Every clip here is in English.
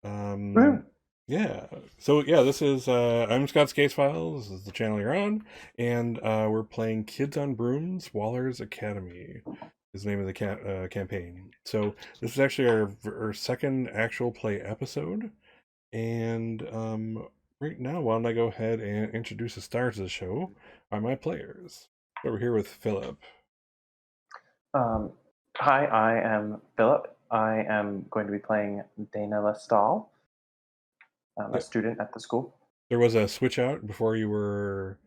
Woo. Yeah. So yeah, this is I'm Scott's Case Files. This is the channel you're on, and we're playing Kids on Brooms Waller's Academy is the name of the campaign. So this is actually our second actual play episode, and right now, why don't I go ahead and introduce the stars of the show are my players. So we're here with Philip. Um, Hi, I am Philip. I am going to be playing Dana Lestal. I'm a student at the school. There was a switch out before you were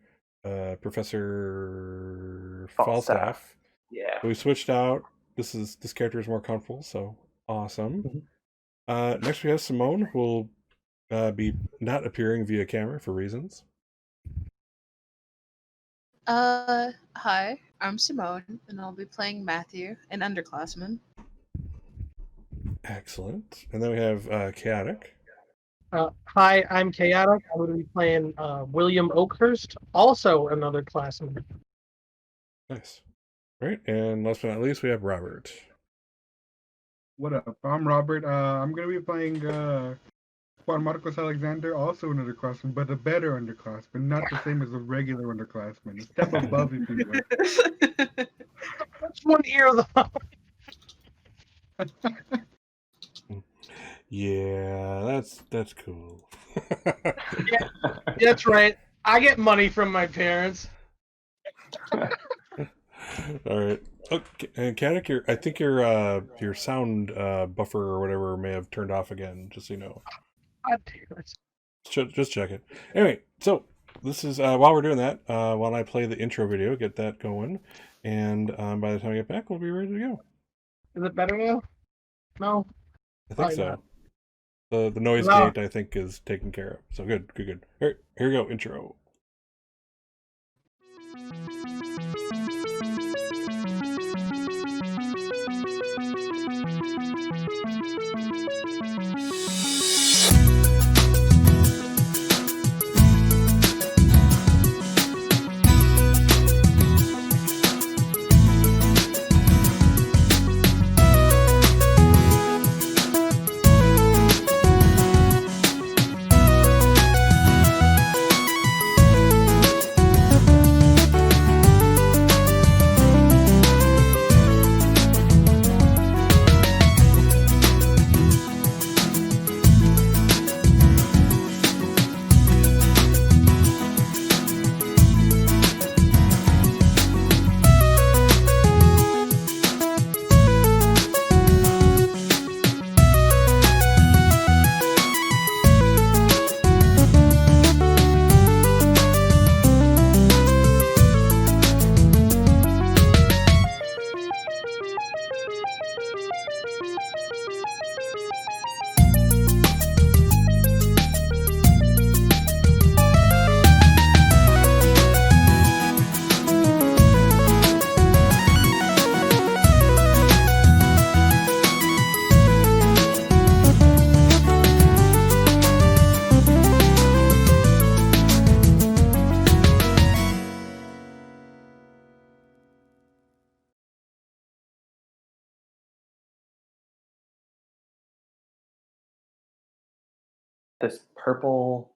Professor Falstaff. Falstaff. Yeah. So we switched out. This character is more comfortable, so awesome. Mhm. Next we have Simone, who will be not appearing via camera for reasons. Hi, I'm Simone, and I'll be playing Matthew, an underclassman. Excellent. And then we have Chaotic. Hi, I'm Chaotic. I'm going to be playing William Oakhurst, also another classmate. Nice. Right, and last but not least, we have Robert. What up? I'm Robert. I'm gonna be playing Juan Marcos Alexander, also an underclassman, but a better underclassman, not the same as a regular underclassman. A step above, if you will. That's one ear of the Yeah, that's cool. That's right. I get money from my parents. All right. Okay, and Kanik, I think your sound buffer or whatever may have turned off again. Just so you know. God damn it. Just check it. Anyway, so this is while we're doing that, while I play the intro video, get that going, and by the time I get back, we'll be ready to go. Is it better now? No. I think Probably so. not. The noise No. gate I think is taken care of. So good. All right, here we go. Intro. This purple,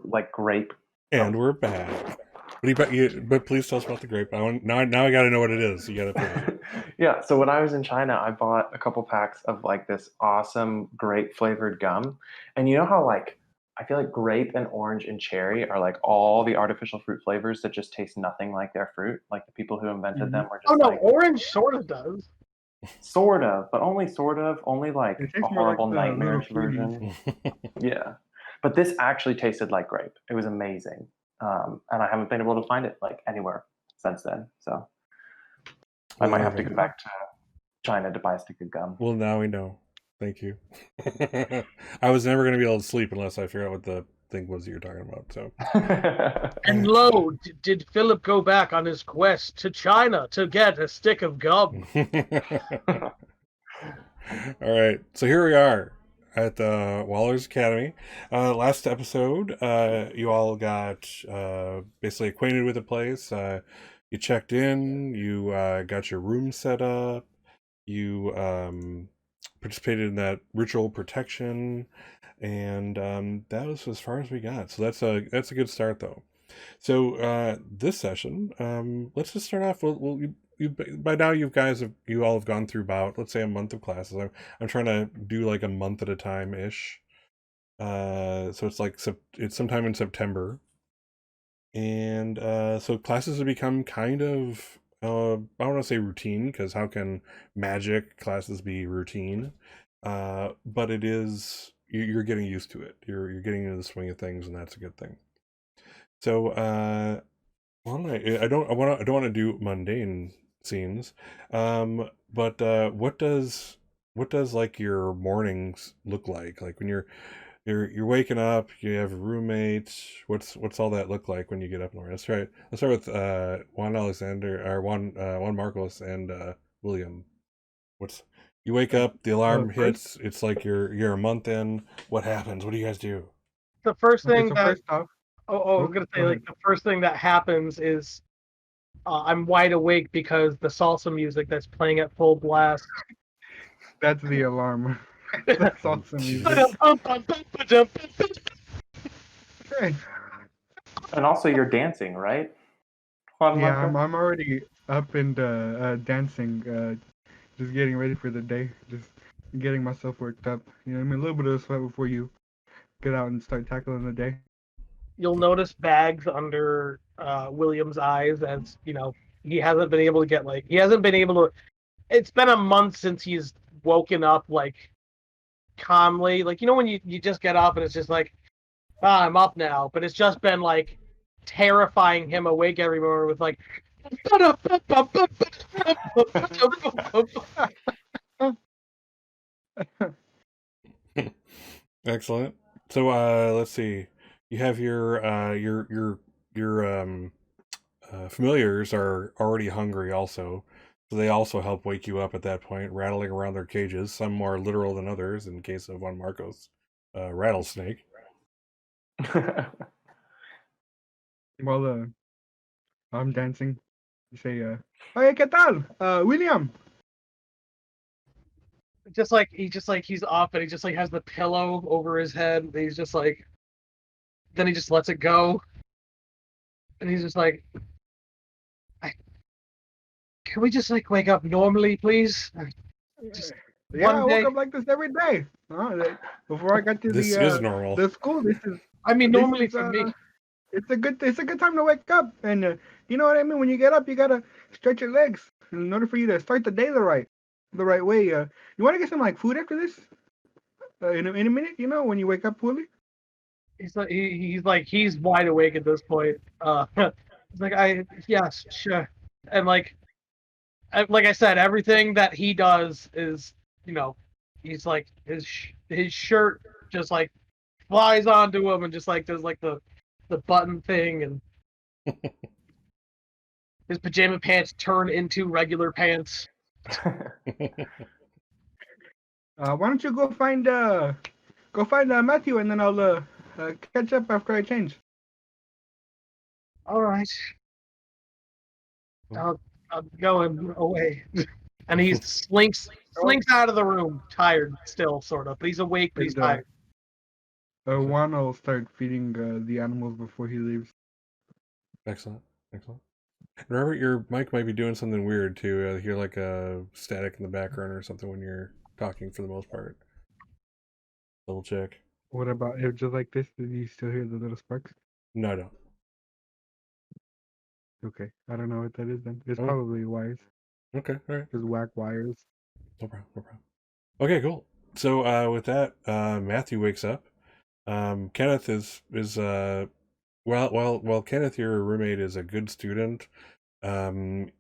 like grape. And we're back. But please tell us about the grape. Now I got to know what it is. You got to. Yeah. So when I was in China, I bought a couple packs of like this awesome grape flavored gum, and you know how like I feel like grape and orange and cherry are like all the artificial fruit flavors that just taste nothing like their fruit. Like the people who invented them were just Oh no, like orange sort of does. sort of, but only sort of, only like It a tastes more like horrible the nightmarish little version. Yeah. But this actually tasted like grape. It was amazing. And I haven't been able to find it like anywhere since then. So I might have to go back to China to buy a stick of gum. Well, now we know. Thank you. I was never going to be able to sleep unless I figured out what the thing was that you're talking about. So, And lo, did Philip go back on his quest to China to get a stick of gum? all right. So here we are at the Waller's Academy. Last episode, you all got basically acquainted with the place. You checked in. You got your room set up. You participated in that ritual protection, and that was as far as we got. So that's a good start, though. So this session, let's just start off. By now you all have gone through about, let's say, a month of classes. I'm trying to do like a month at a time ish. So it's sometime in September, and so classes have become kind of I don't want to say routine, because how can magic classes be routine? But it is, you're getting used to it. You're getting into the swing of things, and that's a good thing. So I don't want to do mundane scenes, but what does like your mornings look like? Like when you're waking up, you have a roommate. What's all that look like when you get up in the morning? Let's start with Juan Marcos and William. You wake up, the alarm hits. It's like you're a month in. What happens? What do you guys do? The first thing First off, I was gonna say, like, the first thing that happens is I'm wide awake because the salsa music that's playing at full blast. that's the alarm. That's salsa music. Okay. And also, you're dancing, right? Juan Yeah, Marco? I'm already up and dancing, just getting ready for the day, just getting myself worked up. You know, I mean, a little bit of sweat before you get out and start tackling the day. You'll notice bags under William's eyes, as you know he hasn't been able to. It's been a month since he's woken up like calmly, like, you know, when you just get up and it's just like, I'm up now, but it's just been like terrifying him awake every morning with like Excellent. So let's see. You have your familiars are already hungry also. So they also help wake you up at that point, rattling around their cages, some more literal than others, in case of Juan Marcos' rattlesnake. While I'm dancing, you say, "Oye, ¿qué tal, William?" he's up and he just like has the pillow over his head. And he's just like, then he just lets it go, and he's just like, can we just like wake up normally, please? Just Yeah, I one day. woke up like this every day. Before I got to This is normal. the school, this is. I mean, this normally is, for me. It's a good time to wake up, and you know what I mean. When you get up, you gotta stretch your legs in order for you to start the day the right way. You want to get some like food after this? In a minute, you know, when you wake up fully. He's wide awake at this point. He's like, yes, sure, and like I said, everything that he does is, you know, he's like his shirt just like flies onto him and just like does like the button thing, and his pajama pants turn into regular pants. Why don't you go find Matthew, and then I'll catch up after I change. All right, I'm going away. And he slinks out of the room, tired still, sort of. But he's awake, but he's tired. Juan will start feeding the animals before he leaves. Excellent. Robert, your mic might be doing something weird too. I hear like a static in the background or something when you're talking, for the most part. Double check. What about if just like this? Did you still hear the little sparks? No, I don't. Okay, I don't know what that is then. It's probably wires. Okay, all right. Just whack wires. No problem. Okay, cool. So with that, Matthew wakes up. Kenneth is well, Kenneth, your roommate, is a good student.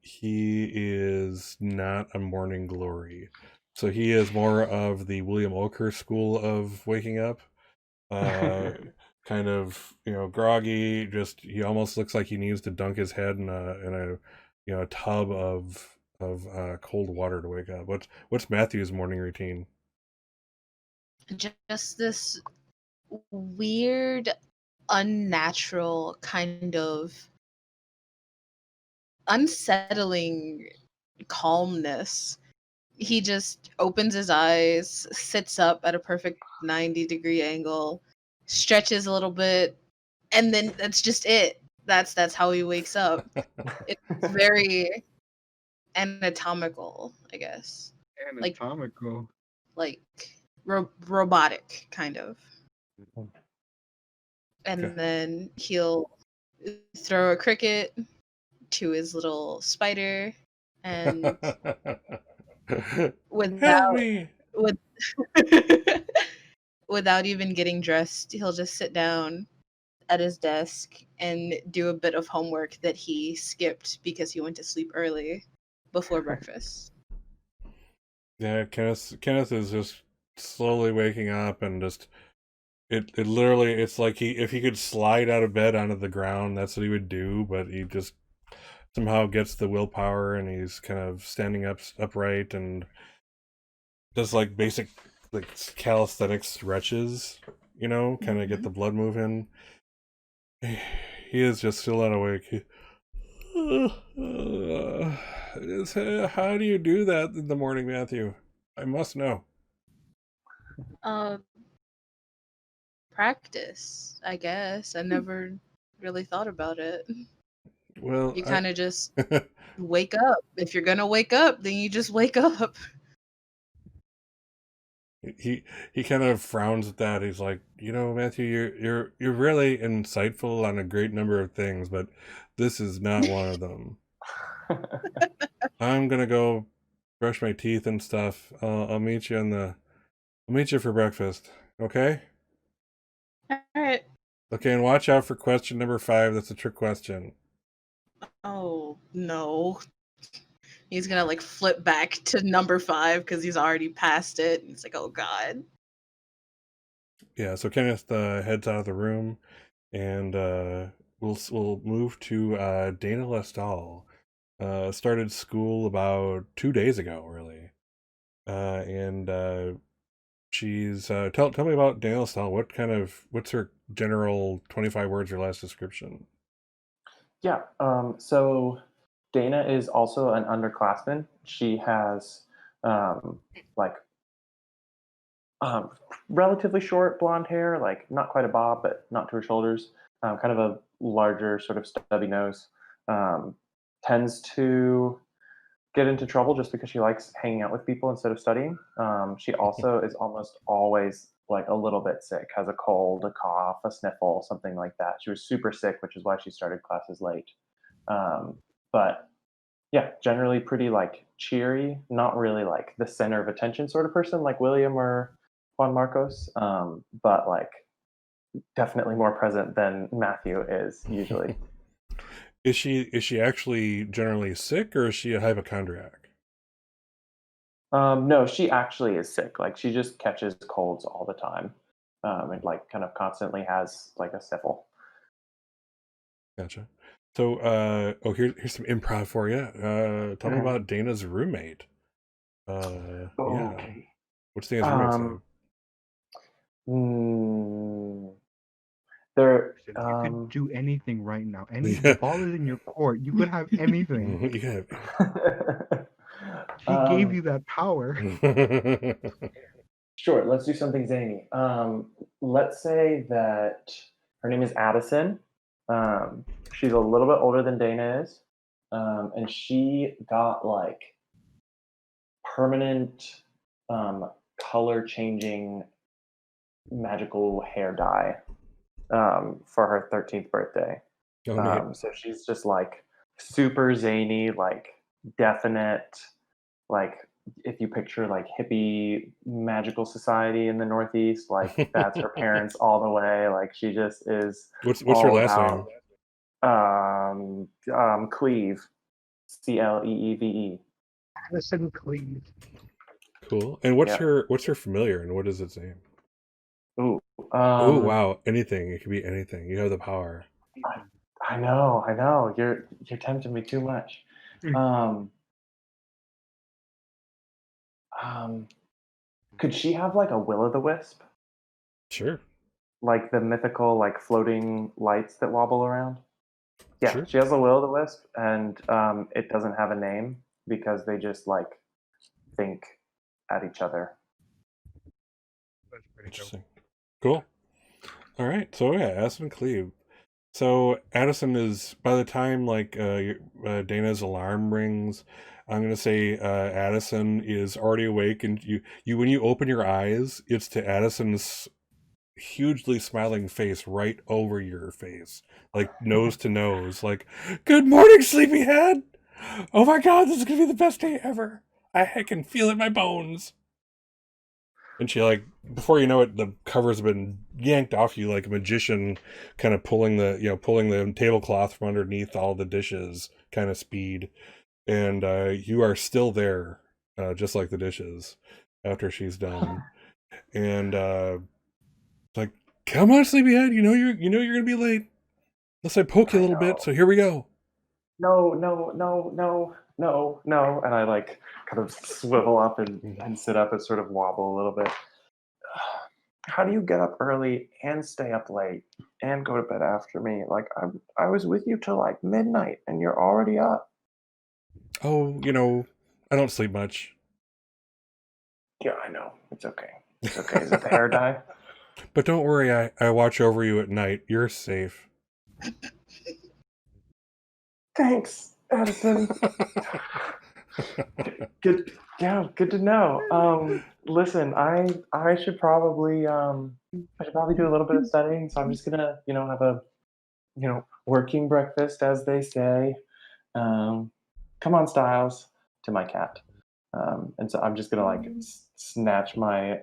He is not a morning glory, so he is more of the William Oakhurst school of waking up. Kind of, groggy. Just, he almost looks like he needs to dunk his head in a tub of cold water to wake up. What's Matthew's morning routine? Just this weird, unnatural kind of unsettling calmness he just opens his eyes, sits up at a perfect 90-degree angle, stretches a little bit, and then that's just it. That's how he wakes up. It's very anatomical, I guess. Anatomical. Like robotic kind of. And Okay. then he'll throw a cricket to his little spider, and Help without me! with without even getting dressed, he'll just sit down at his desk and do a bit of homework that he skipped because he went to sleep early before breakfast. Yeah, Kenneth is just slowly waking up and just it literally it's like if he could slide out of bed onto the ground, that's what he would do, but he just somehow gets the willpower and he's kind of standing upright and does like basic like calisthenics stretches, kind of get the blood moving. He is just still not awake. How do you do that in the morning, Matthew? I must know. Practice, I guess. I never really thought about it. Well, You kind of just wake up. If you're gonna wake up, then you just wake up. he kind of frowns at that. He's like, Matthew, you're really insightful on a great number of things, but this is not one of them. I'm gonna go brush my teeth and stuff. I'll meet you I'll meet you for breakfast. Okay? All right. Okay, and watch out for question number 5. That's a trick question. Oh no. He's gonna like flip back to number 5 because he's already passed it. He's like, oh god. Yeah, so Kenneth heads out of the room, and we'll move to Dana Lestal. Started school about 2 days ago, really. And she's tell me about Dana Lestal. What's her general 25 words or less description? Yeah. So Dana is also an underclassman. She has like relatively short blonde hair, like not quite a bob, but not to her shoulders. Kind of a larger, sort of stubby nose. Tends to get into trouble just because she likes hanging out with people instead of studying. She also is almost always like a little bit sick, has a cold, a cough, a sniffle, something like that. She was super sick, which is why she started classes late. But yeah, generally pretty like cheery, not really like the center of attention sort of person like William or Juan Marcos, but like definitely more present than Matthew is usually. Is she actually generally sick, or is she a hypochondriac? No, she actually is sick. Like she just catches colds all the time, and like kind of constantly has like a sniffle. Gotcha. So, here's some improv for you. Tell me about Dana's roommate. Yeah. Okay. What's Dana's roommate's name? There. You could do anything right now. The ball is in your court. You could have anything. She gave you that power. Sure, let's do something zany. Let's say that her name is Addison. She's a little bit older than Dana is, and she got like permanent color changing magical hair dye for her 13th birthday. So she's just like super zany, like definite, like if you picture like hippie magical society in the Northeast, like that's her parents all the way. Like she just is. What's her last name? Cleve, Cleeve. Addison Cleve. Cool. And what's her familiar, and what is its name? Ooh. Oh wow! Anything. It could be anything. You have the power. I know. You're tempting me too much. Could she have like a will-o'-the-wisp? Sure. Like the mythical, like floating lights that wobble around? Yeah, sure. She has a will-o'-the-wisp, and it doesn't have a name because they just like think at each other. That's pretty cool. Interesting. Cool. All right. So yeah, Addison and Cleve. So Addison is, by the time like Dana's alarm rings, I'm gonna say Addison is already awake, and you when you open your eyes, it's to Addison's hugely smiling face right over your face, like nose to nose, like, "Good morning, sleepyhead! Oh my God, this is gonna be the best day ever! I can feel it in my bones." And she, like, before you know it, the covers have been yanked off you like a magician, kind of pulling the tablecloth from underneath all the dishes, kind of speed, and you are still there, just like the dishes, after she's done, and it's like, "Come on, sleepyhead, you know you're gonna be late. Unless I poke you a I little bit, know. so here we go." No, no, no, no, no, no. And I like kind of swivel up and sit up and sort of wobble a little bit. How do you get up early and stay up late and go to bed after me? Like I was with you till like midnight and you're already up. "Oh, I don't sleep much. Yeah, I know. It's okay. It's okay. Is it the hair dye? But don't worry, I watch over you at night. You're safe." Thanks, Addison. Good. Yeah, good to know. Listen, I should probably do a little bit of studying. So I'm just gonna have a working breakfast, as they say. Come on, Styles, to my cat. And so I'm just gonna like snatch my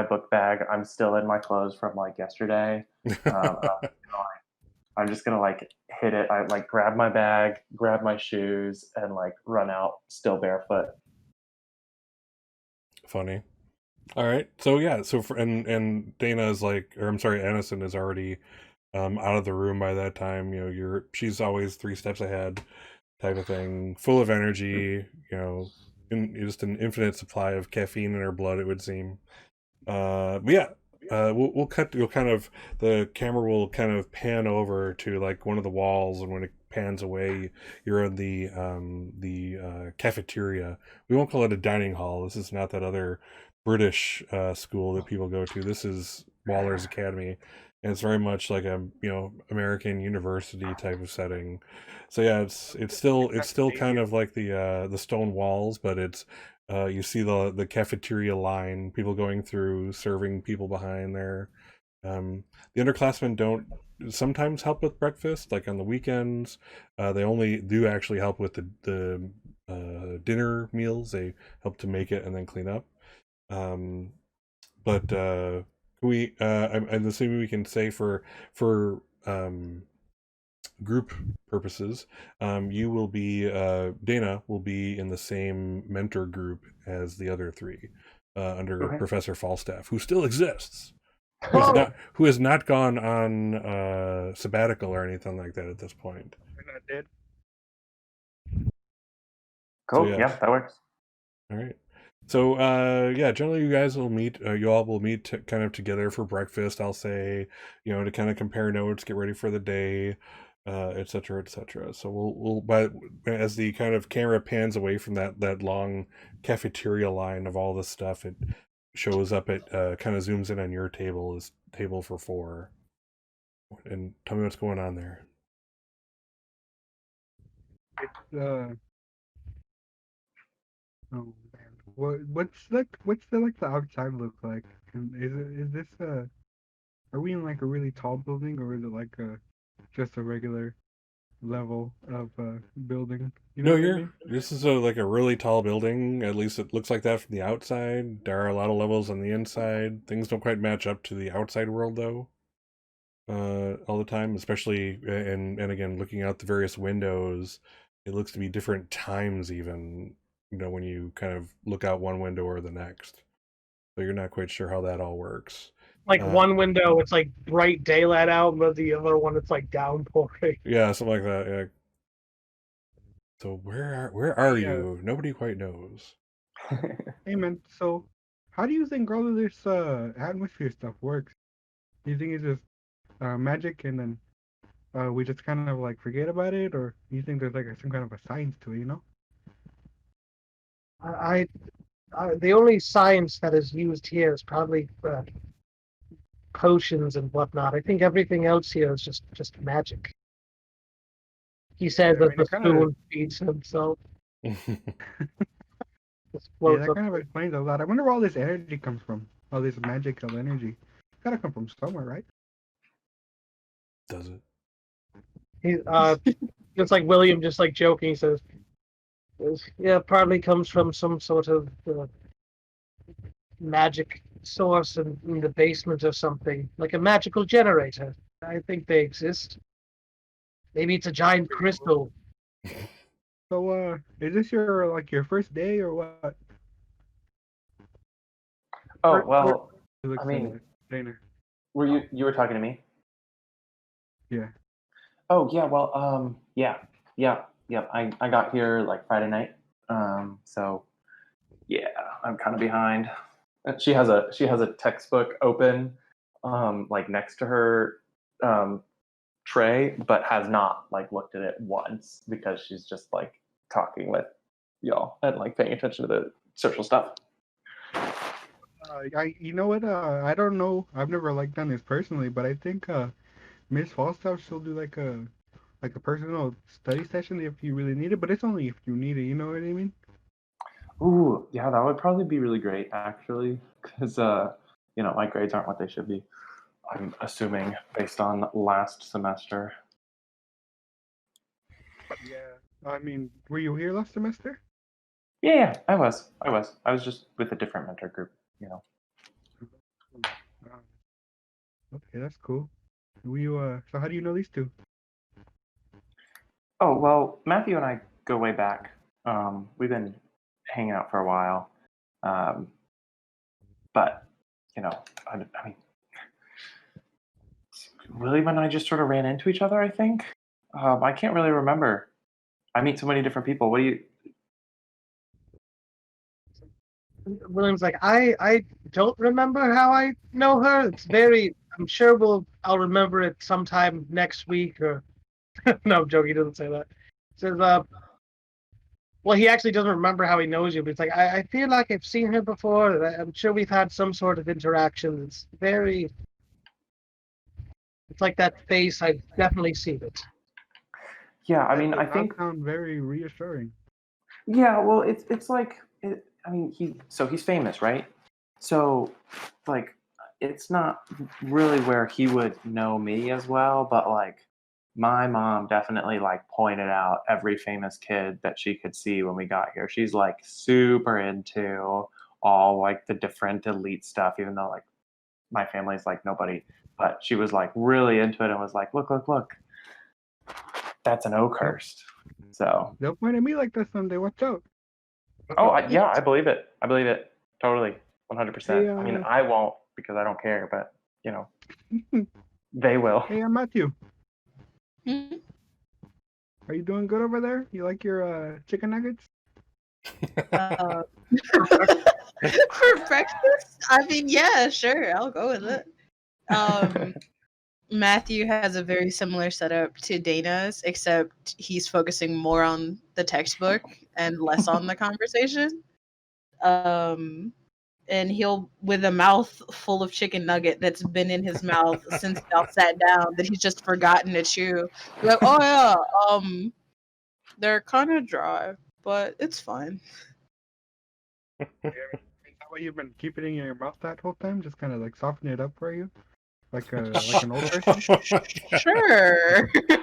book bag. I'm still in my clothes from like yesterday. I'm just gonna like hit it. I like grab my bag, grab my shoes, and like run out still barefoot. Funny. All right. So yeah. So and Dana is like, or I'm sorry, Addison is already out of the room by that time. She's always 3 steps ahead, type of thing, full of energy. Just an infinite supply of caffeine in her blood, it would seem. But yeah. We'll cut. You'll kind of the camera will kind of pan over to like one of the walls, and when it pans away, you're in the cafeteria. We won't call it a dining hall. This is not that other British school that people go to. This is Waller's Academy, and it's very much like a American university type of setting. So yeah, it's still kind of like the stone walls, but it's you see the cafeteria line, people going through, serving people behind there. The underclassmen don't sometimes help with breakfast, like on the weekends. They only do actually help with the dinner meals. They help to make it and then clean up. But I'm assuming we can say for group purposes, you will be Dana will be in the same mentor group as the other three, under Okay. Professor Falstaff, who still exists, Oh, who has not gone on sabbatical or anything like that at this point. We're not dead. So Cool. yes. Yeah, that works. All right. So yeah, generally you guys will meet. You all will meet kind of together for breakfast. I'll say, to kind of compare notes, get ready for the day, et cetera, et cetera. So but as the kind of camera pans away from that long cafeteria line of all this stuff, it shows up. It kind of zooms in on your table, is table for 4, and tell me what's going on there. It's oh man, what's the outside look like? And is this are we in like a really tall building, or is it like just a regular level of building? You know No, what I mean? this is like a really tall building. At least it looks like that from the outside. There are a lot of levels on the inside. Things don't quite match up to the outside world though. All the time, especially and again, looking out the various windows, it looks to be different times even, when you kind of look out one window or the next. So you're not quite sure how that all works. like one window, it's like bright daylight out, but the other one, it's like downpouring. Yeah, something like that. Yeah. So where are Yeah. you? Nobody quite knows. Hey man, so how do you think all of this atmosphere stuff works? Do you think it's just magic, and then we just kind of like forget about it, or do you think there's like some kind of a science to it? I The only science that is used here is probably potions and whatnot. I think everything else here is just magic. He says I that mean, the it kind of spoon feeds himself. Just yeah, floats that up. kind of explains a lot. I wonder where all this energy comes from. All this magical energy. It's gotta come from somewhere, right? Does it? He, it's like William just like joking. He says, "Yeah, partly comes from some sort of magic source in the basement or something, like a magical generator. I think they exist. Maybe it's a giant crystal." So, is this your first day or what? Oh We're- well, He looks I mean, at trainer. were you were talking to me? Yeah. Oh yeah, well, yeah. I got here like Friday night. So yeah, I'm kind of behind. She has a textbook open, like next to her um, tray, but has not like looked at it once because she's just like talking with y'all and like paying attention to the social stuff. You know what? I don't know. I've never like done this personally, but I think Miss Falstaff she'll do like a personal study session if you really need it, but it's only if you need it. You know what I mean? Ooh, yeah, that would probably be really great actually, because my grades aren't what they should be. I'm assuming based on last semester. Yeah. I mean, were you here last semester? Yeah, I was. I was just with a different mentor group. Uh, okay, that's cool. So how do you know these two? Oh well, Matthew and I go way back. We've been hanging out for a while, um, but I mean, William and I just sort of ran into each other. I think. I can't really remember. I meet so many different people. What do you? William's like, I don't remember how I know her. It's very. I'm sure I'll remember it sometime next week or. No, I'm joking. He doesn't say that. He says, well, he actually doesn't remember how he knows you, but it's like, I feel like I've seen her before. And I'm sure we've had some sort of interaction. It's very. It's like that face. I've definitely seen it. Yeah, I That mean, does I not think. sound very reassuring. Yeah, well, it's like I mean, he's famous, right? So, like, it's not really where he would know me as well, but like, my mom definitely like pointed out every famous kid that she could see when we got here. She's like super into all like the different elite stuff, even though like my family's like nobody, but she was like really into it and was like, look, that's an Oakhurst. So. They'll point at me like that someday. Watch out. Oh, yeah, I believe it. I believe it totally, 100%. Hey, I mean, I won't because I don't care, but they will. hey, I'm Matthew. Hmm? Are you doing good over there? You like your chicken nuggets? Uh, for breakfast? I mean, yeah, sure, I'll go with it. Matthew has a very similar setup to Dana's, except he's focusing more on the textbook and less on the conversation. And he'll, with a mouth full of chicken nugget that's been in his mouth since y'all sat down, that he's just forgotten to chew. Be like, oh yeah, they're kind of dry, but it's fine. Is that why you've been keeping it in your mouth that whole time? Just kind of like soften it up for you, like an old person. Sure. Do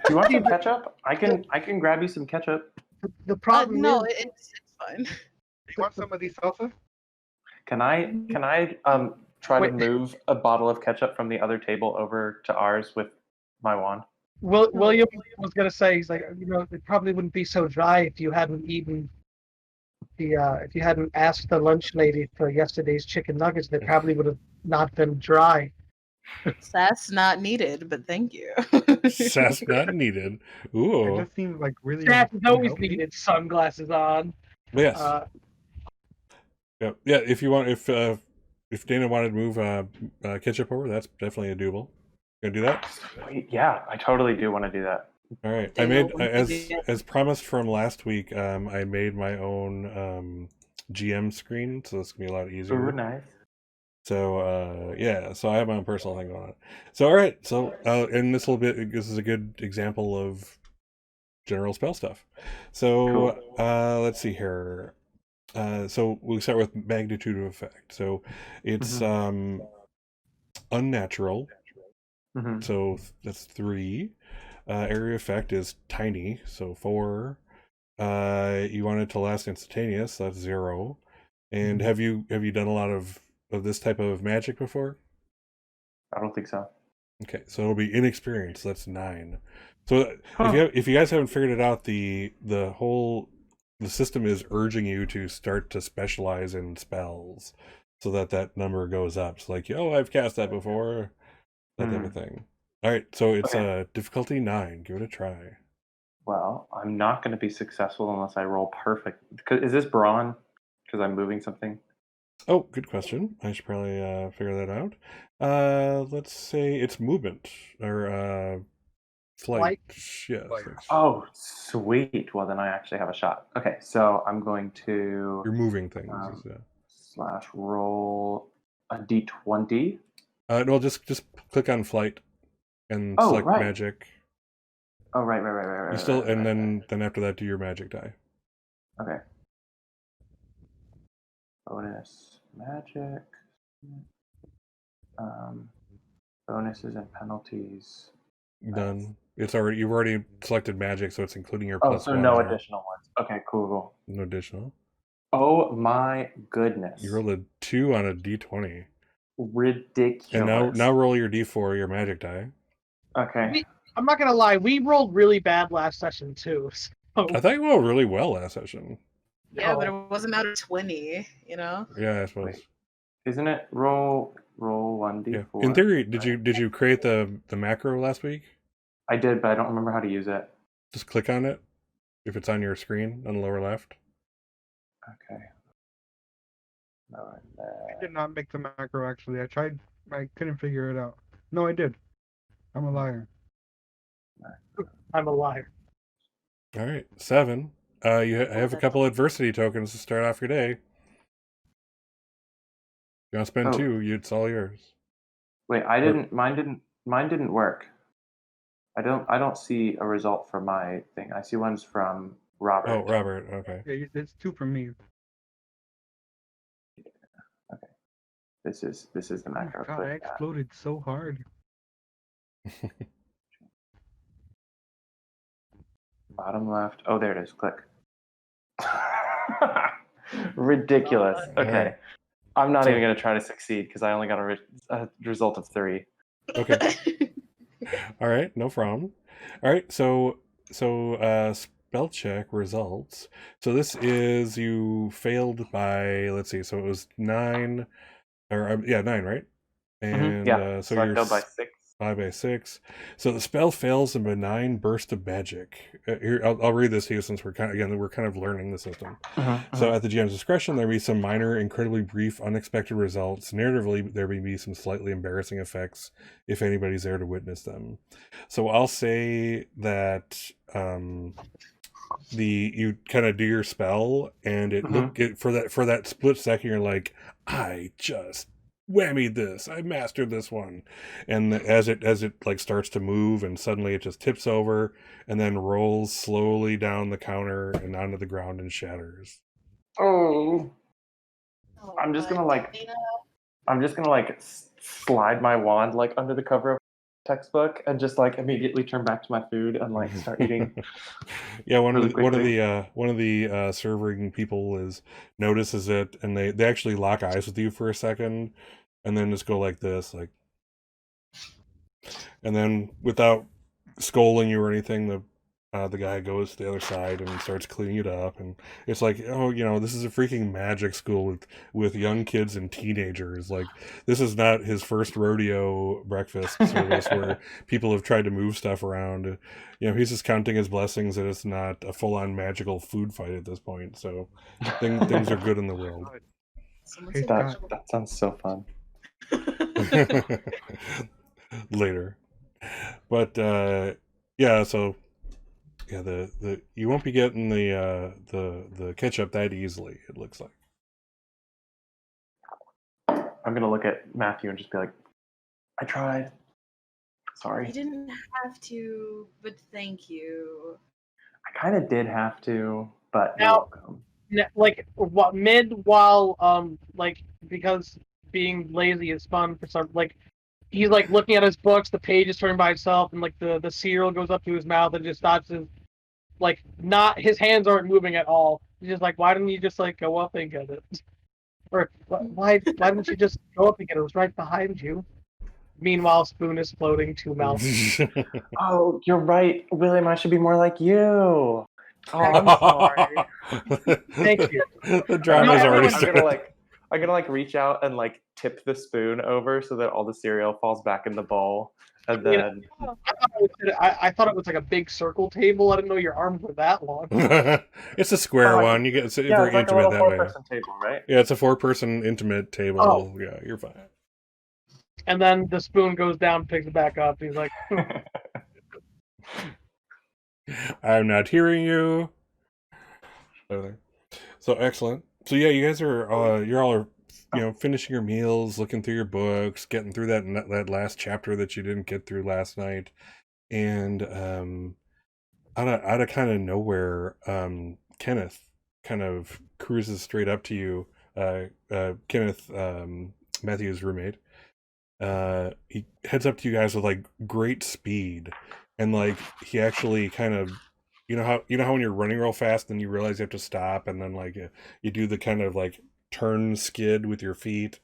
you want some ketchup? I can grab you some ketchup. The problem No, is, it's fine. Do you want some of these salsa? Can I try to Wait. move a bottle of ketchup from the other table over to ours with my wand? William was gonna say, he's like, it probably wouldn't be so dry if you hadn't if you hadn't asked the lunch lady for yesterday's chicken nuggets. They probably would have not been dry. Sass not needed, but thank you. Sass not needed. It Ooh. just seems like really. That is always unhealthy. needed. Sunglasses on. Yes. Yeah. If Dana wanted to move ketchup over, that's definitely doable. Gonna do that? Sweet. Yeah, I totally do want to do that. All right. Dana I made wants to do that. as promised from last week. I made my own GM screen, so this can be a lot easier. Ooh, nice. So yeah, so I have my own personal thing going on. So all right, so and this is a good example of general spell stuff. So let's see here. So we'll start with magnitude of effect. So it's unnatural. So that's 3. Area effect is tiny, so 4. You want it to last instantaneous, that's 0. And have you done a lot of this type of magic before? I don't think so. Okay, so it'll be inexperienced, that's 9. So if you guys haven't figured it out, the system is urging you to start to specialize in spells so that number goes up. So like, oh, I've cast that before, that type of thing. All right, so it's difficulty 9. Give it a try. Well, I'm not going to be successful unless I roll perfect. Is this brawn? Because I'm moving something. Oh, good question. I should probably figure that out. Let's say it's movement or flight. Yes. Oh, sweet. Well, then I actually have a shot. Okay, so I'm going to... You're moving things. / roll a d20. No, just click on flight and select magic. Oh, right. You still, and then after that, do your magic die. Okay. Bonus magic. Bonuses and penalties. Done. It's already, you've already selected magic, so it's including your plus 1. No additional ones. Okay, cool. No additional. Oh my goodness. You rolled a 2 on a d20. Ridiculous. And now roll your d4, your magic die. Okay. I'm not gonna lie, we rolled really bad last session too. So. I thought you rolled really well last session. Yeah, but it wasn't out of 20, you know? Yeah, I suppose. Wait. Isn't it roll 1d4? Yeah. In theory, did you create the macro last week? I did, but I don't remember how to use it. Just click on it if it's on your screen on the lower left. Okay. I did not make the macro, actually. I tried. I couldn't figure it out. No, I did. I'm a liar. I'm a liar. All right, 7. You have a couple adversity tokens to start off your day. You want to spend 2? It's all yours. Wait, I didn't. Mine didn't work. I don't see a result for my thing. I see ones from Robert. Oh, Robert. Okay. Yeah, it's 2 from me. Okay. This is the macro. God, I exploded so hard. Bottom left. Oh, there it is. Click. Ridiculous. Okay. I'm not even going to try to succeed because I only got a result of 3. Okay. All right, no problem. All right, so spell check results. So this is you failed by, let's see, so it was 9, or 9, right? And so I you're failed by 6. 5 by 6. So the spell fails a benign burst of magic. Here, I'll read this to you since we're kind of learning the system. So at the GM's discretion, there may be some minor, incredibly brief, unexpected results. Narratively, there may be some slightly embarrassing effects if anybody's there to witness them. So I'll say that you kind of do your spell, and for that split second, you're like, I just whammied this, I mastered this one, and as it like starts to move, and suddenly it just tips over and then rolls slowly down the counter and onto the ground and shatters. I'm just gonna slide my wand like under the cover of the textbook and just like immediately turn back to my food and like start eating. Yeah, one of the serving people notices it, and they actually lock eyes with you for a second, and then just go like this, like, and then without scolding you or anything, the guy goes to the other side and starts cleaning it up, and it's like, oh, this is a freaking magic school with young kids and teenagers. Like, this is not his first rodeo breakfast service where people have tried to move stuff around. He's just counting his blessings that it's not a full-on magical food fight at this point. So things are good in the world. That sounds so fun. Later, but yeah, so. Yeah, you won't be getting the ketchup that easily, it looks like. I'm gonna look at Matthew and just be like, I tried. Sorry. You didn't have to, but thank you. I kind of did have to, but you're Now- welcome. Like what while like because being lazy is fun for some like he's like looking at his books, the page is turning by itself, and like the cereal goes up to his mouth and just stops his like not his hands aren't moving at all. He's just like, why didn't you just like go up and get it? Or why didn't you just go up and get it? It was right behind you. Meanwhile, Spoon is floating to mouth. Oh, you're right, William. I should be more like you. Oh, I'm sorry. Thank you. The drama's No, already I'm started. I'm gonna like reach out and like tip the spoon over so that all the cereal falls back in the bowl, and You then I thought it was like a big circle table. I didn't know your arms were that long. It's a square like- one. You get very yeah, it's like a intimate little that way. 4-person table, right? Yeah, it's a 4-person intimate table. Oh. Yeah, you're fine. And then the spoon goes down, picks it back up. He's like, I'm not hearing you. Okay. So excellent. So yeah, you guys are you're all finishing your meals, looking through your books, getting through that last chapter that you didn't get through last night, and out of kind of nowhere, Kenneth kind of cruises straight up to you. Kenneth, Matthew's roommate. He heads up to you guys with like great speed, and like he actually kind of you know how when you're running real fast and you realize you have to stop, and then like you do the kind of like turn skid with your feet.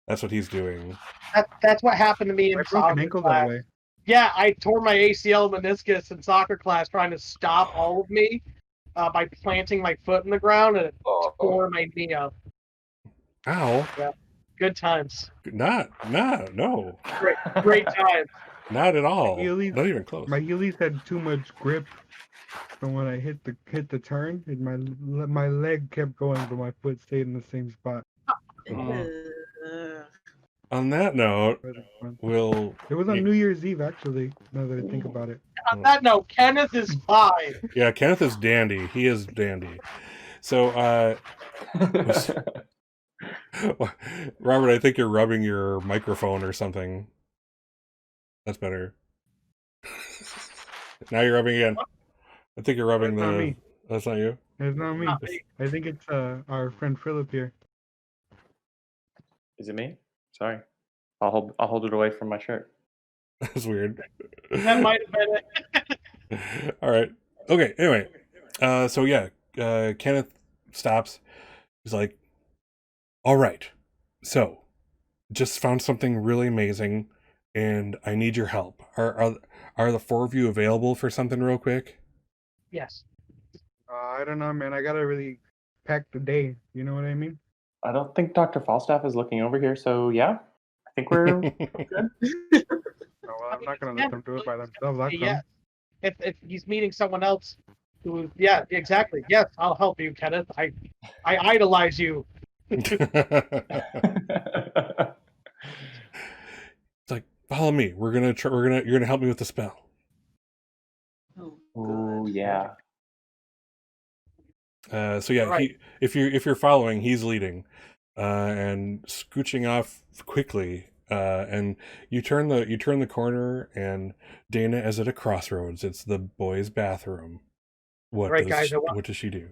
That's what he's doing. that's what happened to me in I broke an soccer ankle class. that way. Yeah, I tore my ACL meniscus in soccer class trying to stop all of me by planting my foot in the ground, and it tore my knee up. Ow! Good times. No, Great times. not at all. Heelys- Not even close. My heelys had too much grip from when I hit the turn, and my leg kept going, but my foot stayed in the same spot. On that note, But it's fun. we'll. It was on New Year's Eve, actually. Now that I think about it. On that note, Kenneth is fine. Yeah, Kenneth is dandy. He is dandy. So, Robert, I think you're rubbing your microphone or something. That's better. Now you're rubbing again. I think you're rubbing That's not me. That's not you? It's not me. Not me. I think it's our friend Philip here. Is it me? Sorry. I'll hold it away from my shirt. That's weird. That might have been it. All right. Okay. Anyway, so yeah, Kenneth stops. He's like, "All right. So, just found something really amazing, and I need your help. Are the 4 of you available for something real quick?" Yes. I don't know, man. I gotta really pack the day. You know what I mean? I don't think Dr. Falstaff is looking over here, so yeah, I think we're good. Oh, well, I'm not gonna let them do it by themselves. I Yeah. If he's meeting someone else who, yeah, exactly. Yes, I'll help you, Kenneth. I idolize you. It's like, follow me. You're gonna help me with the spell. Oh yeah. So yeah, Right. if you're following, he's leading, and scooching off quickly. And you turn the corner, and Dana is at a crossroads. It's the boys' bathroom. Right, guys, What does she do?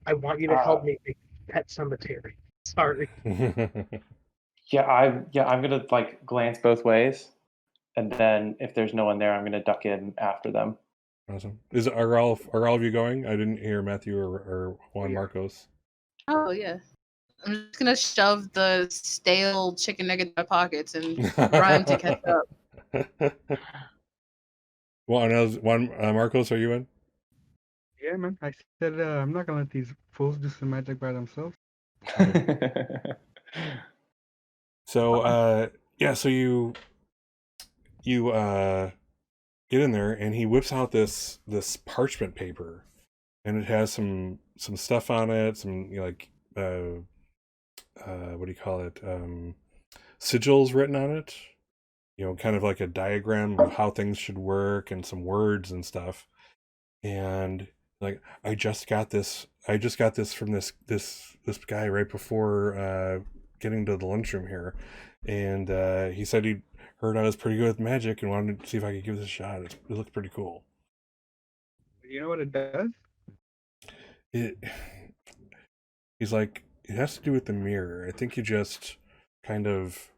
I want you to help me make Pet Cemetery. Sorry. Yeah, I'm gonna like glance both ways, and then if there's no one there, I'm gonna duck in after them. Awesome. Are all of you going? I didn't hear Matthew or Juan Marcos. Oh yeah. I'm just gonna shove the stale chicken nugget in my pockets and run to catch up. Juan Marcos, are you in? Yeah, man. I said I'm not gonna let these fools do some magic by themselves. So yeah, so you get in there, and he whips out this parchment paper, and it has some stuff on it, some what do you call it, sigils written on it, kind of like a diagram of how things should work, and some words and stuff. And like, I just got this from this guy right before getting to the lunchroom here, and he said he'd heard I was pretty good with magic and wanted to see if I could give this a shot. It looks pretty cool. You know what it does? He's like, it has to do with the mirror. I think you just kind of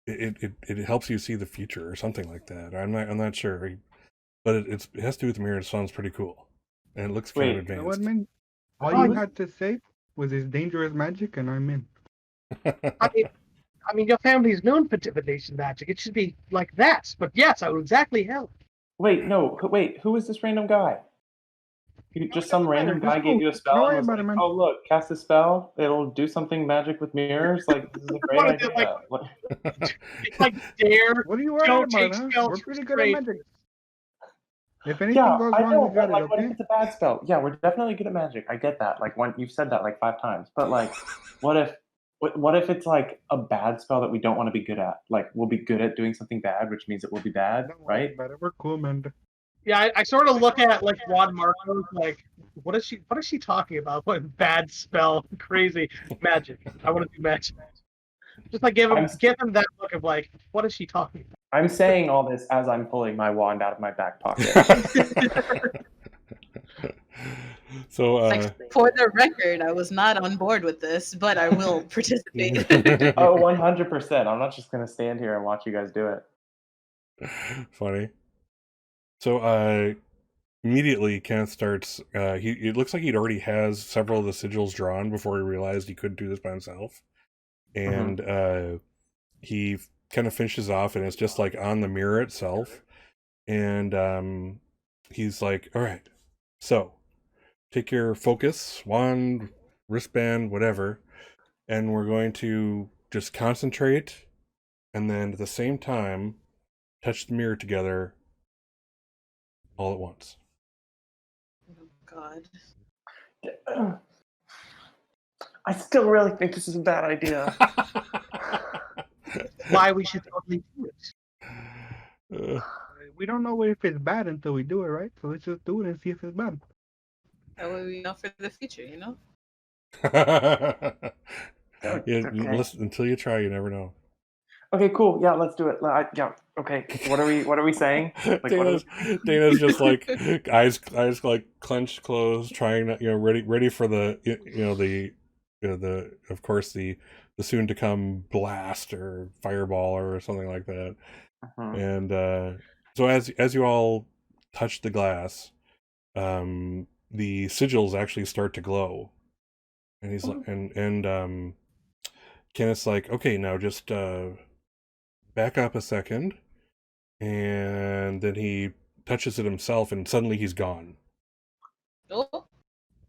it helps you see the future or something like that. I'm not sure, but it has to do with the mirror. It sounds pretty cool, and it looks kind of Wait, advanced. You know what, man? All Oh, you had to say was "it's dangerous magic," and I'm in. I mean, your family's known for divination magic. It should be like that. But yes, I will exactly help. wait, no, wait. Who is this random guy? Just some random guy gave you a Don't spell worry and was about like, it, man. "Oh, look, cast a spell. It'll do something magic with mirrors." Like, this is a great What is idea. it, like- What- It's like dare. What are you worried Don't about, take huh? spells We're from pretty good at straight. magic. If anything Yeah, goes I wrong, know, we got but like, it, what if okay? it's a bad spell? Yeah, we're definitely good at magic. I get that. Like, you've said that like 5 times. But like, what if it's like a bad spell that we don't want to be good at? Like, we'll be good at doing something bad, which means it will be bad, Don't worry right? about it. We're cool, man. Yeah, I sort of look at like Juan Marcos, like, what is she talking about? What bad spell, crazy magic? I want to do magic. Just like give him that look of like, what is she talking about? I'm saying all this as I'm pulling my wand out of my back pocket. So, For the record, I was not on board with this, but I will participate. Oh, 100%. I'm not just gonna stand here and watch you guys do it. funny. So, immediately Kenneth starts. It looks like he already has several of the sigils drawn before he realized he couldn't do this by himself, and he kind of finishes off, and it's just like on the mirror itself, and he's like, "All right, so take your focus, wand, wristband, whatever, and we're going to just concentrate, and then at the same time, touch the mirror together all at once." Oh, God. I still really think this is a bad idea. Why we should totally do it. We don't know if it's bad until we do it, right? So let's just do it and see if it's bad. That way we know for the future, you know? Yeah, Okay. listen, until you try, you never know. Okay, cool. Yeah, let's do it. Yeah. Okay. What are we saying? Like, Dana's just like eyes like clenched, closed, trying to ready for the the of course the soon to come blast or fireball or something like that. And so as you all touch the glass, the sigils actually start to glow, and he's like, and Kenneth's like, okay, now just back up a second, and then he touches it himself, and suddenly he's gone. Oh,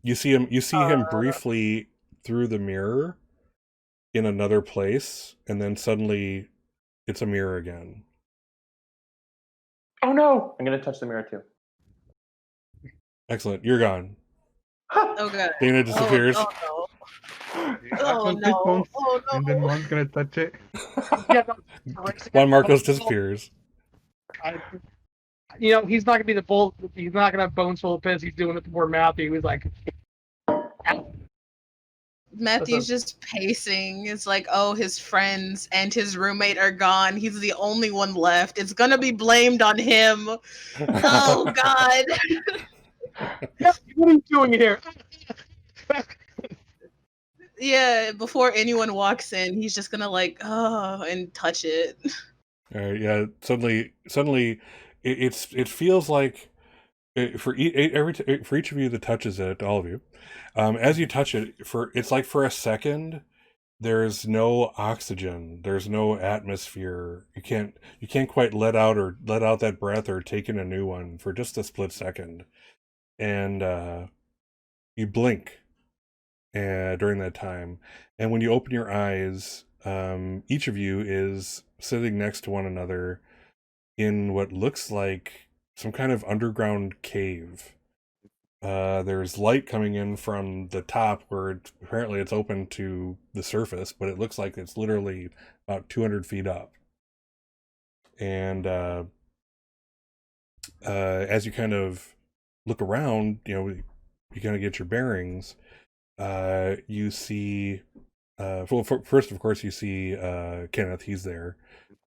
You see him briefly through the mirror in another place, and then suddenly it's a mirror again. Oh no! I'm gonna touch the mirror too. Excellent, you're gone. oh God. Dana disappears. Oh, no. Oh, Touch it no. once, Oh, no. and then one's gonna touch it. Yeah, no, Juan Marcos disappears. He's not gonna be the bull. He's not gonna have bones full of piss. He's doing it before Matthew. He was like, Matthew's just pacing. It's like, oh, his friends and his roommate are gone. He's the only one left. It's gonna be blamed on him. Oh, God. what are you doing here? Yeah, before anyone walks in, he's just gonna like, oh, and touch it. Yeah, suddenly, it feels like for each of you that touches it, all of you, as you touch it, it's like for a second, there's no oxygen, there's no atmosphere. You can't quite let out that breath or take in a new one for just a split second, and you blink during that time, and when you open your eyes, each of you is sitting next to one another in what looks like some kind of underground cave. There's light coming in from the top where apparently it's open to the surface, but it looks like it's literally about 200 feet up. And as you kind of look around, you kind of get your bearings. You see first, of course, you see Kenneth. He's there.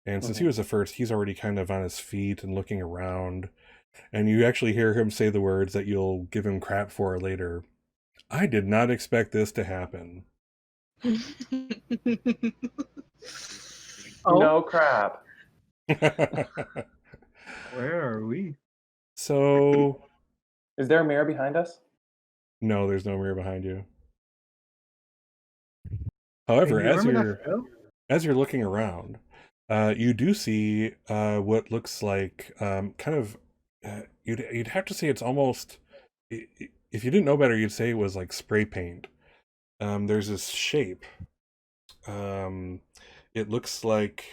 And since he was the first, he's already kind of on his feet and looking around. And you actually hear him say the words that you'll give him crap for later. I did not expect this to happen. Oh, No crap. Where are we? So, Is there a mirror behind us? no, there's no mirror behind you. Hey, However, do you remember that spell? as you're looking around, you do see what looks like kind of you'd have to say it's almost if you didn't know better, you'd say it was like spray paint. There's this shape. It looks like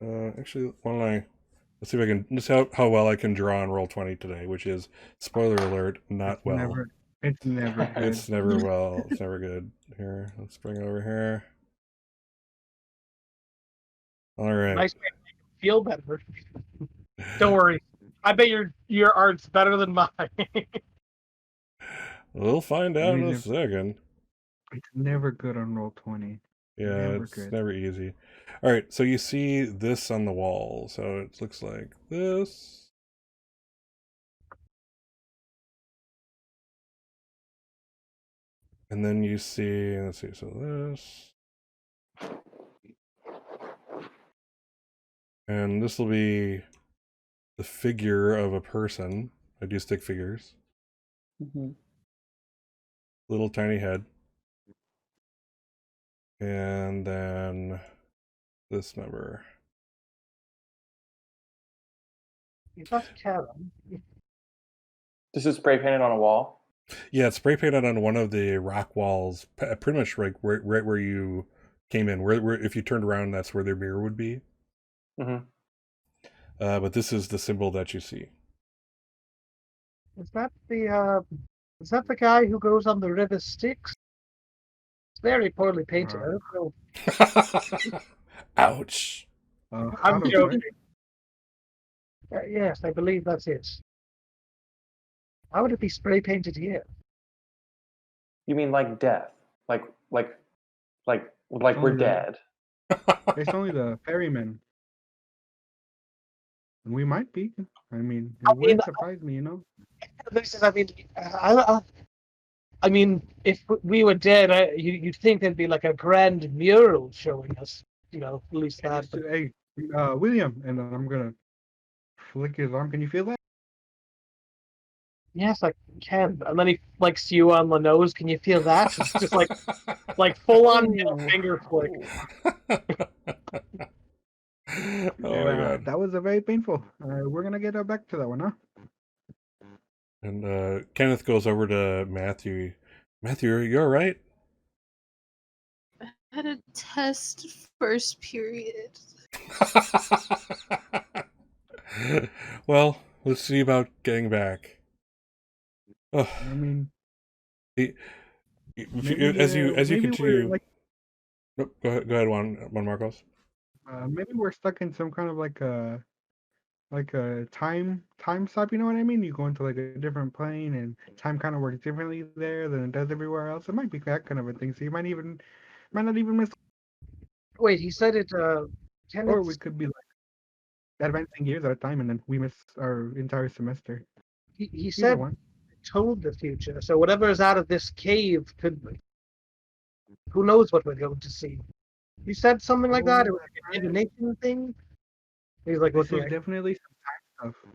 actually let's see if I can just how well I can draw on Roll20 today, which is spoiler alert, not well. It's never good. It's never well. It's never good. Here, let's bring it over here. All right. nice way to make him feel better. Don't worry. I bet your art's better than mine. We'll find out in a Never- second. It's never good on Roll20. Yeah, Never it's good. never easy. All right, so you see this on the wall. So it looks like this. And then you see, let's see, so this. And this will be the figure of a person. I do stick figures. Little tiny head. And then this member. That's Karen. This is spray painted on a wall. Yeah, it's spray painted on one of the rock walls, pretty much right where you came in. Where if you turned around, that's where their mirror would be. Mm-hmm. But this is the symbol that you see. Is that the guy who goes on the river Styx? It's very poorly painted. I don't know. Ouch. I'm joking. Yes, I believe that's it. How would it be spray painted here? You mean like death? Like we're Only dead. It's only the ferryman. And we might be. I mean, I it wouldn't mean, surprise me, you know? This is, I mean, if we were dead, you'd think there'd be like a grand mural showing us, at least that. Just, hey, William, and then I'm gonna flick his arm. Can you feel that? Yes, I can. And then he flicks you on the nose. Can you feel that? It's just like full on finger flick. Oh my god. That was a very painful. We're gonna get back to that one, huh? And Kenneth goes over to Matthew. Matthew, are you all right? I had a test first period. Well, let's see about getting back. Oh, I mean, as you maybe continue. we're, Nope, go ahead, Juan Marcos. maybe we're stuck in some kind of like a time stop. You know what I mean? You go into like a different plane, and time kind of works differently there than it does everywhere else. It might be that kind of a thing. So you might not even miss. Wait, he said it. Or we could be like advancing years at a time, and then we miss our entire semester. He Either said one. told the future. So whatever is out of this cave could be. Who knows what we're going to see? He said something like that. It was like a divination thing. He's like, This "What's was definitely some time stuff.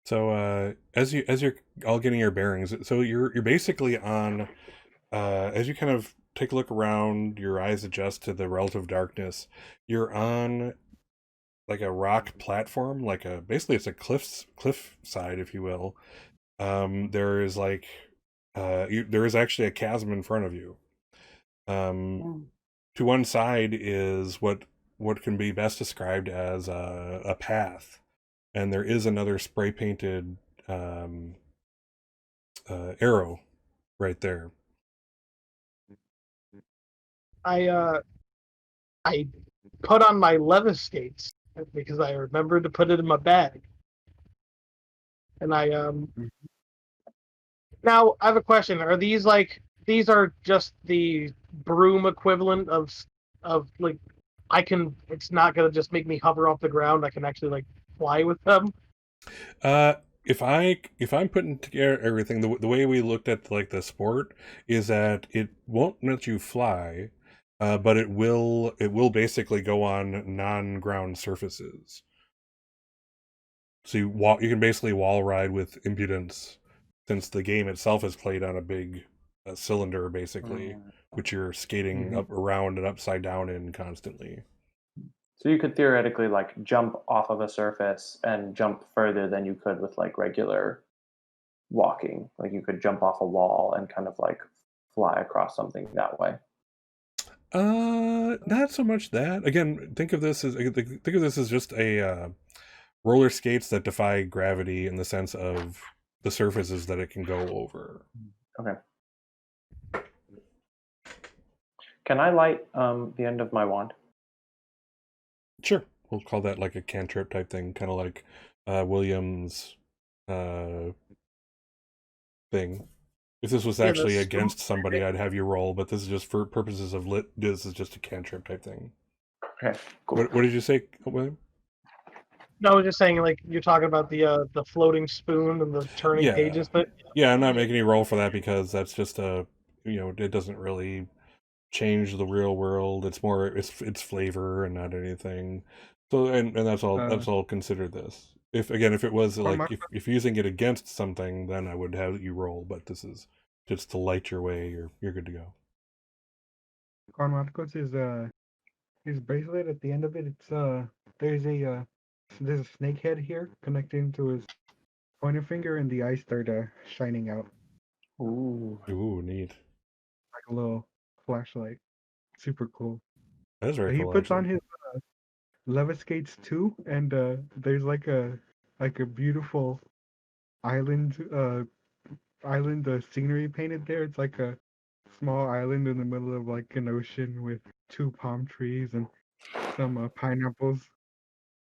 So as you're all getting your bearings, so you're basically on as you kind of take a look around, your eyes adjust to the relative darkness. You're on like a rock platform, basically it's a cliff side, if you will. There is like there is actually a chasm in front of you. To one side is what can be best described as a path, and there is another spray painted arrow right there. I put on my leather skates because I remembered to put it in my bag. And now I have a question. Are these are just the broom equivalent of like I can. It's not gonna just make me hover off the ground. I can actually like fly with them. If I'm putting together everything, the way we looked at like the sport is that it won't let you fly, but it will basically go on non-ground surfaces. So you can basically wall ride with impudence, since the game itself is played on a big cylinder, basically, which you're skating up around and upside down in constantly. So you could theoretically like jump off of a surface and jump further than you could with like regular walking. Like you could jump off a wall and kind of like fly across something that way. Not so much that. Again, think of this as just a roller skates that defy gravity in the sense of the surfaces that it can go over. Okay. Can I light the end of my wand? Sure, we'll call that like a cantrip type thing, kind of like William's thing. If this was actually against somebody, I'd have you roll, but this is just for purposes of this is just a cantrip type thing. Okay, cool. What did you say, William? No, I was just saying like you're talking about the floating spoon and the turning pages. But yeah, I'm not making you roll for that because that's just it doesn't really change the real world. It's more it's flavor and not anything. So and that's all considered this. If it was like if using it against something, then I would have you roll, but this is just to light your way, you're good to go. Juan Marcos his bracelet at the end of it, it's there's a snake head here connecting to his pointer finger, and the eyes start shining out Ooh, Neat. like a little flashlight. Super cool. That is very He cool. puts actually. on his leather skates too, and there's like a beautiful island scenery painted there. It's like a small island in the middle of like an ocean with 2 palm trees and some pineapples.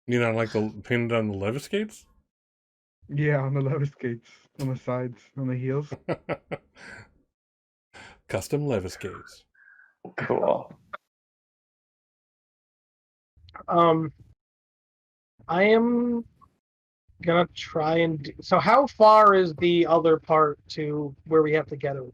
You know, like the painted on the leather skates. Yeah, on the leather skates, on the sides, on the heels. Custom leather skates. cool. I am gonna try and. So, how far is the other part to where we have to get it?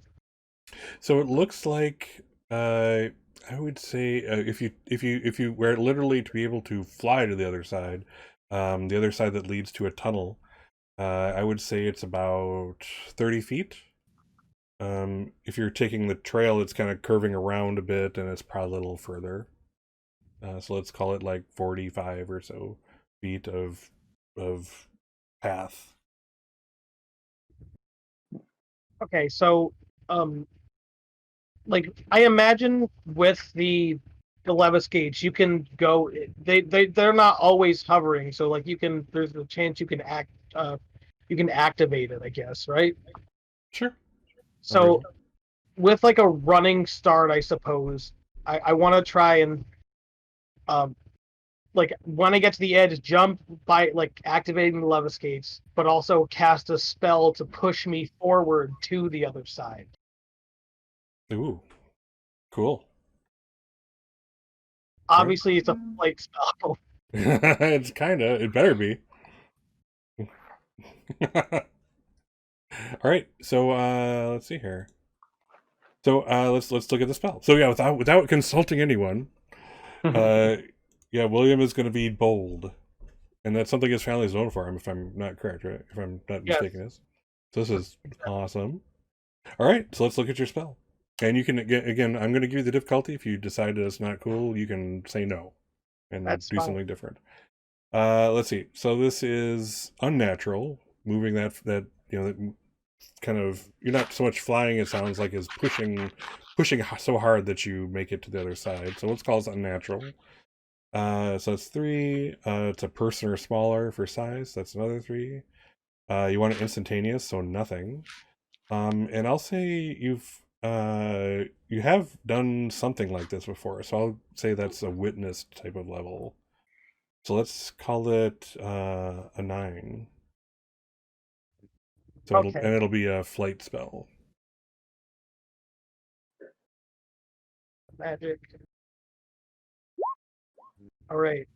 So it looks like I would say if you were literally to be able to fly to the other side that leads to a tunnel, I would say it's about 30 feet. If you're taking the trail, it's kind of curving around a bit, and it's probably a little further. So let's call it like 45 or so feet of path. Okay, so like I imagine with the levis gates, you can go. They're not always hovering, so like there's a chance you can activate it, I guess, right? Sure. So with like a running start, I suppose I want to try and like when I get to the edge, jump by like activating the levis gates, but also cast a spell to push me forward to the other side. Ooh, cool. Obviously, it's a flight spell. It better be. All right, so let's see here. So let's look at the spell. So yeah, without consulting anyone, yeah, William is going to be bold, and that's something his family is known for. If I'm not correct, right? If I'm not mistaken, is so this is awesome. All right, so let's look at your spell, and you can again. I'm going to give you the difficulty. If you decide that it's not cool, you can say no, and do something different. Let's see. So this is unnatural. Moving that kind of, you're not so much flying. It sounds like is pushing so hard that you make it to the other side. So let's call it unnatural. So it's 3. It's a person or smaller for size. That's another 3. You want it instantaneous, so nothing. And I'll say you have done something like this before. So I'll say that's a witness type of level. So let's call it a 9. So Okay. it'll be a flight spell. magic. All right.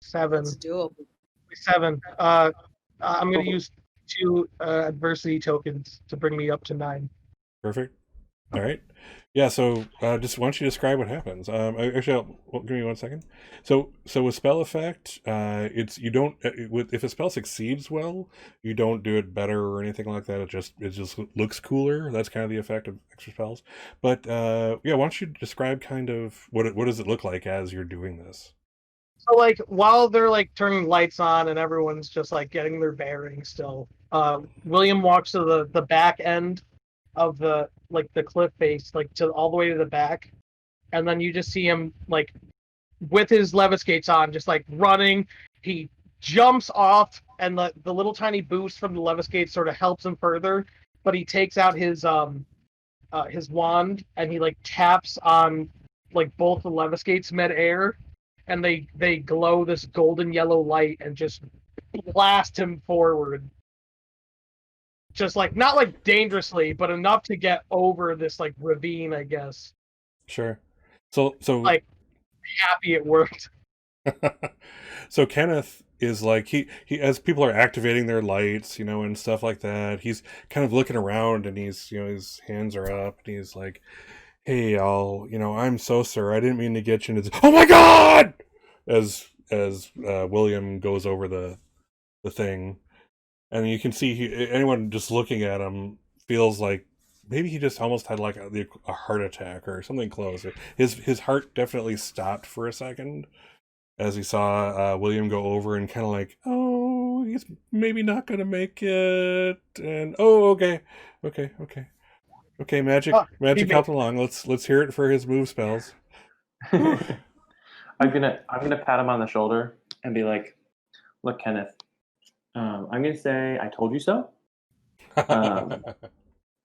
7. It's doable. 7. I'm going to use 2 adversity tokens to bring me up to 9. Perfect. All right. Yeah. So, just why don't you describe what happens? Give me 1 second. So with spell effect, it's you don't if a spell succeeds well, you don't do it better or anything like that. It just looks cooler. That's kind of the effect of extra spells. But yeah, why don't you describe kind of what does it look like as you're doing this? So like while they're like turning lights on and everyone's just like getting their bearings still, William walks to the back end of the cliff face, like to all the way to the back, and then you just see him like with his levis skates on, just like running. He jumps off, and the little tiny boost from the levis skates sort of helps him further. But he takes out his wand and he like taps on like both the levis skates mid-air, and they glow this golden yellow light and just blast him forward. Just like not like dangerously, but enough to get over this like ravine, I guess. Sure. So like happy it worked. So Kenneth is like he as people are activating their lights, and stuff like that. He's kind of looking around, and he's his hands are up, and he's like, "Hey, I'm so sorry. I didn't mean to get you into this." Oh my God! As William goes over the thing, and you can see anyone just looking at him feels like maybe he just almost had like a heart attack or something close. His heart definitely stopped for a second as he saw William go over and kind of like, oh, he's maybe not gonna make it. And okay, magic helped along. Let's hear it for his move spells. I'm gonna pat him on the shoulder and be like, "Look, Kenneth, I'm gonna say I told you so,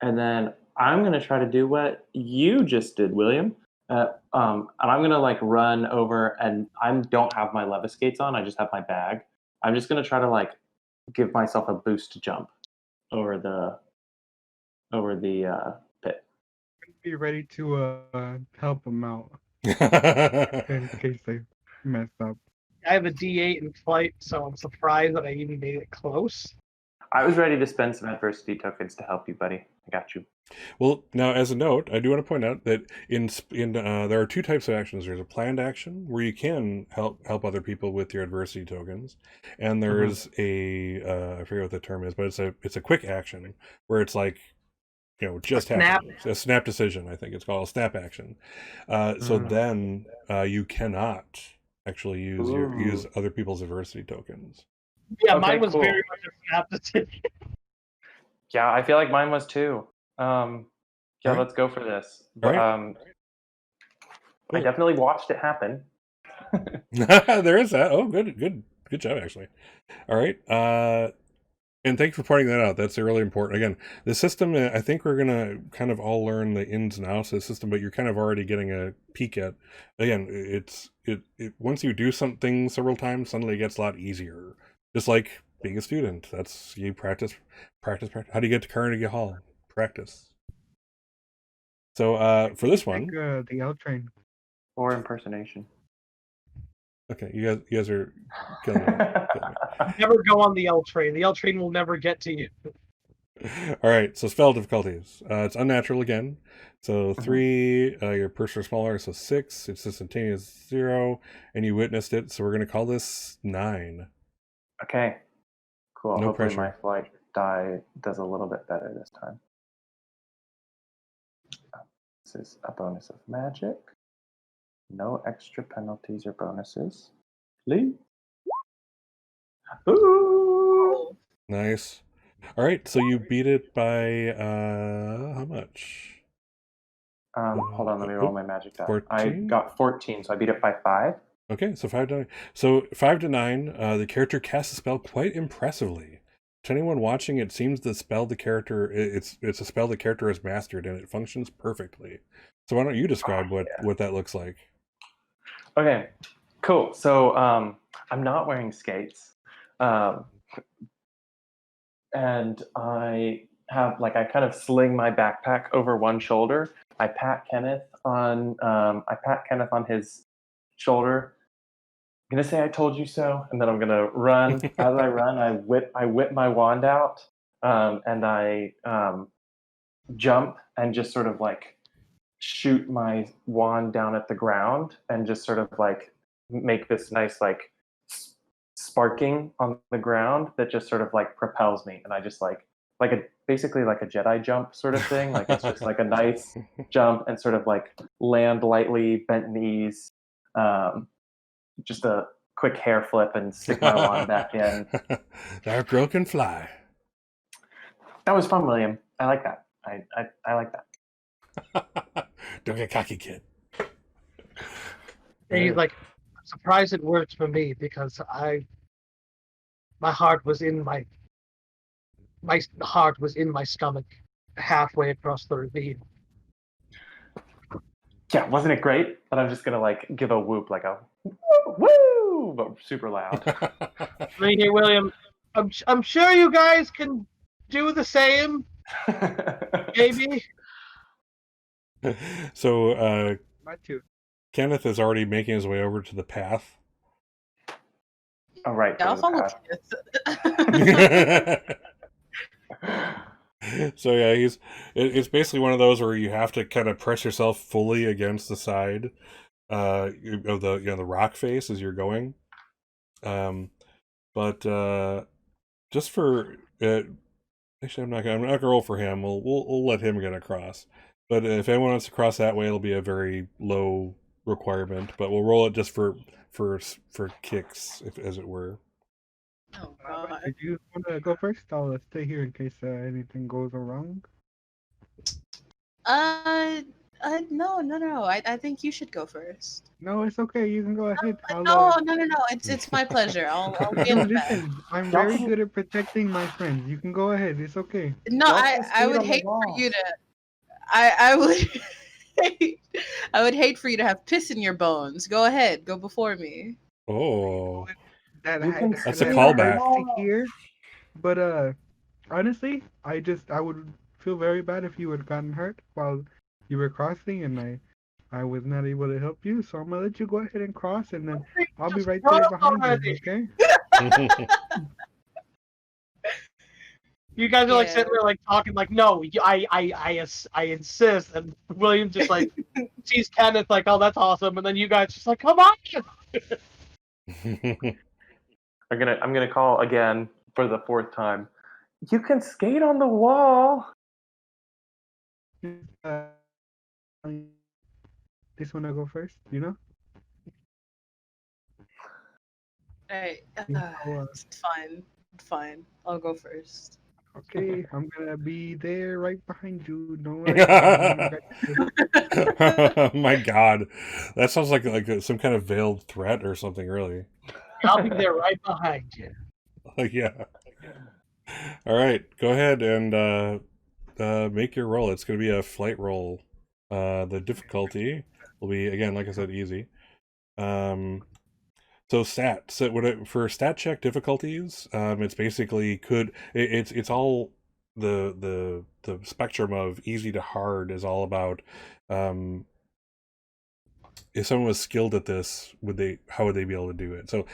and then I'm gonna try to do what you just did, William. And I'm gonna like run over, and I don't have my levis skates on. I just have my bag. I'm just gonna try to like give myself a boost to jump over the pit. Be ready to help them out in case they mess up. I have a D8 in flight, so I'm surprised that I even made it close. I was ready to spend some adversity tokens to help you, buddy. I got you. Well, now as a note, I do want to point out that in there are 2 types of actions. There's a planned action where you can help other people with your adversity tokens, and there's I forget what the term is, but it's a quick action where it's like just happens. A snap decision, I think it's called a snap action. So then you cannot actually use other people's adversity tokens. Yeah, mine was very much a snap decision. Yeah, I feel like mine was too. Let's go for this. But, cool. I definitely watched it happen. There is that. Oh, good job, actually. All right. And thank you for pointing that out. That's really important. Again, the system, I think we're going to kind of all learn the ins and outs of the system, but you're kind of already getting a peek at, again, it once you do something several times, suddenly it gets a lot easier. Just like being a student. That's, you practice. How do you get to Carnegie Hall? Practice. So for this one, the L train or impersonation. Okay, you guys are killing me. Never go on the L train. The L train will never get to you. All right, so spell difficulties. It's unnatural again. So 3, your purse are smaller, so 6. It's instantaneous 0, and you witnessed it. So we're gonna call this 9. Okay, cool. No Hopefully pressure. my flight die does a little bit better this time. This is a bonus of magic. No extra penalties or bonuses. Please. Ooh. Nice. All right, so you beat it by how much? Hold on, let me roll my magic die. 14? I got 14, so I beat it by 5. Okay, so 5 to 9. So 5 to 9, the character casts the spell quite impressively. To anyone watching, it seems the spell the character it's a spell the character has mastered, and it functions perfectly. So why don't you describe what that looks like? Okay, cool. So I'm not wearing skates, and I have I kind of sling my backpack over one shoulder, I pat Kenneth on his shoulder. I'm gonna say I told you so, and then I'm gonna run. As I run, I whip my wand out, and I jump and just sort of like shoot my wand down at the ground and just sort of like make this nice like sparking on the ground that just sort of like propels me, and I just like a basically like a Jedi jump sort of thing. Like it's just like a nice jump and sort of like land lightly, bent knees, just a quick hair flip and stick my wand back in. Dark girl can fly. That was fun, William. I like that. I like that. Don't get cocky, kid. And he's like, I'm surprised it worked for me because my heart was in my heart was in my stomach halfway across the ravine. Yeah, wasn't it great? But I'm just gonna like give a whoop, like a woo, but super loud. Right here, William. I'm sure you guys can do the same, maybe. So Not too. Kenneth is already making his way over to the path. All right. Yeah, I'll follow Kenneth. So yeah, it's basically one of those where you have to kind of press yourself fully against the side of the rock face as you're going. But just for actually, I'm not gonna roll for him. We'll let him get across. But if anyone wants to cross that way, it'll be a very low requirement. But we'll roll it just for kicks, as it were. Oh, God. Did you want to go first? I'll stay here in case anything goes wrong. No. I think you should go first. No, it's okay. You can go ahead. No. It's my pleasure. I'll be in No, the back. listen. I'm very good at protecting my friends. You can go ahead. It's okay. No, I would hate for you to. I would. I would hate for you to have piss in your bones. Go ahead. Go before me. Oh, That's a callback. To hear, but honestly, I would feel very bad if you had gotten hurt while you were crossing, and I was not able to help you. So I'm gonna let you go ahead and cross, and then I'll be right there behind you. Okay? You guys are like sitting there like talking like, no, I insist, and William just like sees Kenneth like, oh, that's awesome, and then you guys just like, come on. I'm gonna call again for the fourth time. You can skate on the wall. This one I go first. You know? Alright. It's fine. I'll go first. Okay, I'm gonna be there right behind you. Don't worry. Oh my God, that sounds like some kind of veiled threat or something. Really. I'll be there right behind you. Yeah. All right, go ahead and make your roll. It's going to be a flight roll. The difficulty will be, again, like I said, easy. So for stat check difficulties, it's basically it's all the spectrum of easy to hard is all about if someone was skilled at this, how would they be able to do it? So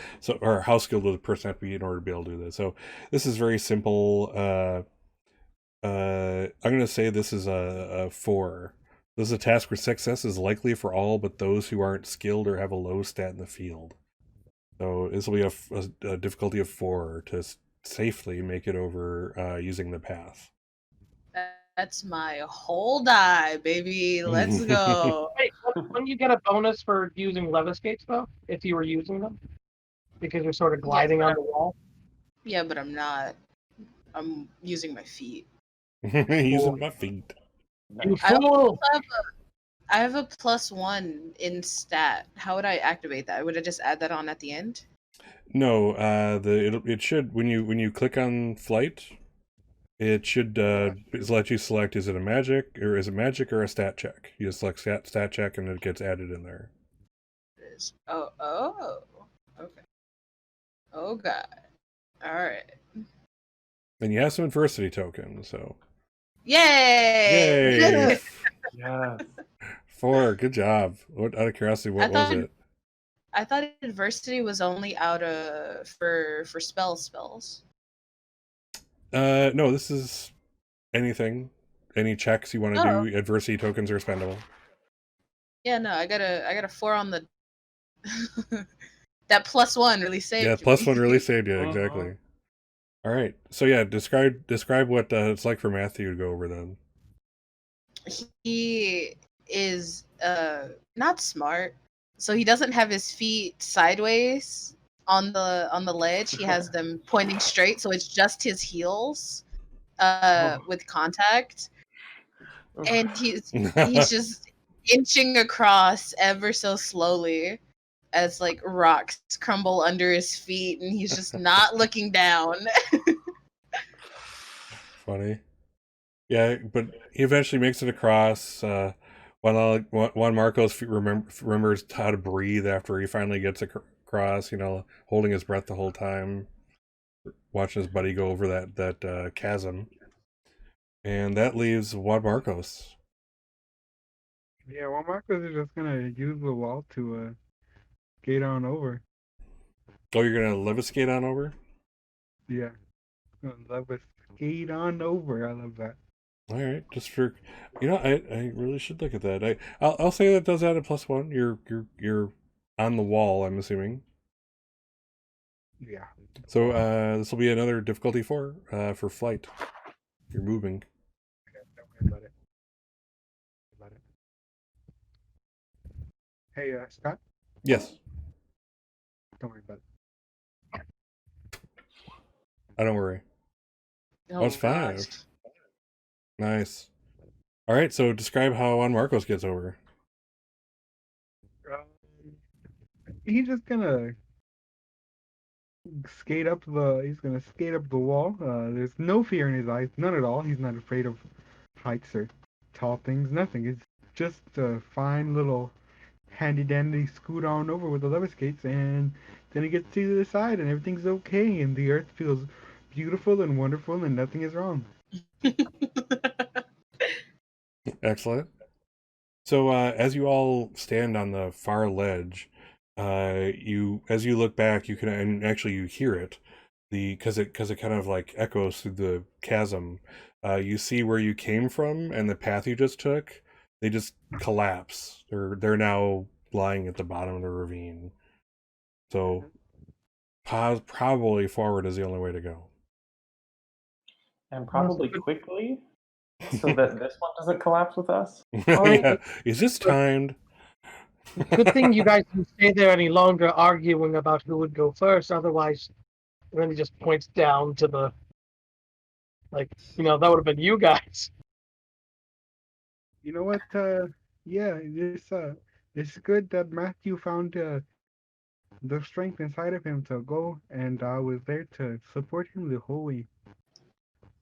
or how skilled would the person have to be in order to be able to do this? So this is very simple. I'm going to say this is a 4. This is a task where success is likely for all but those who aren't skilled or have a low stat in the field. So this will be a difficulty of 4 to safely make it over using the path. That's my whole die, baby. Let's go. Hey, wouldn't you get a bonus for using leviskates though, if you were using them? Because you're sort of gliding on the wall. Yeah, but I'm not. I'm using my feet. Using my feet. You fool! I have a +1 in stat. How would I activate that? Would I just add that on at the end? No, it should when you click on flight, it should let you select is it a magic or a stat check. You just select stat check and it gets added in there. It is. Oh, okay. Oh God. All right. And you have some adversity tokens, so. Yay! Yay! Yes. 4. Good job. What, out of curiosity, what was it? I thought adversity was only out of for spells. No, this is anything. Any checks you want to Oh. do, adversity tokens are spendable. Yeah, no, I got a 4 on the that +1 really saved Yeah, me. +1 really saved you, exactly. All right. So yeah, describe what it's like for Matthew to go over then. He is not smart. So he doesn't have his feet sideways on the ledge. He has them pointing straight, so it's just his heels with contact. And he's just inching across ever so slowly as like rocks crumble under his feet, and he's just not looking down. Funny. Yeah, but he eventually makes it across. Juan Marcos remembers how to breathe after he finally gets across. Holding his breath the whole time, watching his buddy go over that chasm, and that leaves Juan Marcos. Yeah, well, Marcos is just gonna use the wall to skate on over. Oh, you're gonna levitate skate on over? Yeah, levitate skate on over. I love that. All right, just for I really should look at that. I'll say that does add a +1. You're on the wall, I'm assuming. Yeah. So this will be another difficulty 4 for flight. You're moving. Don't worry about it. Hey, Scott. Yes. Don't worry about it. I don't worry. Oh, it's 5. gosh. Nice. All right, so describe how Juan Marcos gets over. He's just gonna skate up the. He's gonna skate up the wall. There's no fear in his eyes, none at all. He's not afraid of heights or tall things. Nothing. It's just a fine little handy dandy scoot on over with the lever skates, and then he gets to the side, and everything's okay, and the earth feels beautiful and wonderful, and nothing is wrong. Excellent. So as you all stand on the far ledge, as you look back, you can, and actually you hear it, because it kind of like echoes through the chasm. You see where you came from and the path you just took. They just collapse. They're now lying at the bottom of the ravine. So probably forward is the only way to go. And probably quickly, so that this one doesn't collapse with us. Yeah. Is this timed? Good thing you guys didn't stay there any longer arguing about who would go first. Otherwise, and then he just points down to the, that would have been you guys. You know what? Yeah, it's good that Matthew found the strength inside of him to go, and I was there to support him the whole way.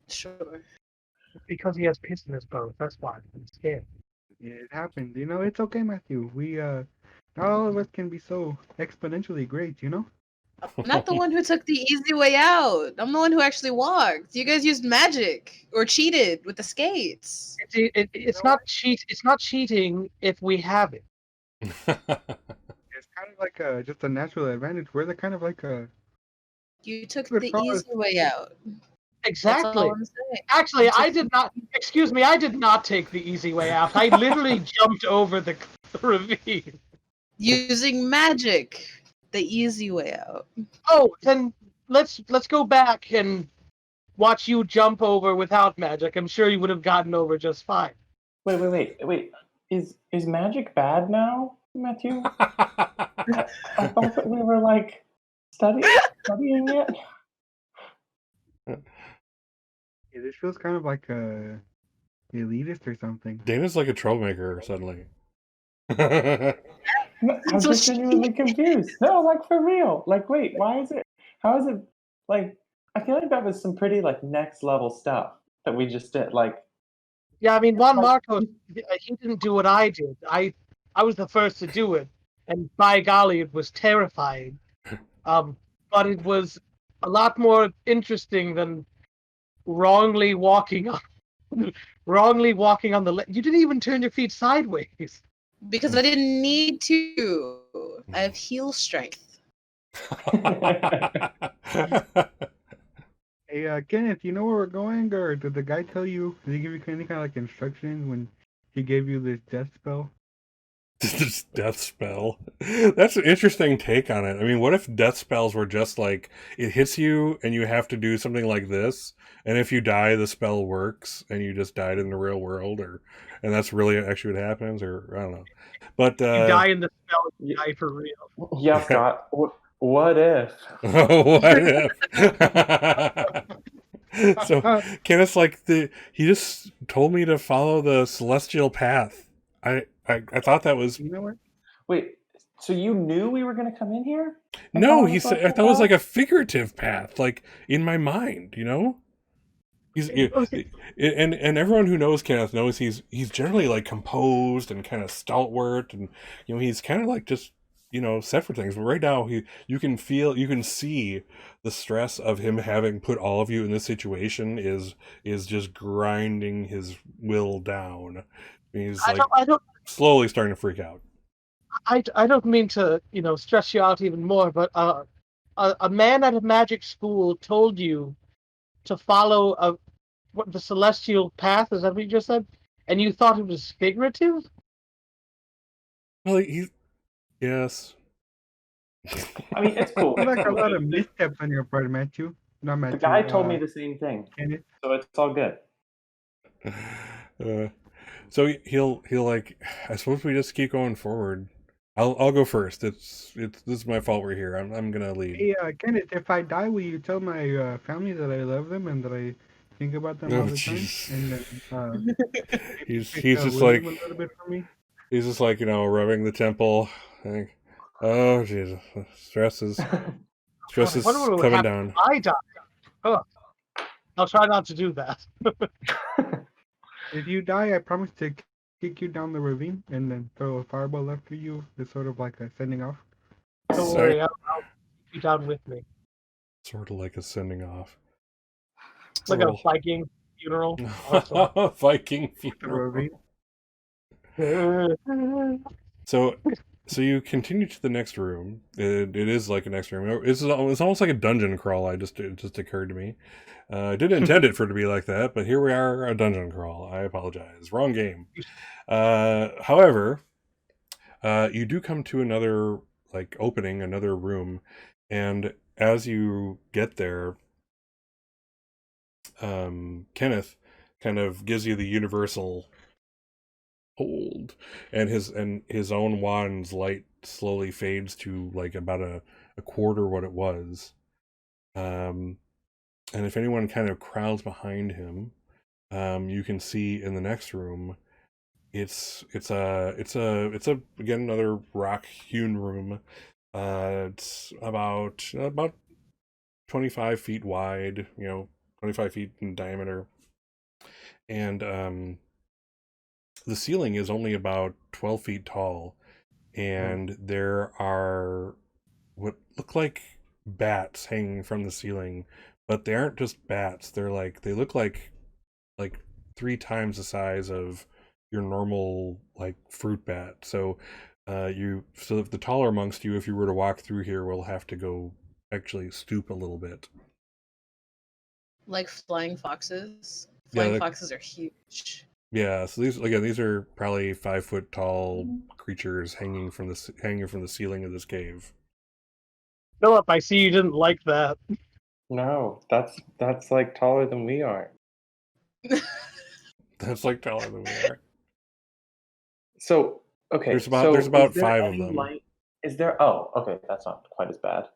Sure. Because he has piss in his bones. That's why I'm scared. Yeah, it happened. It's okay, Matthew. We not all of us can be so exponentially great. I'm not the one who took the easy way out. I'm the one who actually walked. You guys used magic or cheated with the skates. It's not cheat. It's not cheating if we have it. It's kind of like just a natural advantage. We're the kind of like a. You took Good the call. easy way out. Exactly. That's all I'm saying. Actually, I did not. Excuse me. I did not take the easy way out. I literally jumped over the ravine. Using magic, the easy way out. Oh, then let's go back and watch you jump over without magic. I'm sure you would have gotten over just fine. Wait. Is magic bad now, Matthew? I thought that we were like studying it. Yeah, this feels kind of like a elitist or something. Dana's like a troublemaker suddenly. I'm just genuinely confused. No, like for real. Like, wait, why is it? How is it? Like, I feel like that was some pretty like next level stuff that we just did. Like, Yeah, I mean, Juan Marcos, he didn't do what I did. I was the first to do it, and by golly, it was terrifying. But it was a lot more interesting than wrongly walking wrongly walking on the you didn't even turn your feet sideways. Because I didn't need to. I have heel strength. Hey, Kenneth, you know where we're going, or did the guy tell you? Did he give you any kind of like instructions when he gave you this death spell? This death spell. That's an interesting take on it. I mean, what if death spells were just like it hits you and you have to do something like this, and if you die, the spell works, and you just died in the real world, and that's really actually what happens, or I don't know. But You die in the spell, you Yeah. die for real. Yeah, Scott. What if? what if? So Kenneth's like he just told me to follow the celestial path. I thought that was You know what? Wait, so you knew we were going to come in here? And no. follow He the said I celestial thought it was like path? a figurative path, like in my mind. He's and everyone who knows Kenneth knows he's generally like composed and kind of stalwart, and he's kind of like just set for things. But right now you can see the stress of him having put all of you in this situation is just grinding his will down. He's like I don't slowly starting to freak out. I don't mean to, stress you out even more, but a man at a magic school told you to follow the celestial path. Is that what you just said? And you thought it was figurative? Well, yes. I mean, it's cool. I feel It's like a cool. lot of missteps on your part, Matthew. Not The Matthew. guy told me the same thing, Kenneth. so it's all good. So he'll like. I suppose we just keep going forward. I'll go first. This is my fault. We're here. I'm gonna lead. Hey, Kenneth, if I die, will you tell my family that I love them and that I think about them Oh, all the time? jeez. And then He's pick, just William like a little bit for me. he's just like rubbing the temple. Like, oh Jesus, stress is I wonder what would coming happen down. if I die. Oh, I'll try not to do that. If you die, I promise to kick you down the ravine and then throw a fireball after you. It's sort of like a sending off. Don't So- worry, I'll keep you down with me. Sort of like a sending off. Like a Viking funeral. Viking The funeral. Awesome. So you continue to the next room. It is like a next room. It's almost like a dungeon crawl. It just occurred to me. I didn't intend it for it to be like that, but here we are, a dungeon crawl. I apologize. Wrong game. However, you do come to another opening, another room, and as you get there, Kenneth kind of gives you the universal hold, and his own wand's light slowly fades to like about a quarter what it was. And if anyone kind of crowds behind him, you can see in the next room, it's again another rock hewn room. It's about 25 feet wide, 25 feet in diameter, and the ceiling is only about 12 feet tall, and there are what look like bats hanging from the ceiling, but they aren't just bats. They look like 3 times the size of your normal fruit bat. So if the taller amongst you, if you were to walk through here, will have to go actually stoop a little bit. Like flying foxes. Yeah, Flying foxes are huge. Yeah, so these are probably 5 foot tall creatures hanging from the ceiling of this cave. Philip, I see you didn't like that. No, that's like taller than we are. That's like taller than we are. So okay, There's so about is there 5 of any them. light? Is there? Oh, okay, that's not quite as bad.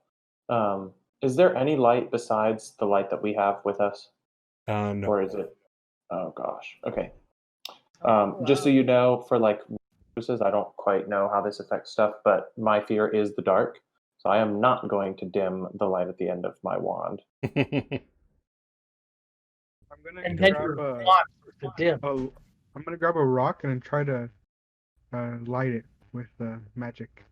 Is there any light besides the light that we have with us, No. or is it? Oh gosh. Okay. Oh, Just so wow. you know, for purposes, I don't quite know how this affects stuff, but my fear is the dark. So I am not going to dim the light at the end of my wand. I'm gonna And then grab your a. plot to dim. I'm gonna grab a rock and then try to light it with magic.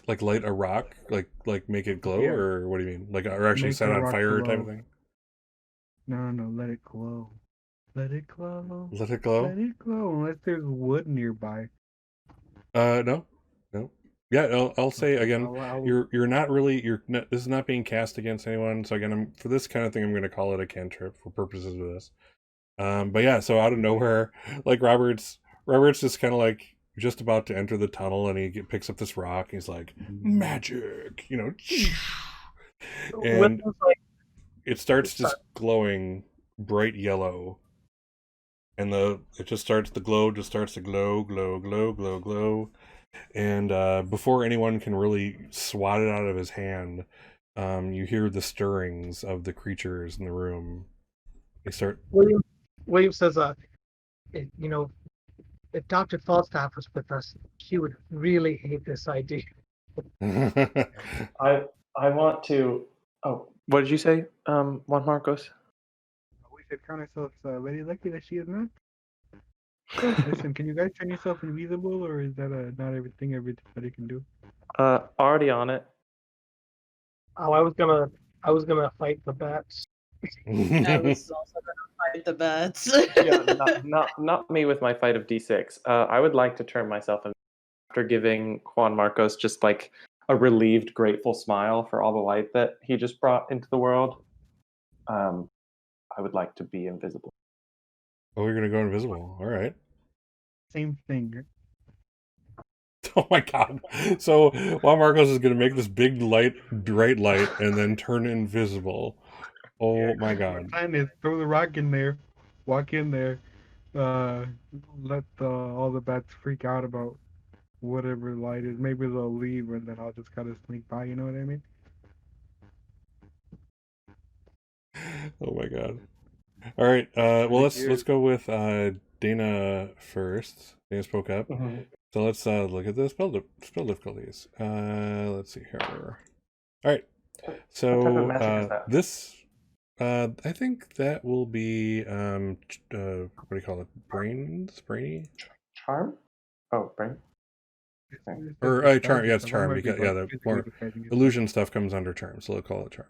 Like light a rock, like make it glow, Yeah. or what do you mean? Or actually Make set the on rock fire type glow. of thing? No, let it glow. Let it glow. Let it glow. Let it glow. Unless there's wood nearby. No. Yeah, I'll say again. I'll- You're not really. This is not being cast against anyone. So again, for this kind of thing, I'm going to call it a cantrip for purposes of this. But yeah, so out of nowhere, like Robert's just kind of like just about to enter the tunnel, and he picks up this rock. And he's like, magic, and William's like, it starts just glowing bright yellow, and the glow just starts to glow, glow, glow, glow, glow, and before anyone can really swat it out of his hand, you hear the stirrings of the creatures in the room. They start. William says, if Dr. Falstaff was with us, he would really hate this idea. I want to. Oh, what did you say, Juan Marcos? We should count ourselves very lucky that she is not. Listen, can you guys turn yourself invisible, or is that not everything everybody can do? Already on it. Oh, I was gonna fight the bats. I was also gonna fight the bats. Yeah, not me with my fight of D6. I would like to turn myself in after giving Juan Marcos just like a relieved, grateful smile for all the light that he just brought into the world. I would like to be invisible. Oh, you're gonna go invisible. All right. Same thing. Oh my god. So Juan Marcos is gonna make this big bright light, and then turn invisible. Oh my god. My plan is throw the rock in there, walk in there, let all the bats freak out about whatever light is. Maybe they'll leave, and then I'll just kind of sneak by. You know what I mean? Oh my god. All right. Well, let's go with Dana first. Dana spoke up. Mhm. So let's look at the spell difficulties. Let's see here. All right. So What type of magic is that? this, I think that will be what do you call it? Brainy? Charm? Oh, brain. Or charm? Yeah, it's charm because the more illusion stuff comes under charm, so we'll call it charm.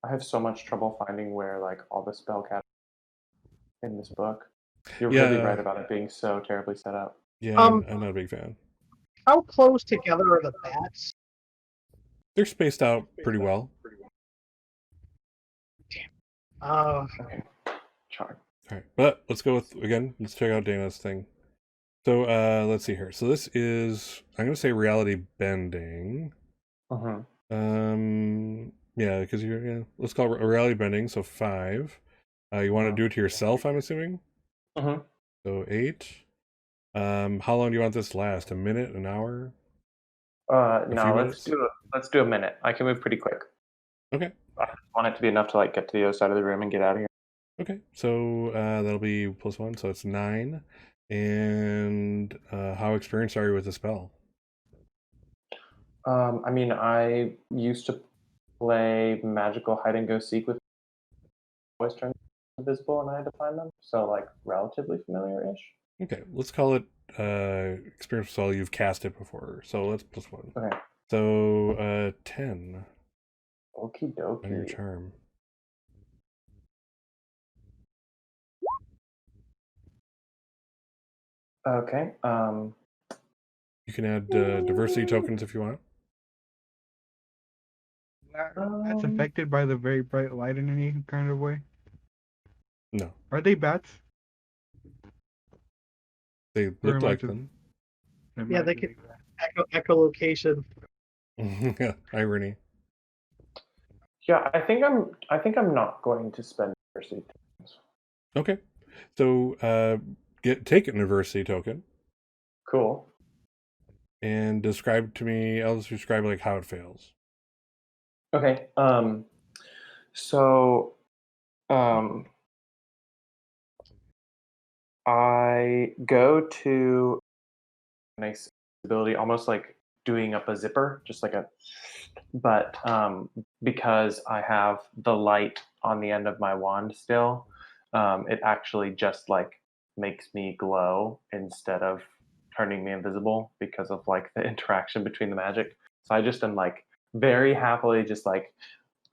I have so much trouble finding where like all the spell categories in this book. You're Yeah. really right about it being so terribly set up. Yeah, I'm not a big fan. How close together are the bats? They're spaced out pretty well. Okay. Charm. All right, but let's go with let's check out Dana's thing. So let's see here. So this is, I'm gonna say reality bending. Yeah, because let's call it reality bending. So 5. You want to do it to yourself, I'm assuming. So 8. How long do you want this to last? A minute? An hour? No, let's do a minute. I can move pretty quick. Okay. I just want it to be enough to like get to the other side of the room and get out of here. Okay, so that'll be +1, so it's 9. And how experienced are you with the spell? I mean, I used to play magical hide and go seek with always turn invisible and I had to find them, so like relatively familiar-ish. Okay, let's call it experience spell. You've cast it before, so let's +1. Okay. So 10 Okie on your dokie. charm. Okay. You can add diversity tokens if you want. That's affected by the very bright light in any kind of way. No, Are they bats? they Or look am I like just them. Yeah, they imagining could that? echolocation. Irony. Yeah, I think I'm not going to spend diversity tokens. Okay, so take an adversity token Cool. and describe to me. I'll just describe like how it fails. Okay. So, I go to nice ability, almost like doing up a zipper, just like but because I have the light on the end of my wand still, it actually just like makes me glow instead of turning me invisible because of like the interaction between the magic. So I just am like very happily just like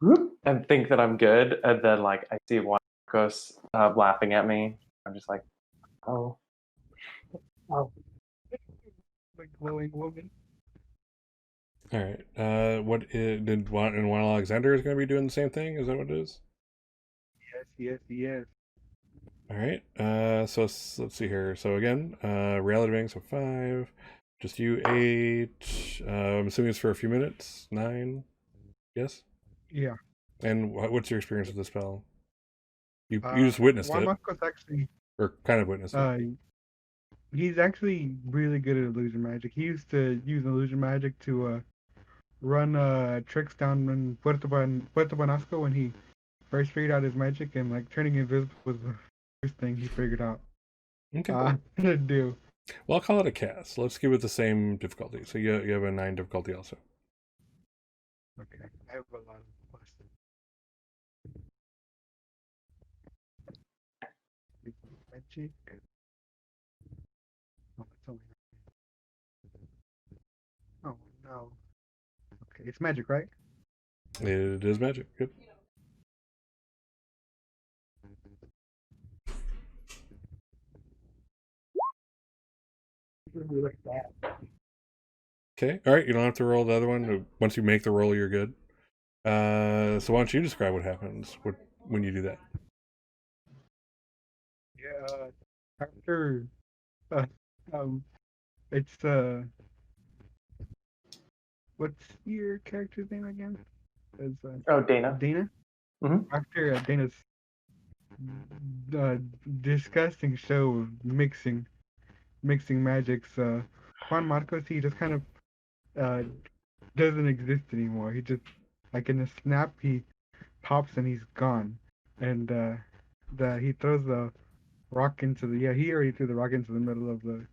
whoop, and think that I'm good, and then like I see one Marcos laughing at me. I'm just like, oh. Oh, The glowing woman. All right. Did Juan Alexander is going to be doing the same thing? Is that what it is? Yes. All right. So let's see here. So again, reality bank. So 5. Just you 8. I'm assuming it's for a few minutes. 9. Yes. Yeah. And what's your experience with the spell? You just witnessed Juan it, Marcos actually, or kind of witnessed it. he's actually really good at illusion magic. He used to use illusion magic to run tricks down in Puerto Banasco when he first figured out his magic, and like turning invisible was the first thing he figured out Okay. to do. Well, I'll call it a cast. Let's give it the same difficulty. So you have a 9 difficulty also. Okay, I have a lot of questions. Magic. Oh, it's only. Oh no. Okay, it's magic, right? It is magic. Yep. really like that. Okay. All right. You don't have to roll the other one. Once you make the roll, you're good. So why don't you describe what happens when you do that? Yeah. After, uh, um, it's what's your character's name again? It's Oh, Dana. Dana. Mhm. After Dana's uh, disgusting show of mixing magics, Juan Marcos, he just kind of uh doesn't exist anymore. He just, like, in a snap, he pops and he's gone. And he throws the rock into the, he already threw the rock into the middle of the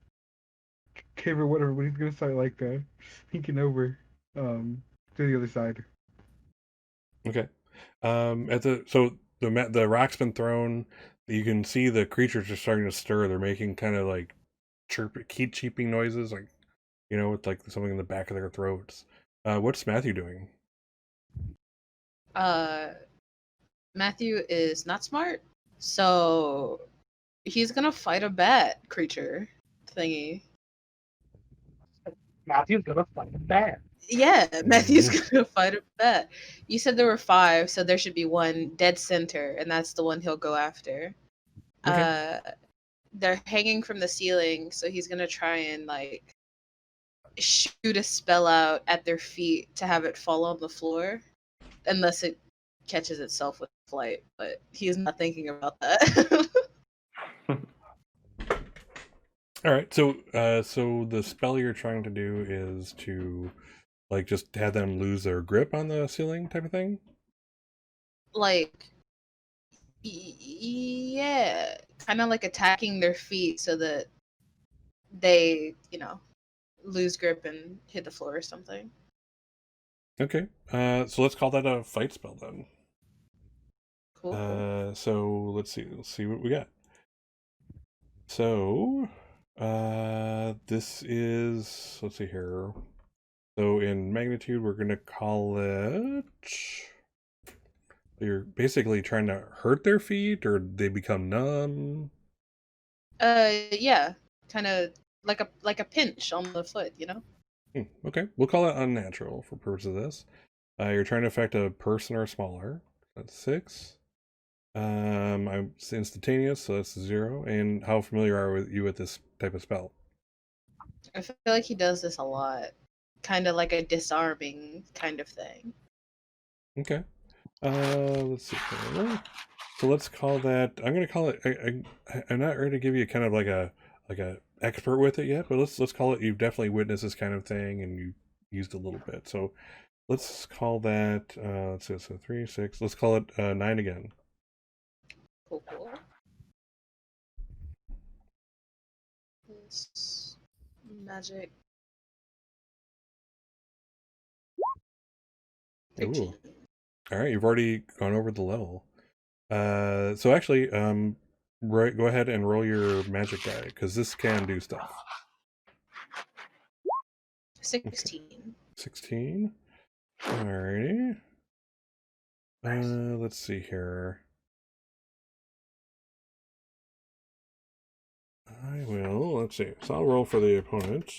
cave or whatever, but he's gonna start like sneaking over to the other side. Okay. The rock's been thrown. You can see the creatures are starting to stir. They're making kind of like cheeping noises, like with like something in the back of their throats. What's Matthew doing? Matthew is not smart, so he's gonna fight a bat creature thingy. Matthew's gonna fight bad. Yeah, Matthew's gonna fight a bat. You said there were 5, so there should be one dead center, and that's the one he'll go after. Okay. They're hanging from the ceiling, so he's gonna try and like shoot a spell out at their feet to have it fall on the floor, unless it catches itself with flight. But he's not thinking about that. All right. So the spell you're trying to do is to like just have them lose their grip on the ceiling type of thing. Like, yeah, kind of like attacking their feet so that they, lose grip and hit the floor or something. Okay. So let's call that a fight spell then. Cool. So let's see what we got. So, this is, let's see here. So in magnitude, we're gonna call it. You're basically trying to hurt their feet, or they become numb. Yeah, kind of like a pinch on the foot, Okay, we'll call it unnatural for purpose of this. You're trying to affect a person or smaller. That's 6. It's instantaneous, so that's 0. And how familiar are you with this type of spell? I feel like he does this a lot, kind of like a disarming kind of thing. Okay. Let's see. So let's call that. I'm gonna call it. I'm not ready to give you kind of like a expert with it yet, but let's call it. You've definitely witnessed this kind of thing, and you used a little bit. So let's call that. Let's see. So 3, 6. Let's call it 9 again. Cool. This magic. 13. Ooh. All right, you've already gone over the level. So actually, right, go ahead and roll your magic die because this can do stuff. 16. Okay. 16. Alrighty. Let's see here. I will. Let's see. So I'll roll for the opponent.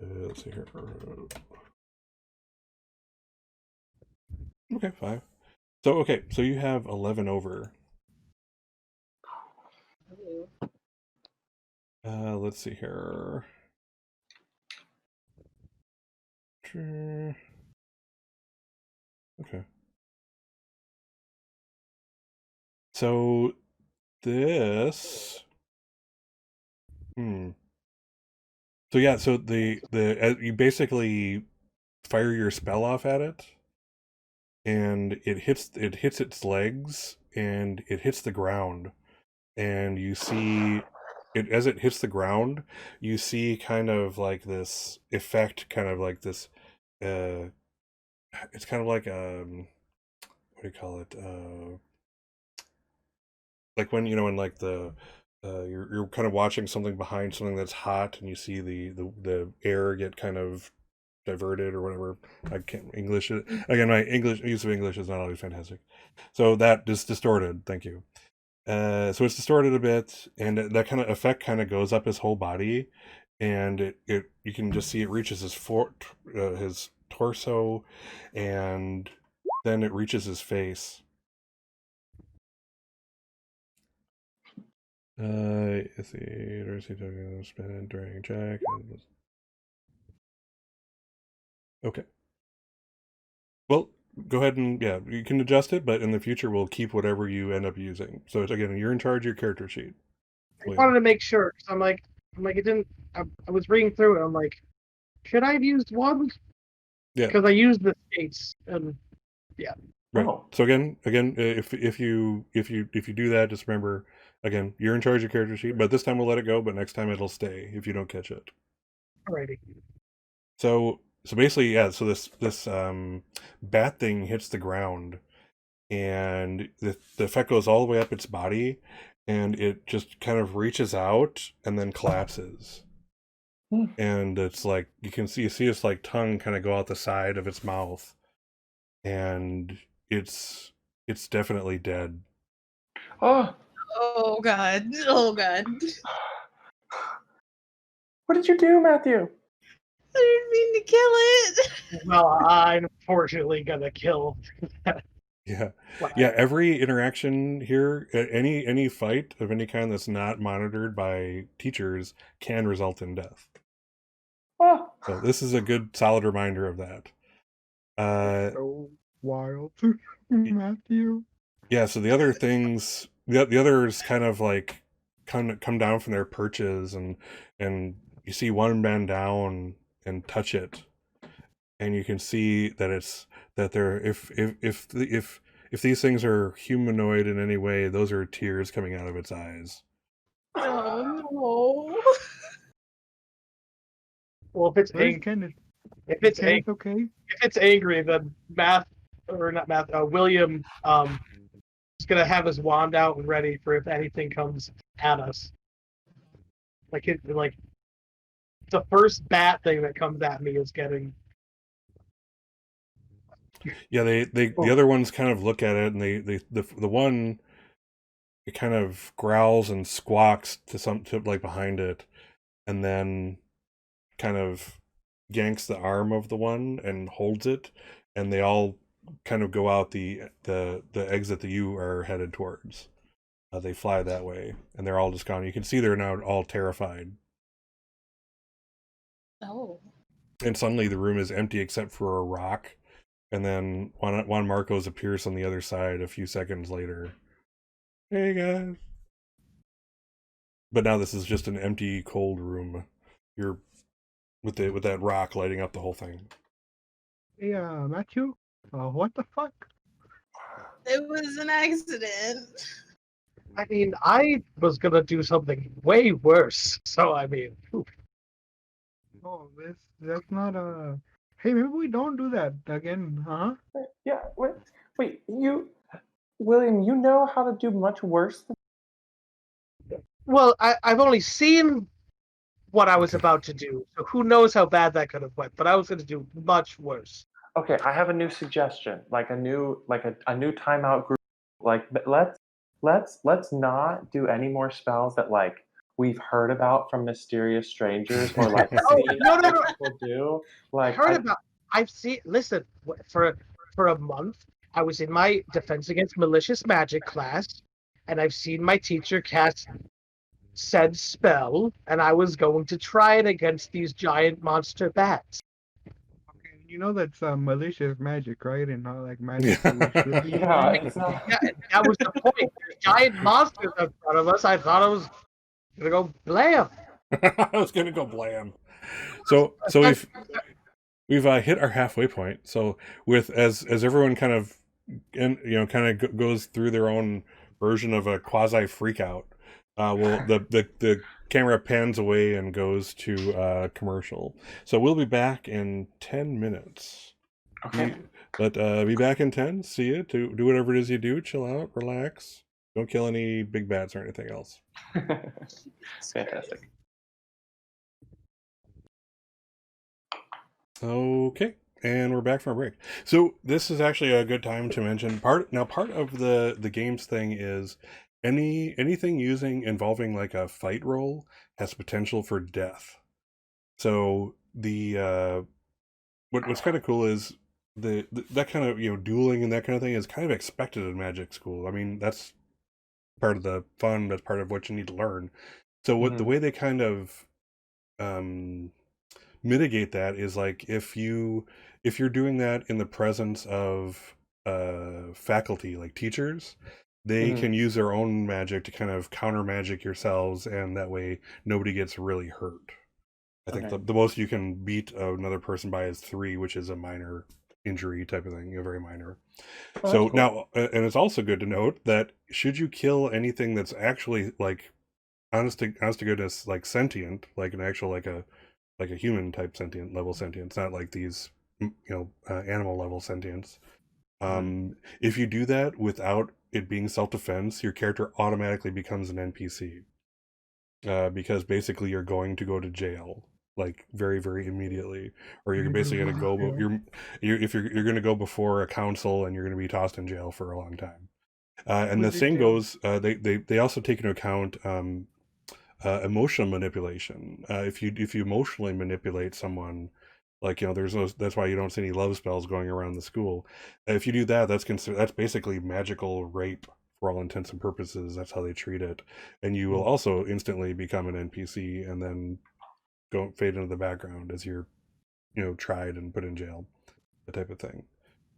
Let's see here. Okay, 5. So so you have 11 over. Let's see here. Okay. So this. So yeah, so you basically fire your spell off at it, and it hits its legs, and it hits the ground, and you see it as it hits the ground. You see kind of like this effect, kind of like this. It's kind of like what do you call it? Like when when like the you're kind of watching something behind something that's hot, and you see the air get kind of diverted or whatever. I can't English it again. My use of English is not always fantastic, so that is distorted. Thank you. So it's distorted a bit, and that kind of effect kind of goes up his whole body, and it you can just see it reaches his torso, and then it reaches his face. Let's see. During check. Okay. Well, go ahead and you can adjust it, but in the future we'll keep whatever you end up using. So again, you're in charge of your character sheet. I wanted to make sure. So I'm like, it didn't. I was reading through it. I'm like, should I have used one? Yeah. Because I used the skates, and yeah. Right. Oh. So again, if you do that, just remember, again, you're in charge of your character sheet. But this time we'll let it go. But next time it'll stay if you don't catch it. Alrighty. So basically, yeah. So this bat thing hits the ground, and the effect goes all the way up its body, and it just kind of reaches out and then collapses. And it's like you see its like tongue kind of go out the side of its mouth, and it's definitely dead. Oh god. Oh god. What did you do, Matthew? I didn't mean to kill it. Well, I'm unfortunately gonna kill. Yeah. Every interaction here, any fight of any kind that's not monitored by teachers can result in death. Oh. So this is a good, solid reminder of that. So wild, Matthew. Yeah. So the other things, the others kind of like come down from their perches, and you see one bend down and touch it, and you can see that they're if these things are humanoid in any way, those are tears coming out of its eyes. Oh no. Well, if it's angry, then William is gonna have his wand out and ready for if anything comes at us. Like the first bat thing that comes at me is getting. Yeah, the other ones kind of look at it, and the one, it kind of growls and squawks to like behind it, and then kind of yanks the arm of the one and holds it, and they all kind of go out the exit that you are headed towards. They fly that way, and they're all just gone. You can see they're now all terrified. Oh. And suddenly the room is empty except for a rock, and then Juan Marcos appears on the other side a few seconds later. Hey guys. But now this is just an empty, cold room. You're with that rock lighting up the whole thing. Hey, Matthew, what the fuck? It was an accident. I mean, I was gonna do something way worse. So I mean, oof. Oh, that's not a. Hey, maybe we don't do that again, huh? Yeah. Wait. William, you know how to do much worse than. Well, I've only seen what I was about to do. So who knows how bad that could have went, but I was going to do much worse. Okay, I have a new suggestion, like a new timeout group. Like let's not do any more spells that like we've heard about from mysterious strangers or like Oh, seen no. people do. Like I've seen. Listen, for a month, I was in my Defense Against Malicious Magic class, and I've seen my teacher cast said spell, and I was going to try it against these giant monster bats. Okay, you know that's malicious magic, right? And not like magic that we should be yeah, using. it's not. Yeah, that was the point. There's giant monsters in front of us. I thought I was gonna go blam. I was gonna go blam. So we've hit our halfway point. So with as everyone kind of goes through their own version of a quasi freak out, the camera pans away and goes to commercial. So we'll be back in 10 minutes. Okay. But be back in 10. See you. Do whatever it is you do. Chill out. Relax. Don't kill any big bats or anything else. Fantastic. Okay, and we're back from a break. So this is actually a good time to mention part of the games thing is anything involving like a fight roll has potential for death. So the what's kind of cool is that kind of dueling and that kind of thing is kind of expected in Magic School. I mean, that's part of the fun, that's part of what you need to learn. So the way they kind of mitigate that is like if you're doing that in the presence of faculty like teachers, they can use their own magic to kind of counter magic yourselves, and that way nobody gets really hurt. I think the most you can beat another person by is 3, which is a minor injury type of thing, very minor. So cool. Now, and it's also good to note that should you kill anything that's actually like honest to goodness, like sentient, like an actual like a human type sentient level sentience, not like these animal level sentience. If you do that without it being self-defense, your character automatically becomes an NPC, because basically you're going to go to jail like very, very immediately, or you're basically going to go you're going to go before a council and you're going to be tossed in jail for a long time. And the same goes, they also take into account emotional manipulation. If you emotionally manipulate someone, like that's why you don't see any love spells going around the school. If you do that, that's basically magical rape for all intents and purposes. That's how they treat it, and you will also instantly become an NPC and then go fade into the background as you're tried and put in jail, that type of thing.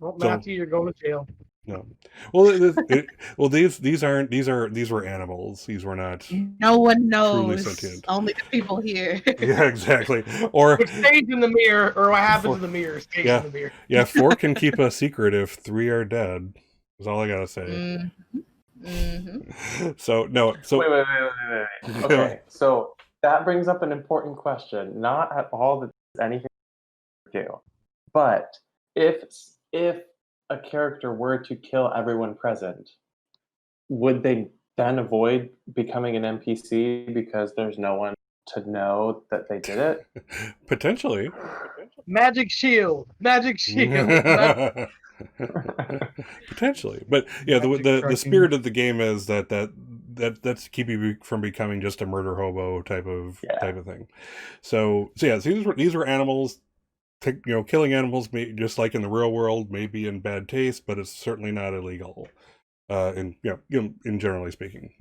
Well, Matthew, you're going to jail. No, well, these were animals. These were not. No one knows. Truly sentient. Only the people here. Yeah, exactly. Or what stays in the mirror, or what happens in the mirror stays in the mirror. Yeah, 4 can keep a secret if 3 are dead. That's all I gotta say. So no. So wait. Okay, so that brings up an important question. Not at all that anything to do, but if a character were to kill everyone present, would they then avoid becoming an NPC because there's no one to know that they did it? Potentially. Magic shield. Potentially, but yeah, the spirit of the game is that's to keep you from becoming just a murder hobo type of thing. So yeah, these were animals. Killing animals, just like in the real world, may be in bad taste, but it's certainly not illegal. In generally speaking,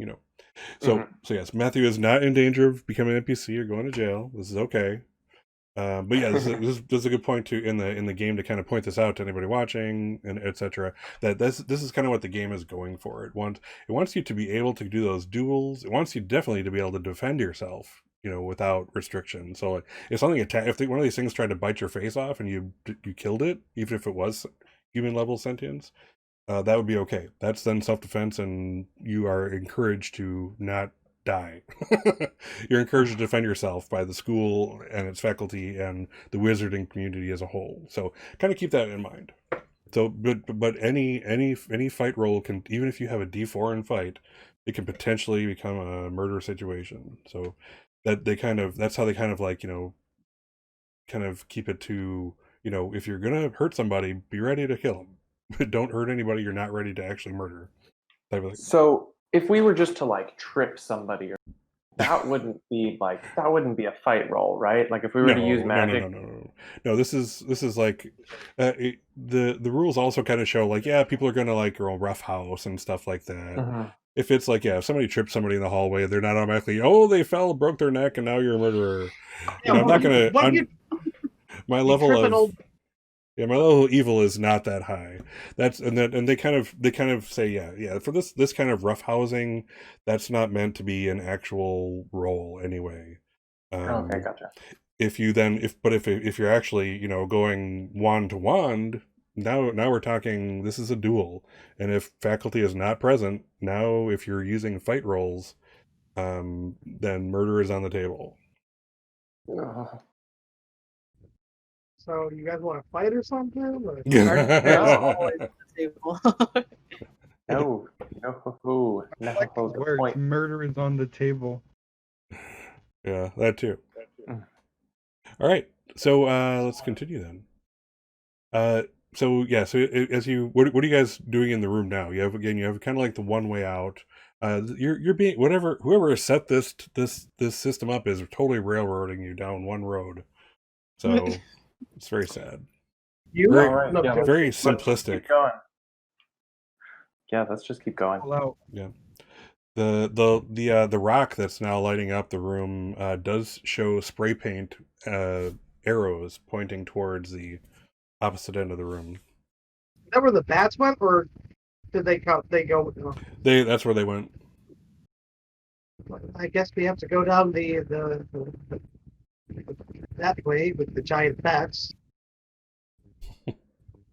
So yes, Matthew is not in danger of becoming an NPC or going to jail. This is okay. But yeah, this is a good point to in the game to kind of point this out to anybody watching and etc. That this is kind of what the game is going for. It wants you to be able to do those duels. It wants you definitely to be able to defend yourself, without restriction. So if something if one of these things tried to bite your face off and you killed it, even if it was human level sentience, that would be okay. That's then self-defense, and you are encouraged to not die. You're encouraged to defend yourself by the school and its faculty and the wizarding community as a whole. So kind of keep that in mind. So but any fight roll can, even if you have a D4 in fight, it can potentially become a murder situation. So that that's how they kind of like, kind of keep it to, if you're gonna hurt somebody, be ready to kill them, but don't hurt anybody you're not ready to actually murder. Type of thing. So if we were just to like trip somebody, that wouldn't be a fight roll, right? Like if we were to use magic. No. This is like the rules also kind of show like, yeah, people are gonna like rough house and stuff like that. Mhm. If it's like, yeah, if somebody trips somebody in the hallway, they're not automatically, oh, they fell, broke their neck, and now you're a murderer. Yeah, I'm not gonna. My level of my level of evil is not that high. And they kind of say, yeah. For this kind of rough housing, that's not meant to be an actual role anyway. Okay, gotcha. If you're actually going wand to wand, now we're talking. This is a duel, and if faculty is not present, now if you're using fight rolls, then murder is on the table. Ugh. So you guys want to fight or something? Or... No. Words. Murder is on the table. Yeah, that too. All right, so let's continue then. So as you, what are you guys doing in the room now? You have kind of like the one way out. You're being whoever set this system up is totally railroading you down one road. So it's very sad. Very simplistic. Yeah, let's just keep going. Hello. Yeah. The rock that's now lighting up the room does show spray paint arrows pointing towards the opposite end of the room. Is that where the bats went, or did they go? That's where they went. I guess we have to go down the that way with the giant bats.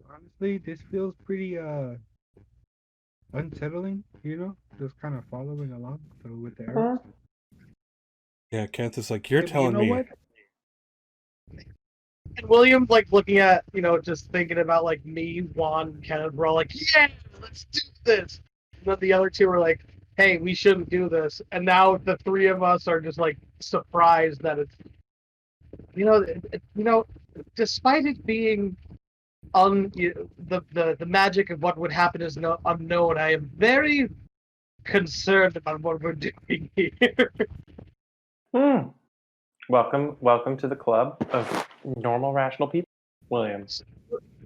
Honestly, this feels pretty unsettling, just kind of following along with the arrows. Yeah, Kenneth is like, you're telling me. What? And William's like looking at, just thinking about like me, Juan, Kenneth. We're all like, yeah, let's do this. And then the other two were like, hey, we shouldn't do this. And now the three of us are just like surprised that it's, despite it being the magic of what would happen is unknown. I am very concerned about what we're doing here. Welcome to the club of normal, rational people, Williams.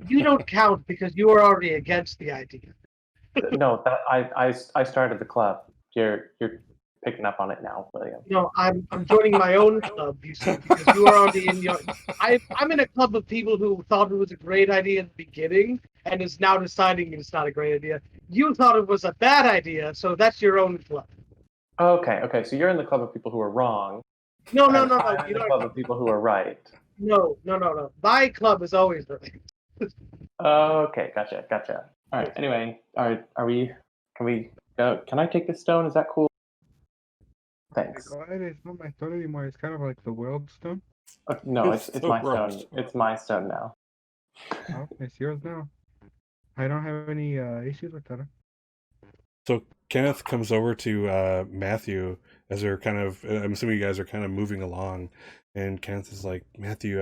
You don't count because you were already against the idea. No, that I started the club. You're picking up on it now, William. No, I'm joining my own club. You see, because you are already in your. I'm in a club of people who thought it was a great idea at the beginning and is now deciding it's not a great idea. You thought it was a bad idea, so that's your own club. Okay. So you're in the club of people who are wrong. No. I'm in the club of people who are right. No. My club is always right. Okay, gotcha. All right. Anyway, are we? Can we go? Can I take this stone? Is that cool? Thanks. Go ahead. It's not my stone anymore. It's kind of like the world stone. No, it's my stone. It's my stone now. Oh, it's yours now. I don't have any issues with that. So Kenneth comes over to Matthew as they're kind of. I'm assuming you guys are kind of moving along, and Kenneth is like, Matthew,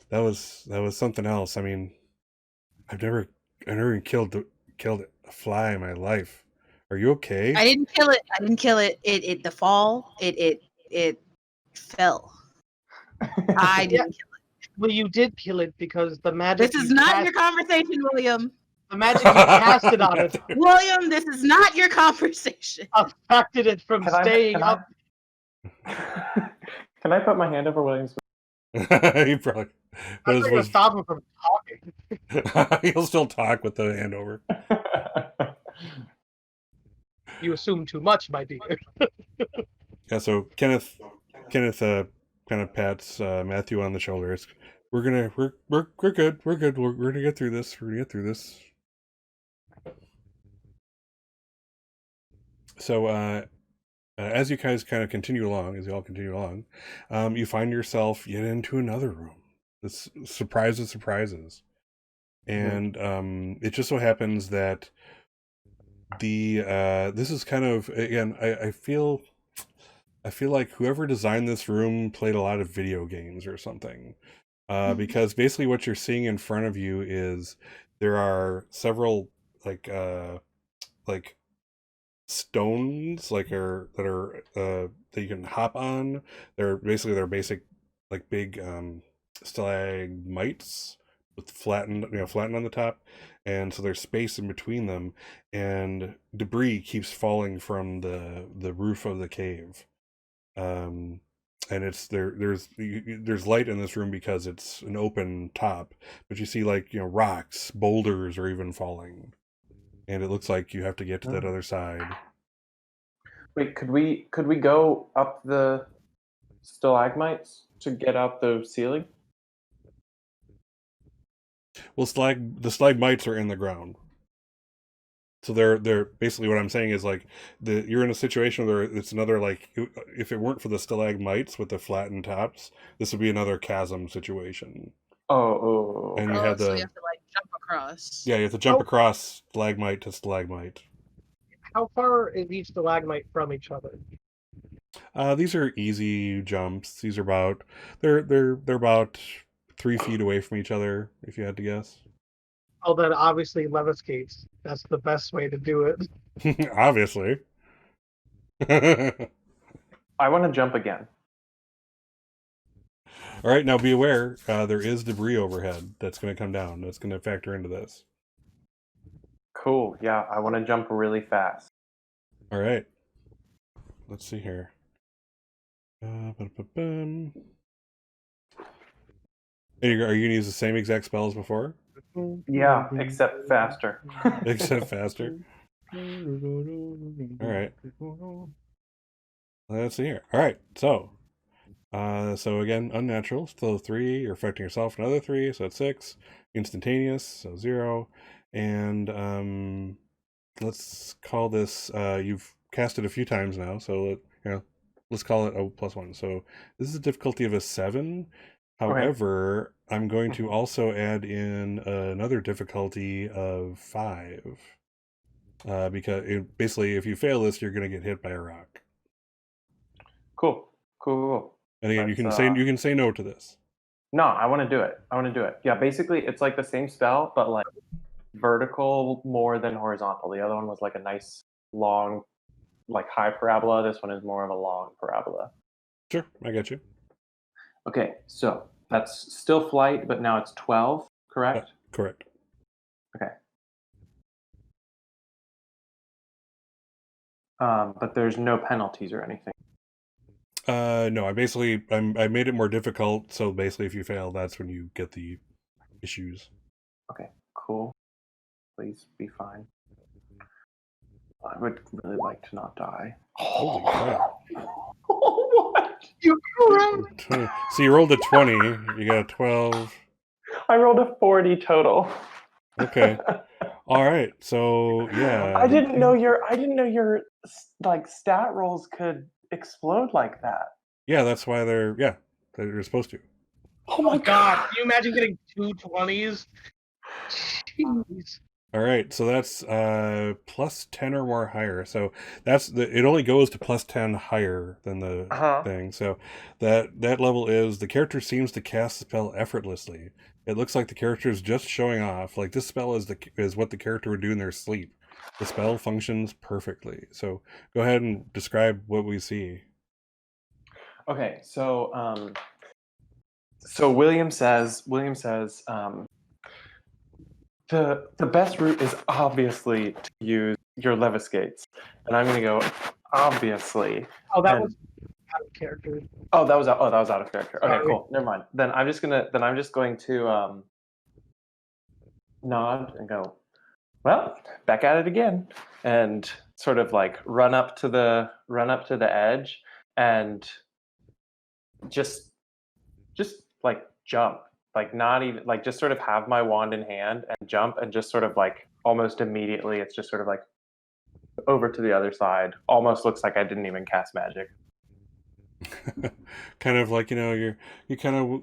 that was something else. I mean, I've never even killed a fly in my life. Are you okay? I didn't kill it. The fall. It fell. I didn't kill it. Well, you did kill it because the magic. This is not your conversation, William. The magic you casted on it. William, this is not your conversation. Affected it from staying up. Can I put my hand over William's? You probably. I'm going to stop him from talking. He'll still talk with the hand over. You assume too much, my dear. Yeah, so Kenneth kind of pats Matthew on the shoulders. We're good. We're gonna get through this. So as you guys kind of continue along, you find yourself yet into another room. This surprises. And it just so happens that this is kind of, again, I feel I feel like whoever designed this room played a lot of video games or something. Because basically what you're seeing in front of you is there are several like stones that you can hop on. They're basic like big stalagmites with flattened on the top, and so there's space in between them, and debris keeps falling from the roof of the cave. And there's light in this room because it's an open top, but you see rocks, boulders are even falling, and it looks like you have to get to that other side. Wait, could we go up the stalagmites to get out the ceiling? Well, the stalagmites are in the ground, so they're basically, what I'm saying is you're in a situation where it's another, if it weren't for the stalagmites with the flattened tops, this would be another chasm situation. Oh. And you so have you have to jump across. Yeah, you have to jump across stalagmite to stalagmite. How far is each stalagmite from each other? These are easy jumps. These are about they're about 3 feet away from each other, if you had to guess. Oh, then obviously levis skates. That's the best way to do it. Obviously. I want to jump again. All right, now be aware, there is debris overhead that's going to come down. That's going to factor into this. Cool. Yeah, I want to jump really fast. All right. Let's see here. Are you going to use the same exact spell as before? Yeah, except faster. Except faster. All right. Let's see here. All right. So again, unnatural, still 3. You're affecting yourself another 3, so that's 6. Instantaneous, so 0. And let's call this. You've cast it a few times now, so let's call it a +1. So this is a difficulty of a 7. However, I'm going to also add in another difficulty of 5. Because basically, if you fail this, you're going to get hit by a rock. Cool. And again, you can say no to this. No, I want to do it. Yeah, basically, it's like the same spell, but vertical more than horizontal. The other one was a nice long, high parabola. This one is more of a long parabola. Sure, I got you. Okay, so that's still flight, but now it's 12, correct? Correct. Okay. But there's no penalties or anything. No, I made it more difficult, so basically if you fail, that's when you get the issues. Okay, cool. Please be fine. I would really like to not die. Holy crap. What? You So you rolled a 20, you got a 12. I rolled a 40 total. Okay. All right. So, yeah. I didn't know your stat rolls could explode like that. Yeah, that's why they're supposed to. Oh my god! Can you imagine getting 2 20s? Jeez. All right, so that's +10 or more higher. So it only goes to +10 higher than the thing. So that level is the character seems to cast the spell effortlessly. It looks like the character is just showing off. This spell is what the character would do in their sleep. The spell functions perfectly. So go ahead and describe what we see. Okay, so William says the best route is obviously to use your levis skates, and I'm gonna go obviously. Oh, that was out of character. Oh, that was out of character. Okay, cool. Never mind. Then I'm just going to nod and go, well, back at it again, and sort of run up to the edge and just jump. Not even just sort of have my wand in hand and jump, and just sort of almost immediately it's just sort of over to the other side. Almost looks like I didn't even cast magic. Kind of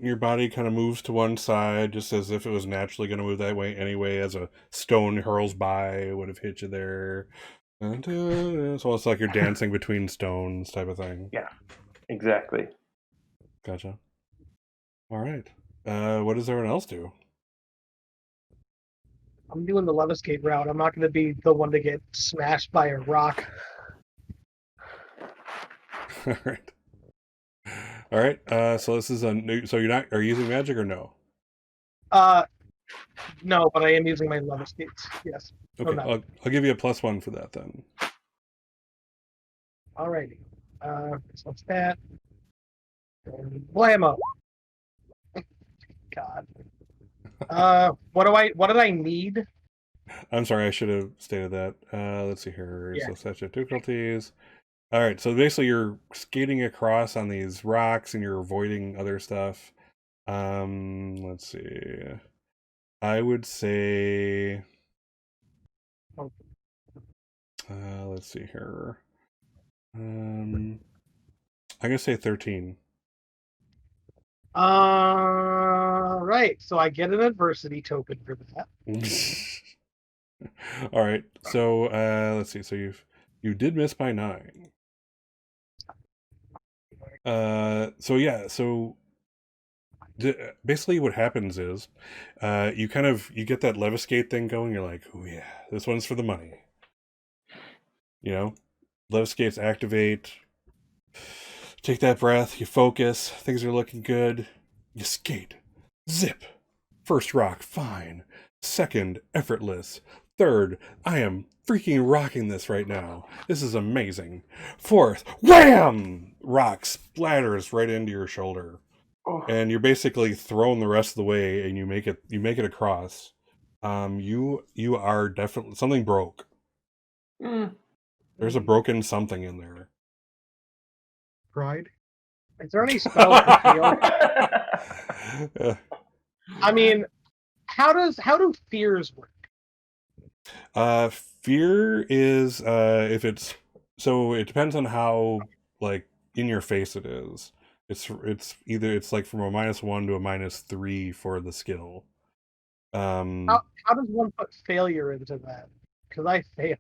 your body kind of moves to one side just as if it was naturally going to move that way anyway, as a stone hurls by, it would have hit you there. So it's like you're dancing between stones type of thing. Yeah, exactly. Gotcha. All right. What does everyone else do? I'm doing the Leviscate route. I'm not going to be the one to get smashed by a rock. All right. All right. So this is a new. So are you using magic or no? No, but I am using my Leviscates. Yes. Okay. No. I'll give you a +1 for that then. Alrighty. So it's that. And blammo. God. What did I need? I'm sorry, I should have stated that. Let's see here. Yeah. So set your difficulties. All right. So basically, you're skating across on these rocks and you're avoiding other stuff. Let's see. I would say. Let's see here. I'm gonna say 13. Right. So I get an adversity token for that. All right. So let's see. So you did miss by 9. So yeah. So basically, what happens is, you get that Leviscate thing going. You're like, oh yeah, this one's for the money. You know, Leviscates activate. Take that breath. You focus. Things are looking good. You skate. Zip. First rock, fine. Second, effortless. Third, I am freaking rocking this right now. This is amazing. Fourth, wham! Rock splatters right into your shoulder. Oh. And you're basically thrown the rest of the way and you make it across. You are definitely, something broke. There's a broken something in there. Pride. Is there any spells to heal? I mean, how do fears work? Fear is if it's, so it depends on how like in your face it is. It's either it's like from a -1 to a -3 for the skill. How does one put failure into that? Because I failed.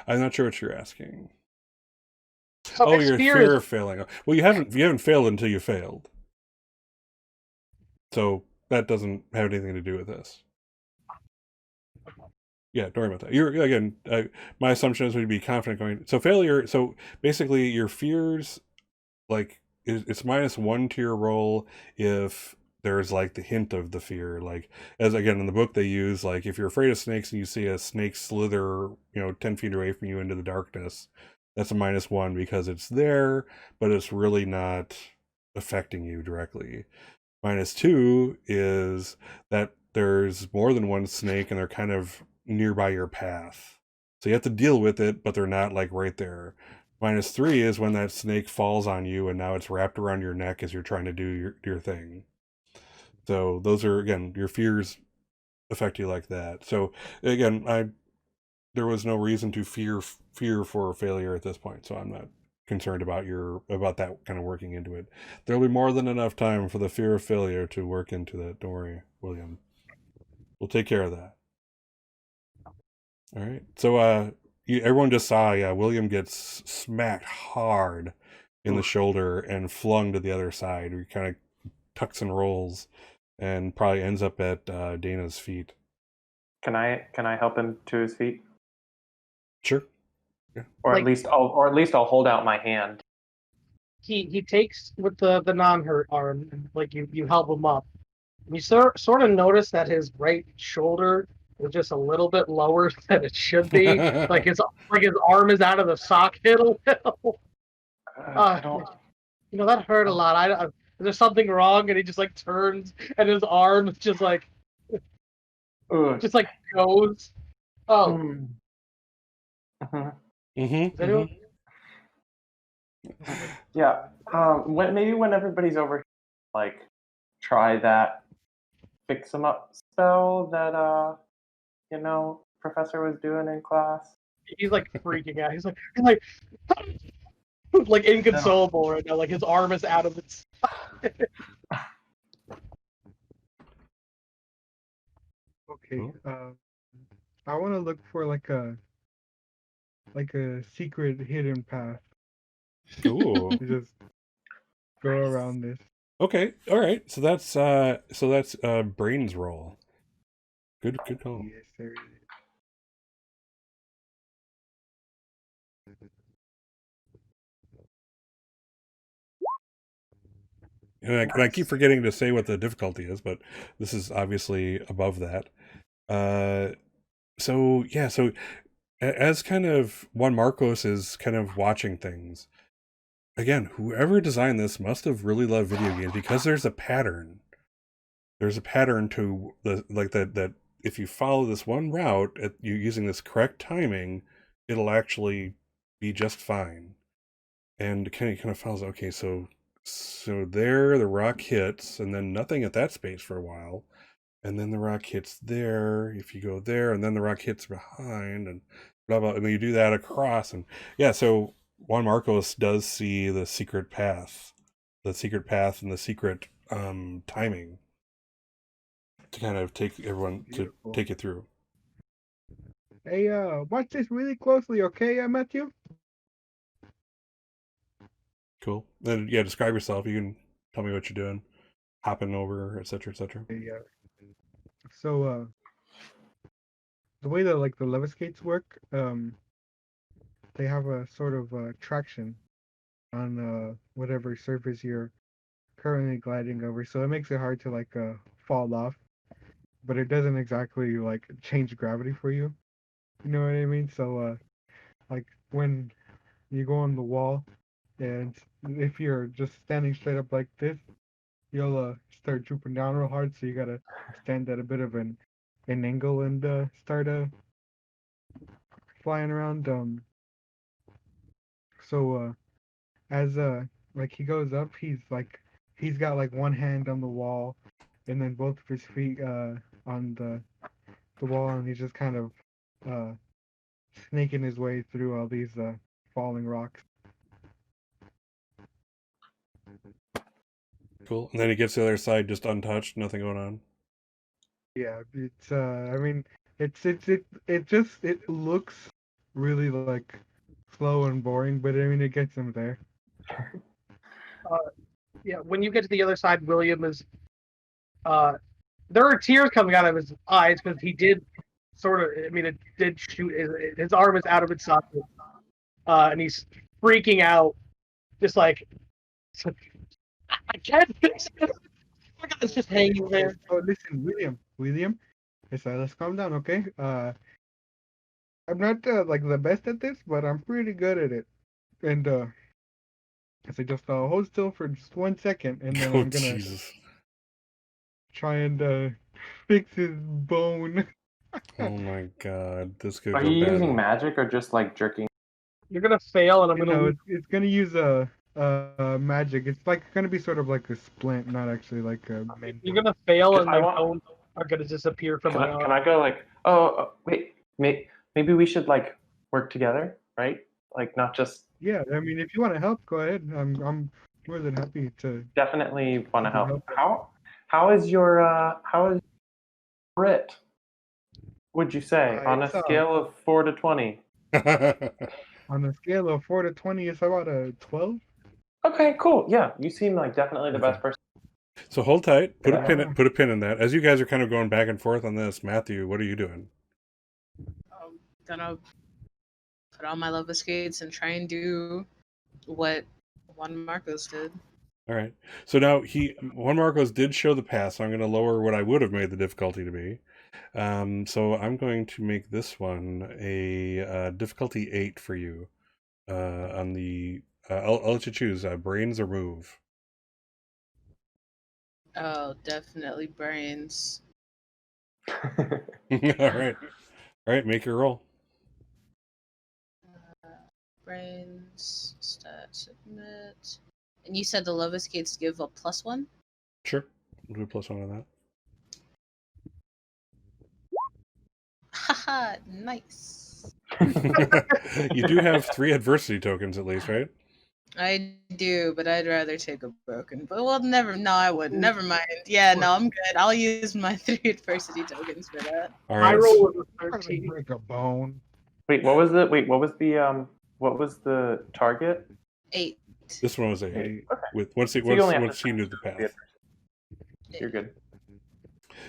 I'm not sure what you're asking. So Oh, if your fear fear is of failing. Well, you haven't failed until you failed. So that doesn't have anything to do with this. Yeah, don't worry about that. You're again. My assumption is we'd be confident going. So failure. So basically, your fears, like it's -1 to your roll if there's like the hint of the fear. Like as again in the book they use, like if you're afraid of snakes and you see a snake slither, 10 feet away from you into the darkness, that's a -1 because it's there, but it's really not affecting you directly. -2 is that there's more than one snake and they're kind of nearby your path. So you have to deal with it, but they're not like right there. -3 is when that snake falls on you and now it's wrapped around your neck as you're trying to do your thing. So those are, again, your fears affect you like that. So again, there was no reason to fear for failure at this point, so I'm not concerned about that kind of working into it. There'll be more than enough time for the fear of failure to work into that. Don't worry, William. We'll take care of that. All right. So everyone just saw, William gets smacked hard in the shoulder and flung to the other side. He kind of tucks and rolls and probably ends up at Dana's feet. Can I help him to his feet? Sure. Yeah. Or at least I'll hold out my hand. He takes with the non-hurt arm, and like you help him up. And you sort of notice that his right shoulder is just a little bit lower than it should be. like his arm is out of the socket a little. I don't. That hurt a lot. Is there something wrong? And he just like turns, and his arm just like goes. Oh. Mm-hmm. Anyone? Yeah. Maybe when everybody's over here, like, try that fix 'em up spell that Professor was doing in class. He's like freaking out. He's like like inconsolable right now. Like his arm is out of its. Okay. I want to look for like a like a secret hidden path. Ooh. You just go around this. Okay. All right. So that's brains roll. Good call. Yes, sir. And I keep forgetting to say what the difficulty is, but this is obviously above that. So yeah, so as kind of Juan Marcos is kind of watching things. Again, whoever designed this must have really loved video games because there's a pattern. There's a pattern to the like that if you follow this one route you using this correct timing, it'll actually be just fine. And kind of follows. Okay, so there the rock hits, and then nothing at that space for a while, and then the rock hits there. If you go there, and then the rock hits behind, and blah blah, and then you do that across, and yeah. So Juan Marcos does see the secret path, and the secret timing to kind of take everyone Beautiful. to take it through. Hey, watch this really closely, okay, Matthew? Cool. Then yeah, describe yourself. You can tell me what you're doing, hopping over, etc., etc. Yeah. So, the way that like the lever skates work, they have a sort of traction on whatever surface you're currently gliding over, so it makes it hard to like fall off, but it doesn't exactly like change gravity for you. You know what I mean? So, like when you go on the wall, and if you're just standing straight up like this, you'll start drooping down real hard. So you gotta stand at a bit of an angle and start flying around. So as like he goes up, he's got like one hand on the wall, and then both of his feet on the wall, and he's just kind of uh snaking his way through all these falling rocks. Cool. And then he gets to the other side just untouched, nothing going on. Yeah, it's I mean it looks really like slow and boring, but I mean it gets him there. Yeah, when you get to the other side, William is. There are tears coming out of his eyes because he did sort of. I mean, it did shoot. His arm is out of its socket, and he's freaking out, just like I can't fix it. Oh my God, it's just hanging there. Oh, listen, William, let's calm down, okay? I'm not like the best at this, but I'm pretty good at it. And so just hold still for just 1 second, and then Oh I'm gonna Jesus! try and fix his bone. Oh my God! This could Are go you using badly. magic or just like jerking? You're gonna fail, and I'm You gonna. know, lose. it's gonna use a magic. It's like gonna be sort of like a splint, not actually like a mental. You're gonna fail, and I my want- bones are gonna disappear from my arm. Can I go like, wait, maybe we should like work together, right? Like not just Yeah, I mean, if you want to help, go ahead. I'm more than happy to. definitely want to Help. help. How is your grit? Would you say on a It's, scale of 4 to 20? On a scale of 4 to 20, it's about a 12. Okay, cool. Yeah, you seem like definitely the Okay. best person. So hold tight. Put a Yeah. pin in that. As you guys are kind of going back and forth on this, Matthew, what are you doing? I'm gonna put on my love skates and try and do what Juan Marcos did. All right. So now Juan Marcos did show the path, so I'm going to lower what I would have made the difficulty to be. So I'm going to make this one a difficulty 8 for you. On the I'll let you choose brains or move. Oh, definitely brains. All right. Make your roll. Brains, stat, submit. And you said the love skates give a +1? Sure. We'll do a +1 on that. Haha, nice. You do have 3 adversity tokens at least, right? I do, but I'd rather take a broken. But well, I wouldn't. Never mind. Yeah, no, I'm good. I'll use my 3 adversity tokens for that. All My right. roll was a Probably 13. break a bone. Wait, what was the target? 8. This one was 8. Okay. With once So you only have once to he knew the path. You're good.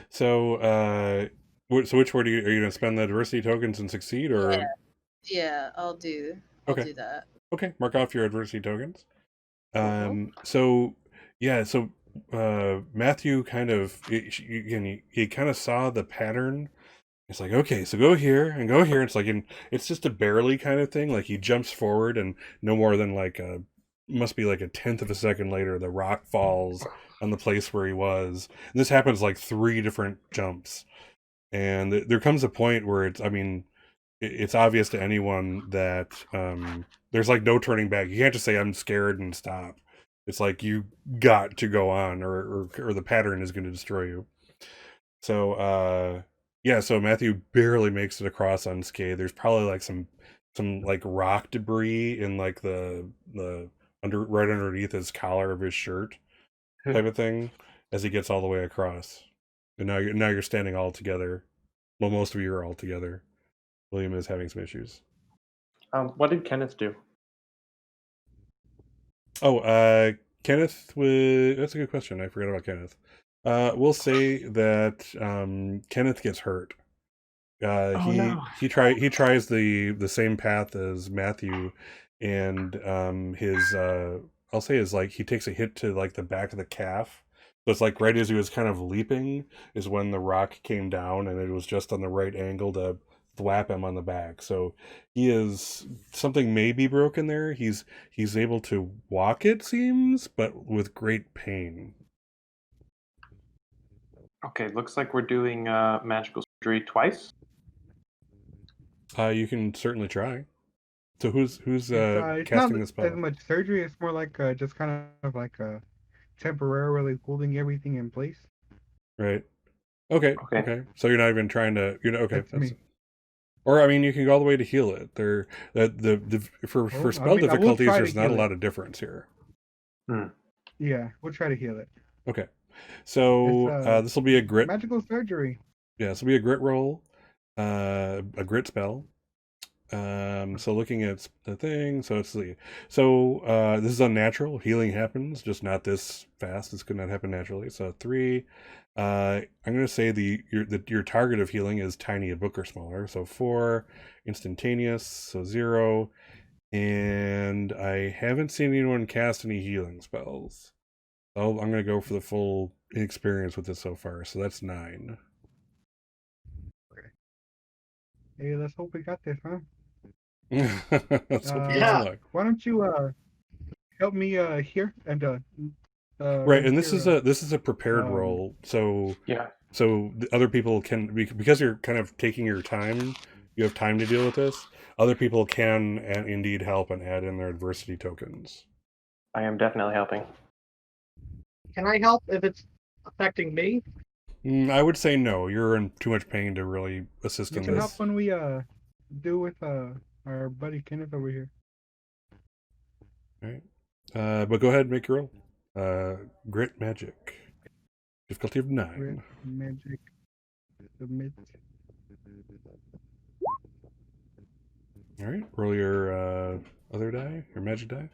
So so which word are you going to spend the adversity tokens and succeed, or Yeah, I'll do that. Okay, mark off your adversity tokens. So yeah, so Matthew kind of he kind of saw the pattern. It's like, okay, so go here and go here. It's like, it's just a barely kind of thing. Like he jumps forward, and no more than must be like a tenth of a second later, the rock falls on the place where he was. And this happens like 3 different jumps, and there comes a point where it's obvious to anyone that there's like no turning back. You can't just say I'm scared and stop. It's like you got to go on, or the pattern is going to destroy you. So so Matthew barely makes it across unscathed. There's probably like some like rock debris in like the right underneath his collar of his shirt type of thing as he gets all the way across. And now you're standing all together. Well, most of you are all together. William is having some issues. What did Kenneth do? Oh, Kenneth that's a good question. I forgot about Kenneth. We'll say that Kenneth gets hurt. He tries the same path as Matthew, and I'll say is like he takes a hit to like the back of the calf. So it's like right as he was kind of leaping is when the rock came down, and it was just on the right angle to thwap him on the back. So something may be broken there. He's able to walk, it seems, but with great pain. Okay, looks like we're doing magical surgery twice. You can certainly try. So who's It's casting not the spell? as much surgery. It's more like just kind of like temporarily holding everything in place. Right. Okay. So you're not even trying to. Okay. That's me. Or I mean, you can go all the way to heal it. For spell difficulties, there's not a lot of difference here. Yeah, we'll try to heal it. Okay. So this will be a grit magical surgery. Yeah, this will be a grit roll, a grit spell. So looking at the thing, so this is unnatural. Healing happens, just not this fast. This could not happen naturally. So 3. I'm going to say your target of healing is tiny, a book or smaller. So 4, instantaneous. So 0, and I haven't seen anyone cast any healing spells. So I'm going to go for the full experience with this so far. So that's 9. Okay. Hey, let's hope we got this, huh? Let's hope you get some luck. Why don't you help me here and right, and this is a prepared roll, so so the other people can, because you're kind of taking your time, you have time to deal with this. Other people can indeed help and add in their adversity tokens. I am definitely helping. Can I help if it's affecting me? I would say no. You're in too much pain to really assist in this. You can help when we do with our buddy Kenneth over here. All right. But go ahead and make your roll. Grit magic. Difficulty of 9. Grit magic. Submit. All right. Roll your other die, your magic die.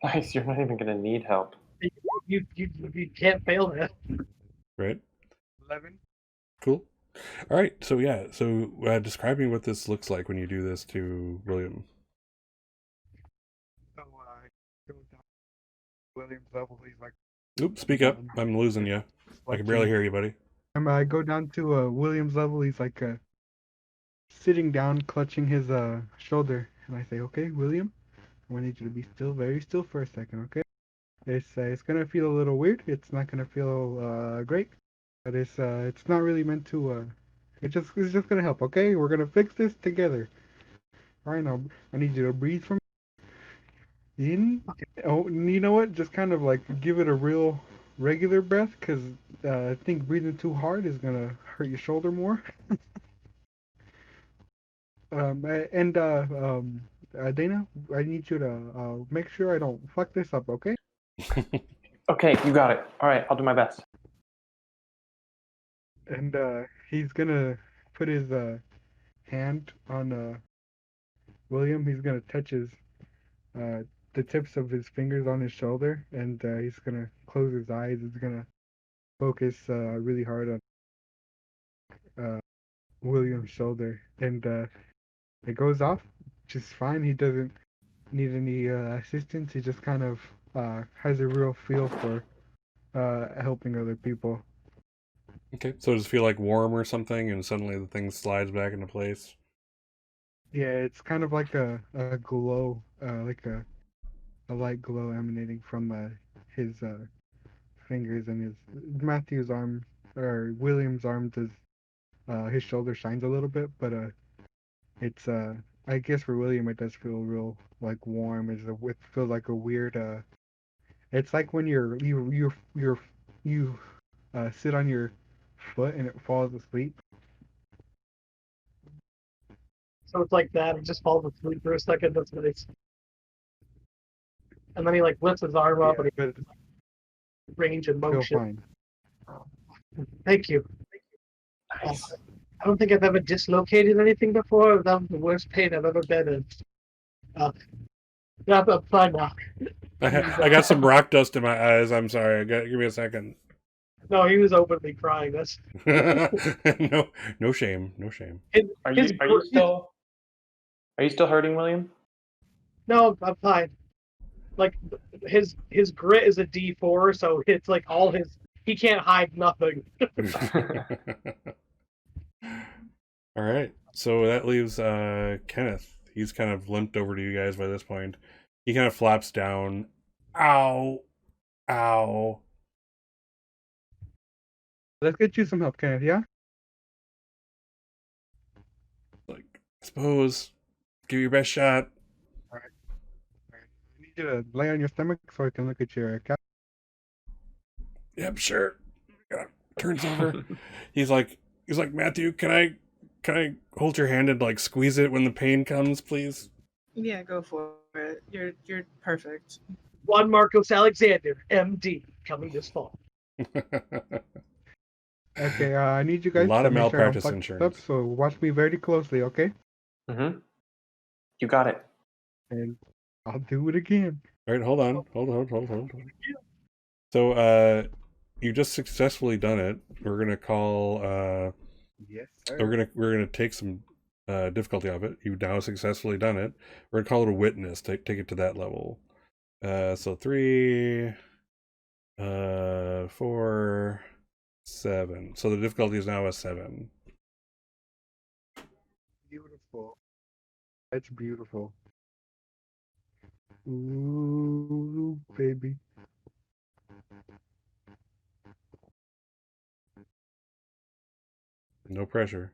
Nice. You're not even going to need help. You can't fail that. Right. 11. Cool. All right. So yeah. So describing what this looks like when you do this to William. So go down William's level. He's like. Oops. Speak up. I'm losing you. I can barely hear you, buddy. I go down to William's level. He's like sitting down, clutching his shoulder, and I say, "Okay, William, I need you to be still, very still for a second, okay? It's gonna feel a little weird. It's not gonna feel great, but it's not really meant to. It's just gonna help, okay? We're gonna fix this together. All right, now I need you to breathe from in. Oh, you know what? Just kind of like give it a real regular breath, because I think breathing too hard is gonna hurt your shoulder more. Dana, I need you to make sure I don't fuck this up, okay? Okay, you got it. All right, I'll do my best. And he's gonna put his hand on William, he's gonna touch the tips of his fingers on his shoulder, and he's gonna close his eyes. He's gonna focus really hard on William's shoulder, and it goes off just fine. He doesn't need any assistance. He just kind of has a real feel for helping other people. Okay, so does it feel like warm or something, and suddenly the thing slides back into place? Yeah, it's kind of like a glow, like a light glow emanating from his fingers, and his Matthew's arm or William's arm does his shoulder shines a little bit, but it's I guess for William it does feel real like warm. It feels like a weird it's like when you sit on your foot and it falls asleep. So it's like that. It just falls asleep for a second. That's nice. And then he like lifts his arm up Yeah, and but range and feel motion. fine. Thank you. Nice. I don't think I've ever dislocated anything before. That was the worst pain I've ever been in. Yeah, I'm fine now. I got some rock dust in my eyes. I'm sorry. Give me a second. No, he was openly crying. That's no shame. No shame. Are you still hurting, William? No, I'm fine. Like his grit is a D4, so it's like all his. He can't hide nothing. All right. So that leaves Kenneth. He's kind of limped over to you guys by this point. He kind of flaps down. Ow. Ow. Let's get you some help, Kenneth. Yeah. Like, I suppose. Give it your best shot. I need you to lay on your stomach so I can look at your cap. Yep, sure. Turns over. He's like, Matthew, can I hold your hand and like squeeze it when the pain comes, please? Yeah, go for it. You're perfect. Juan Marcos Alexander, MD, coming this fall. Okay, I need you guys A lot to of make sure I'm malpractice fucked insurance. up, so watch me very closely, okay? Mm-hmm. You got it. And I'll do it again. All right, hold on. So, you just successfully done it. We're gonna call. Yes, sir. We're gonna take some difficulty off it. You've now successfully done it. We're gonna call it a witness. Take it to that level. So 3, 4, 7. So the difficulty is now a 7. Beautiful. That's beautiful. Ooh, baby. No pressure.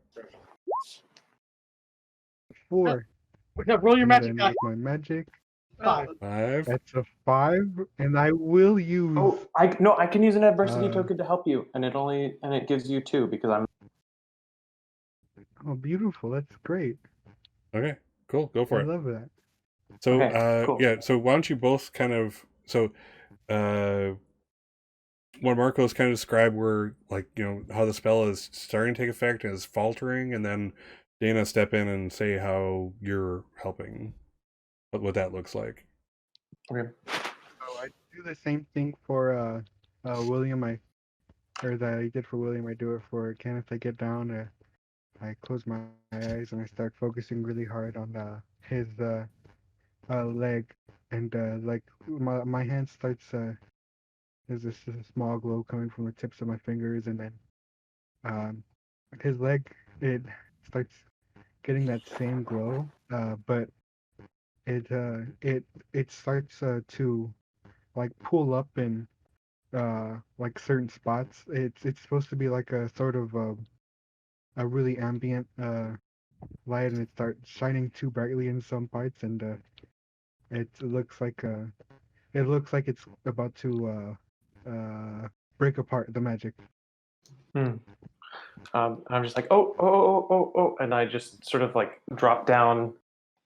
4. Now roll your And magic then die. with my magic, 5. 5. that's a 5, and I will use. Oh, I can use an adversity token to help you, and it gives you 2 because I'm. Oh, beautiful. That's great. Okay, cool. Go for I it. love that. So, Okay, cool. yeah. So why don't you both kind of when Marcos kind of describe where, like, how the spell is starting to take effect and is faltering, and then Dana step in and say how you're helping, what that looks like. Okay. So I do the same thing for William. That I did for William. I do it for Kenneth. I get down. I close my eyes and I start focusing really hard on his leg, and like my hand starts. There's this small glow coming from the tips of my fingers, and then his leg, it starts getting that same glow, but it starts to like pull up in like certain spots. It's supposed to be like a sort of a really ambient light, and it starts shining too brightly in some parts, and it looks like it's about to break apart the magic. I'm just like, oh, and I just sort of like drop down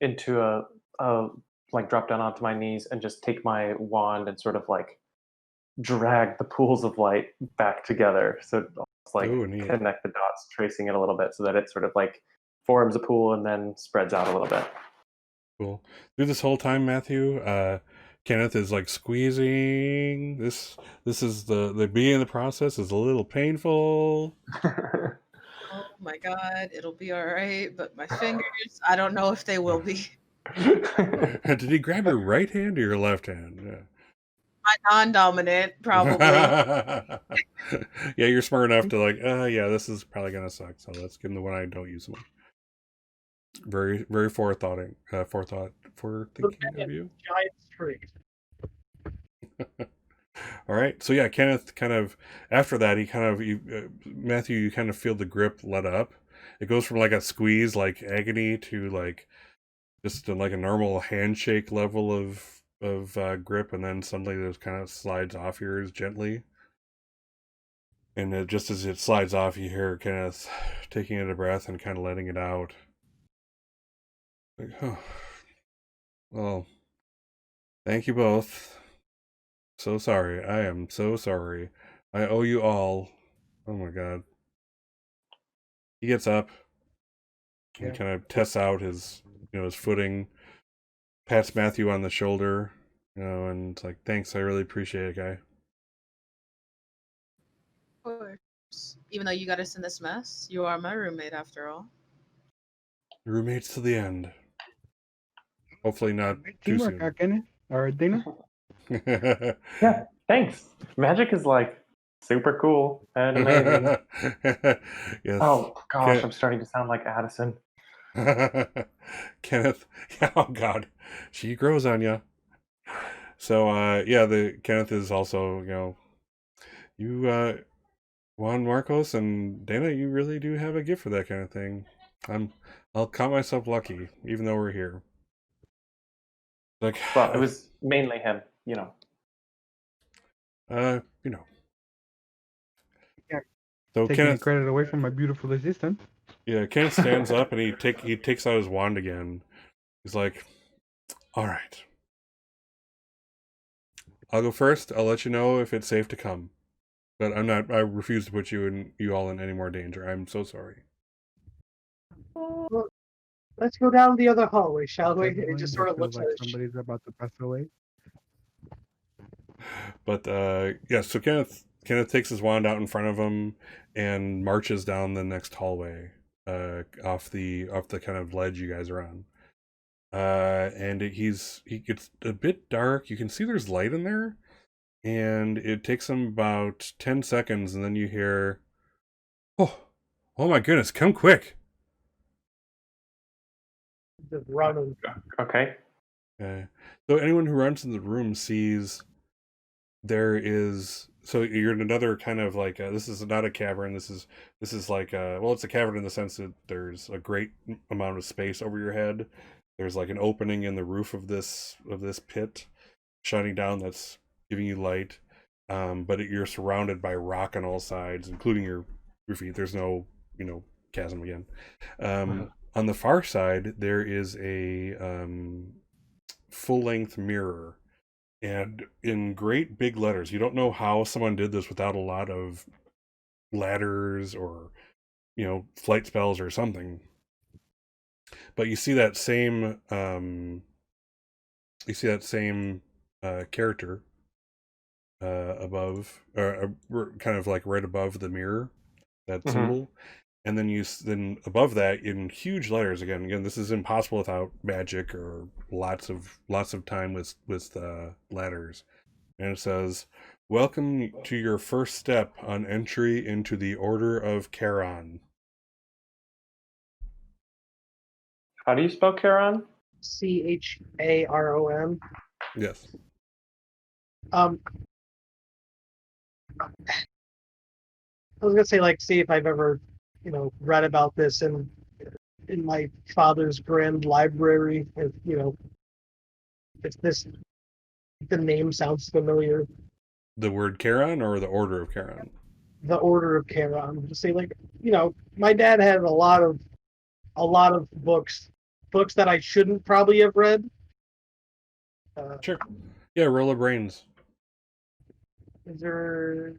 into drop down onto my knees and just take my wand and sort of like drag the pools of light back together. So almost like Ooh, neat. connect the dots, tracing it a little bit so that it sort of like forms a pool and then spreads out a little bit. Cool. Through this whole time, Matthew, Kenneth is like squeezing. This is the beginning of the process is a little painful. Oh my god, it'll be all right. But my fingers, I don't know if they will be. Did he grab your right hand or your left hand? Yeah. My non-dominant, probably. Yeah, you're smart enough to like, yeah, this is probably gonna suck. So let's give him the one I don't use so much. Very, very forethoughting, forethinking of you. Giant street. All right, so yeah, Kenneth kind of after that, he kind of Matthew, you kind of feel the grip let up. It goes from like a squeeze, like agony, to like just like a normal handshake level of grip, and then suddenly it kind of slides off yours gently. And just as it slides off, you hear Kenneth taking a breath and kind of letting it out. Like, oh, well, thank you both. So sorry. I am so sorry. I owe you all. Oh my god. He gets up. He kind of tests out his, his footing. Pats Matthew on the shoulder, and it's like, thanks, I really appreciate it, guy. Of course. Even though you got us in this mess, you are my roommate after all. Roommates to the end. Hopefully not too Teamwork, soon. Kenneth or Dana. Yeah, thanks. Magic is like super cool and amazing. Yes. Oh gosh, I'm starting to sound like Addison. Kenneth, oh god, she grows on you. So yeah, the Kenneth is also, you Juan Marcos and Dana, you really do have a gift for that kind of thing. I'll count myself lucky, even though we're here. Like, Well, it was mainly him, you know. Yeah. So Taking Kenneth, credit away from my beautiful assistant. yeah, Kenneth stands up and he takes out his wand again. He's like, "All right, I'll go first. I'll let you know if it's safe to come, but I refuse to put you all in any more danger. I'm so sorry." Well, let's go down the other hallway, shall we? And he Definitely, just it sort of feels looks like at it. somebody's about to pass away. But yeah, so Kenneth takes his wand out in front of him and marches down the next hallway, off the kind of ledge you guys are on. And he gets a bit dark. You can see there's light in there, and it takes him about 10 seconds, and then you hear, oh my goodness, come quick. Just running. Okay. So anyone who runs in the room sees there is, so you're in another kind of like this is not a cavern. This is like well, it's a cavern in the sense that there's a great amount of space over your head. There's like an opening in the roof of this pit shining down that's giving you light, but you're surrounded by rock on all sides, including your feet. There's no chasm again. On the far side there is a full-length mirror, and in great big letters. You don't know how someone did this without a lot of ladders or flight spells or something, but you see that same character above, kind of like right above the mirror, that symbol. And then above that in huge letters, again, this is impossible without magic or lots of time with ladders. And it says, "Welcome to your first step on entry into the Order of Charon." How do you spell Charon? CHARON. Yes. I was gonna say, like, see if I've ever, read about this in my father's grand library. If the name sounds familiar. The word Charon or the Order of Charon? The Order of Charon. Just say, like, my dad had a lot of books that I shouldn't probably have read. Sure. Yeah, roll of brains. Is there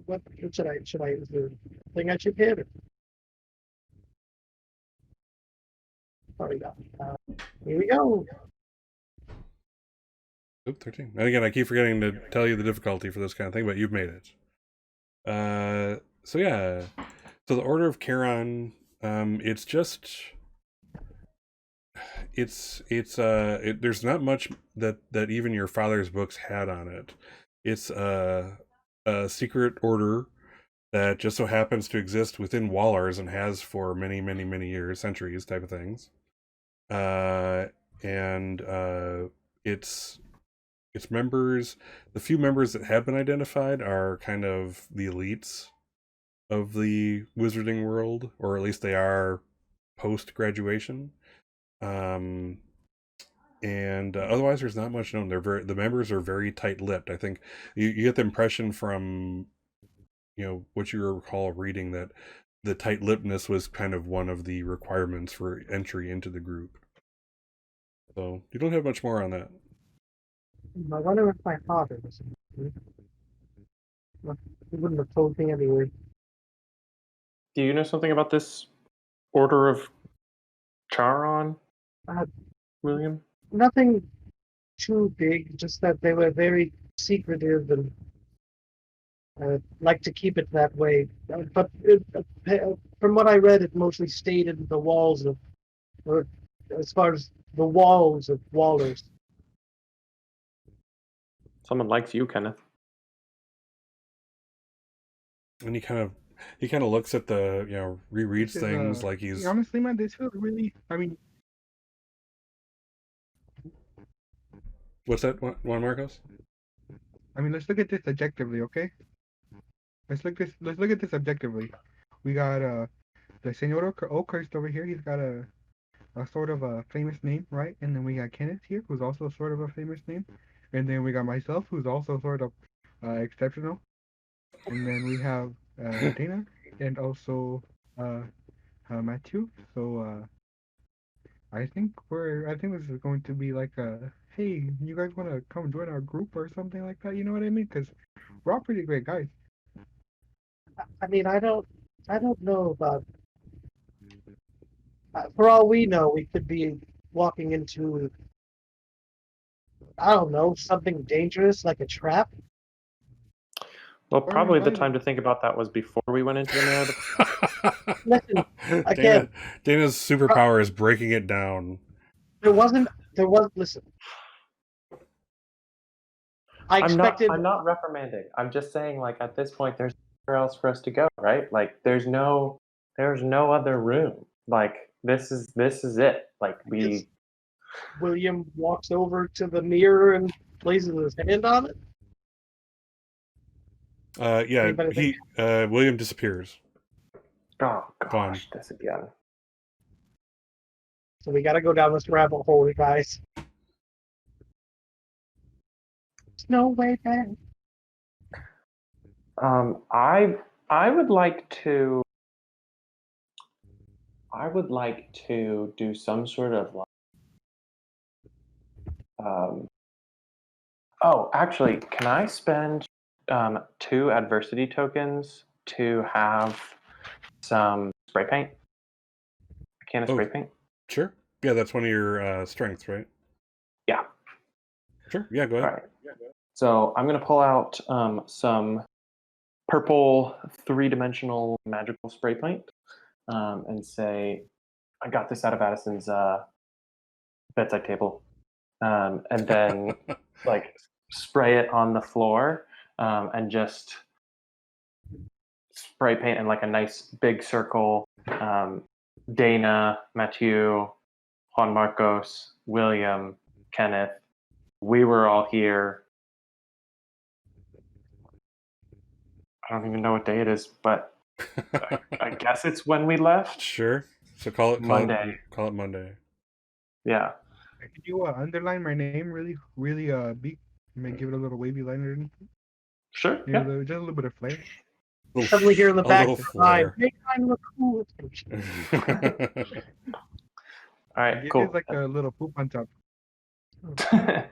what should I is there a thing I should hit? Probably not. Here we go. Oop, 13. And again, I keep forgetting to tell you the difficulty for this kind of thing, but you've made it. So yeah. So the Order of Charon, it's just... there's not much that even your father's books had on it. It's a secret order that just so happens to exist within Wallers and has for many, many, many years, centuries type of things. And its members, the few members that have been identified are kind of the elites of the wizarding world, or at least they are post-graduation. And otherwise there's not much known. The members are very tight-lipped. I think you get the impression from what you recall reading that the tight-lippedness was kind of one of the requirements for entry into the group. So you don't have much more on that. I wonder if my father was in the group. He wouldn't have told me anyway. Do you know something about this Order of Charon, William? Nothing too big, just that they were very secretive and like to keep it that way. But from what I read, it mostly stayed in the walls of, or as far as the walls of Wallers. Someone likes you, Kenneth. And he kind of looks at the rereads things like he's honestly, man, this feels really. I mean, what's that, Juan Marcos? I mean, let's look at this objectively, okay? Let's look at this objectively. We got the Senor Oakhurst over here. He's got a sort of a famous name, right? And then we got Kenneth here, who's also sort of a famous name. And then we got myself, who's also sort of exceptional. And then we have Dana and also Matthew. So I think this is going to be like hey, you guys want to come join our group or something like that? You know what I mean? Because we're all pretty great guys. I mean, I don't know about. For all we know, we could be walking into, I don't know, something dangerous like a trap. Well, probably the time to think about that was before we went into the narrative. Listen, again, Dana's superpower is breaking it down. Listen. I'm not reprimanding. I'm just saying, like, at this point, there's nowhere else for us to go, right? Like, there's no other room. Like, this is it. Like, William walks over to the mirror and places his hand on it. Yeah, William disappears. Oh Gone. gosh, this again. So we gotta go down this rabbit hole, guys. There's no way back. I would like to do some sort of like oh, actually, can I spend 2 adversity tokens to have some spray paint? A can of spray paint? Sure. Yeah, that's one of your strengths, right? Yeah. Sure. Yeah, go ahead. All right. So I'm going to pull out some purple 3-dimensional magical spray paint and say, I got this out of Addison's bedside table. And then like spray it on the floor and just spray paint in like a nice big circle. Dana, Matthew, Juan Marcos, William, Kenneth, we were all here. I don't even know what day it is, but I guess it's when we left. Sure. So call it Monday. Call it Monday. Yeah. Could you underline my name really big? Maybe give it a little wavy line or anything? Sure. Yeah. Yeah. Just a little bit of flair. Suddenly here in the back, Make mine look cool. All right. It Cool. is like a little poop on top.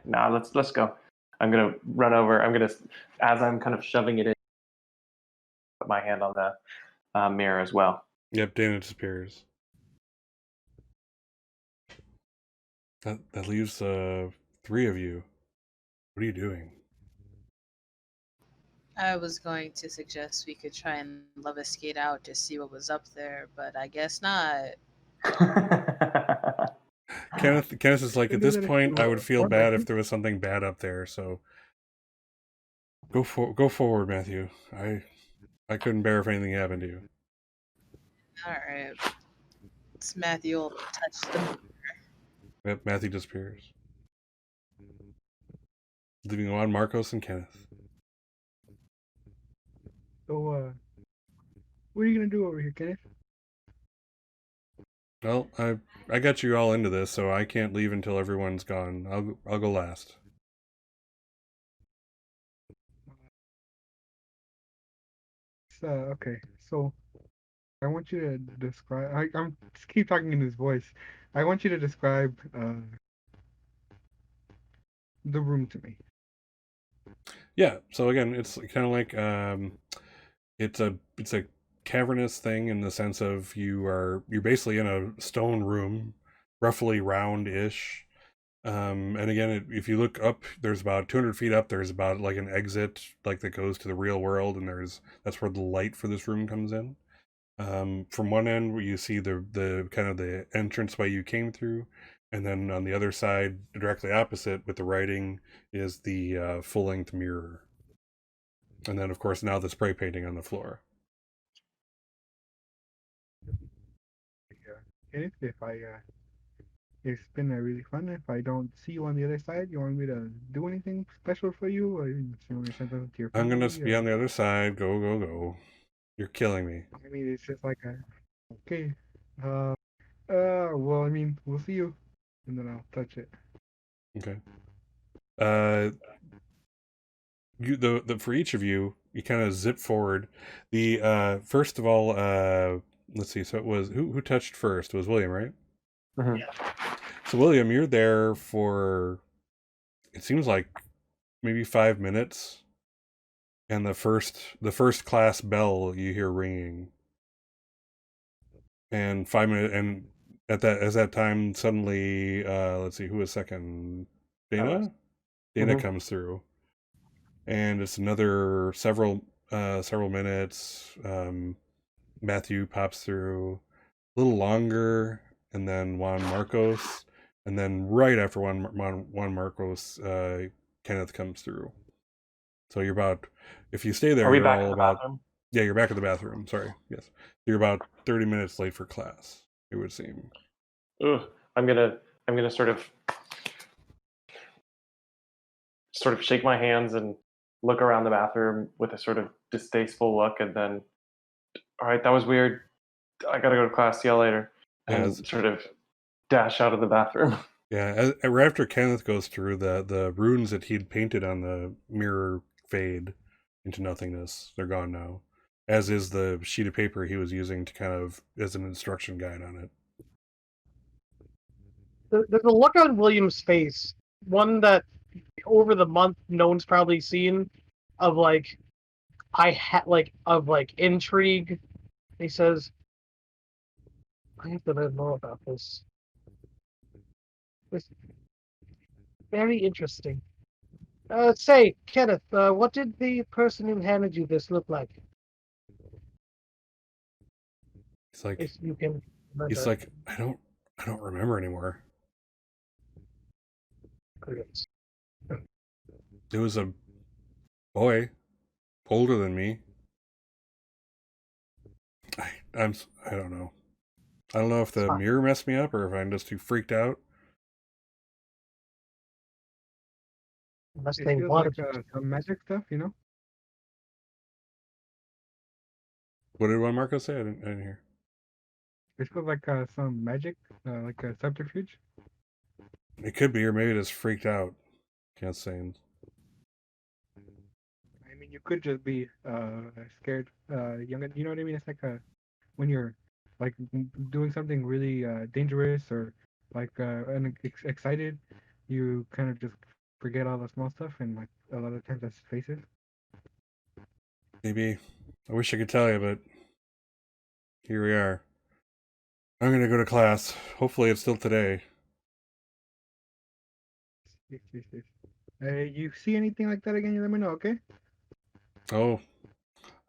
Nah, let's go. I'm gonna run over. As I'm kind of shoving it in, put my hand on the mirror as well. Yep, Dana disappears. That leaves 3 of you. What are you doing? I was going to suggest we could try and leviskate out to see what was up there, but I guess not. Kenneth is like, Can at do this that if point, I you would feel want, bad Matthew. if there was something bad up there. So go forward, Matthew. I couldn't bear if anything happened to you. Alright. It's Matthew will touch the Yep, Matthew disappears, leaving Juan, Marcos, and Kenneth. So, what are you gonna do over here, Kenneth? Well, I got you all into this, so I can't leave until everyone's gone. I'll go last. Okay. So, I want you to describe. I'm just keep talking in his voice. I want you to describe the room to me. Yeah. So again, it's kind of like it's a cavernous thing in the sense of you're basically in a stone room, roughly round-ish. And again, if you look up, there's about 200 feet up. There's about like an exit, like that goes to the real world, and that's where the light for this room comes in. From one end, where you see the kind of the entranceway you came through, and then on the other side, directly opposite with the writing, is the full-length mirror. And then, of course, now the spray painting on the floor. Kenneth, it's been really fun. If I don't see you on the other side, you want me to do anything special for you, or you want me to send something to your I'm family? gonna be on the other side. Go, go, go. You're killing me. I mean, it's just like okay. Well, I mean, we'll see you, and then I'll touch it. Okay. The for each of you, you kind of zip forward. The first of all, let's see. So it was who touched first? It was William, right? Mhm. So William, you're there for it seems like maybe 5 minutes, and the first class bell you hear ringing, and 5 minutes, and at that time suddenly, let's see, who was second? Dana. Dana Mhm. comes through, and it's another several minutes. Matthew pops through a little longer, and then Juan Marcos, and then right after Juan Marcos, Kenneth comes through. So you're about, if you stay there, Are we you're back in all the about, bathroom? yeah, you're back at the bathroom. Sorry, yes, you're about 30 minutes late for class. It would seem. Ugh. I'm gonna sort of shake my hands and look around the bathroom with a sort of distasteful look, and then, all right, that was weird. I gotta go to class. See y'all later. Yeah, And sort of dash out of the bathroom. yeah. Right after Kenneth goes through, the runes that he'd painted on the mirror fade into nothingness. They're gone now, as is the sheet of paper he was using to kind of as an instruction guide on it. There's a look on William's face, one that over the month no one's probably seen, of like intrigue. He says, "I have to know about this. It's very interesting." Say, Kenneth, what did the person who handed you this look like? He's like, If you can he's remember. like, I don't remember anymore. Great. It was a boy, older than me. I don't know. I don't know if the Fine. mirror messed me up or if I'm just too freaked out. Unless It they feels wanted like to. some magic stuff, you know? What did Juan Marco say? I didn't hear. It feels like some magic, like a subterfuge. It could be, or maybe just freaked out. Can't say. I mean, you could just be scared, young. You know what I mean? It's like when you're like doing something really dangerous or like excited, you kind of just forget all the small stuff, and like a lot of times that's faces. Maybe. I wish I could tell you, but here we are. I'm gonna go to class. Hopefully, it's still today. Yes, yes, yes. You see anything like that again, you let me know, okay? Oh,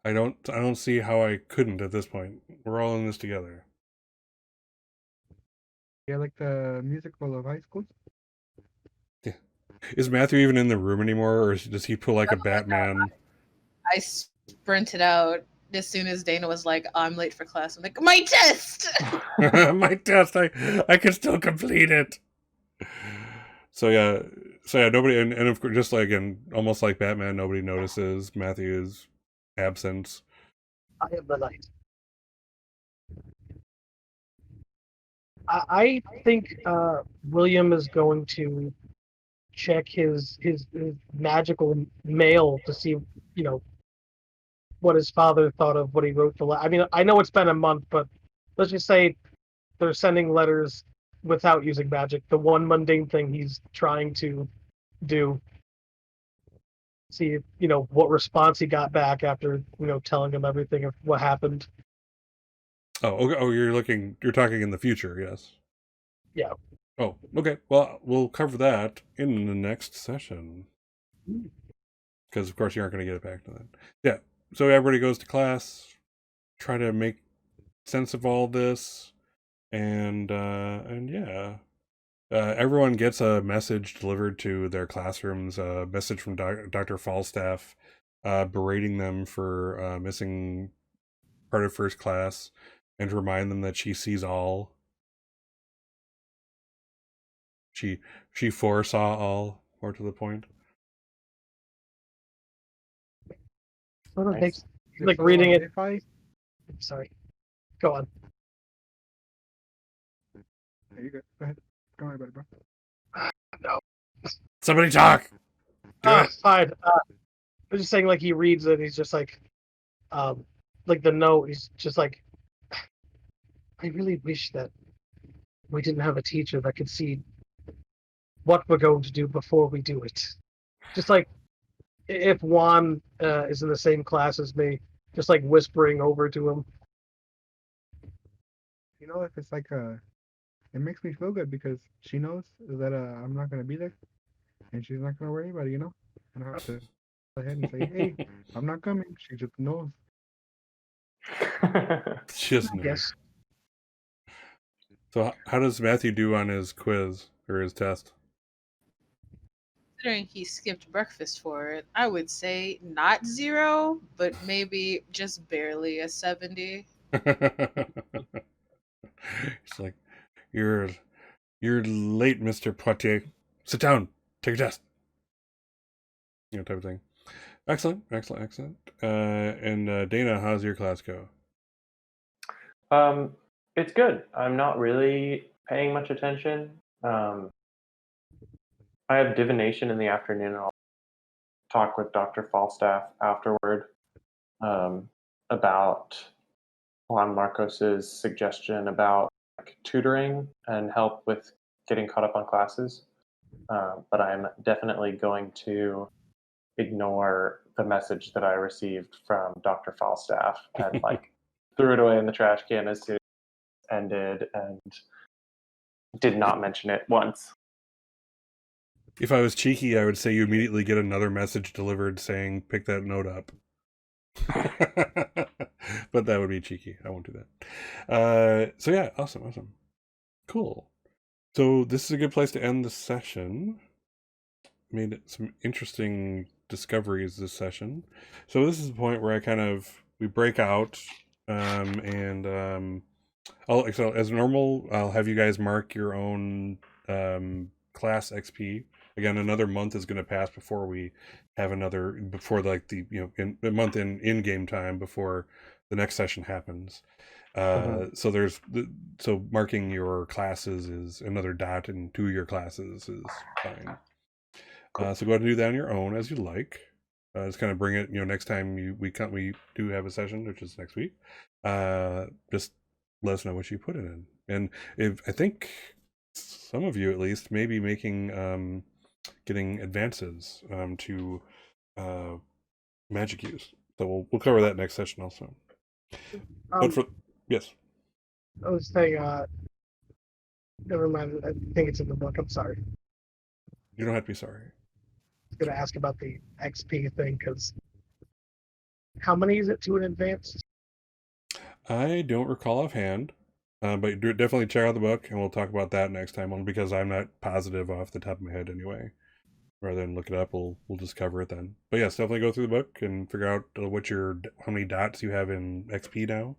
I don't see how I couldn't at this point. We're all in this together. Yeah, like the musical of high school. Yeah. Is Matthew even in the room anymore, or does he pull like a Batman? I sprinted out as soon as Dana was like, I'm late for class. I'm like, my test! My test, I can still complete it. So yeah, nobody, and of course, just like in almost like Batman, nobody notices Matthew's absence. I am the knight. I think William is going to check his magical mail to see, you know, what his father thought of what he wrote I mean, I know it's been a month, but let's just say they're sending letters without using magic. The one mundane thing he's trying to do. See, what response he got back after, telling him everything of what happened. Oh, okay. Oh, you're talking in the future, yes. Yeah. Oh, okay. Well, we'll cover that in the next session. Because, of course, you aren't going to get it back to that. Yeah. So everybody goes to class, try to make sense of all this, and yeah. Everyone gets a message delivered to their classrooms, a message from Dr. Falstaff berating them for missing part of first class and to remind them that she sees all. She foresaw all, more to the point. Well, it Nice. takes like reading it. Sorry. Go on. There you go. Go ahead. Don't worry about it, bro. No. Somebody talk! Fine. I was just saying, like, he reads it, he's just like the note, he's just like, I really wish that we didn't have a teacher that could see what we're going to do before we do it. Just like if Juan is in the same class as me, just like whispering over to him. If it's like it makes me feel good because she knows that I'm not gonna be there, and she's not gonna worry about it, And I have to go ahead and say, hey, I'm not coming. She just knows. Just I guess. So how does Matthew do on his quiz or his test? Considering he skipped breakfast for it, I would say not 0, but maybe just barely a 70. It's like, you're late, Mr. Poitier. Sit down. Take a test. Type of thing. Excellent. And Dana, how's your class go? It's good. I'm not really paying much attention. I have divination in the afternoon, and I'll talk with Dr. Falstaff afterward about Juan Marcos's suggestion about tutoring and help with getting caught up on classes. But I'm definitely going to ignore the message that I received from Dr. Falstaff and threw it away in the trash can as soon as it ended and did not mention it once. If I was cheeky, I would say you immediately get another message delivered saying, pick that note up. But that would be cheeky. I won't do that. So yeah, awesome. Cool. So this is a good place to end the session. Made some interesting discoveries this session. So this is the point where we break out, and so as normal, I'll have you guys mark your own class XP. Again, another month is going to pass before we have a month in game time before the next session happens. So marking your classes is another dot, and 2 of your classes is fine. Cool. So go ahead and do that on your own as you like. Just kind of bring it, next time we do have a session, which is next week. Just let us know what you put it in. And I think some of you at least may be making getting advances to magic use. So we'll cover that next session also. Yes. I was saying, never mind. I think it's in the book. I'm sorry. You don't have to be sorry. going to ask about the XP thing because how many is it to an advanced? I don't recall offhand, but definitely check out the book, and we'll talk about that next time. Only because I'm not positive off the top of my head anyway. Rather than look it up, we'll just cover it then. But yes, definitely go through the book and figure out how many dots you have in XP now.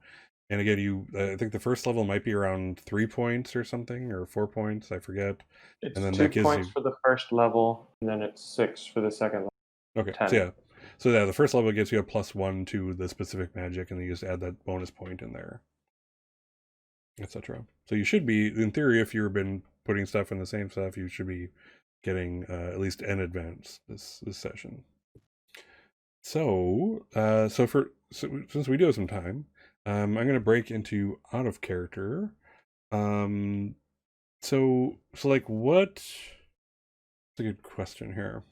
And again, I think the first level might be around 3 points or something, or 4 points, I forget. It's And then 2 that gives points you for the first level, and then it's 6 for the second level. okay. 10. So yeah, the first level gives you a +1 to the specific magic, and then you just add that bonus point in there, etc. So you should be, in theory, if you've been putting stuff in the same stuff, you should be getting at least an advance this session. So, since we do have some time, I'm going to break into out of character. So like, what? That's a good question here.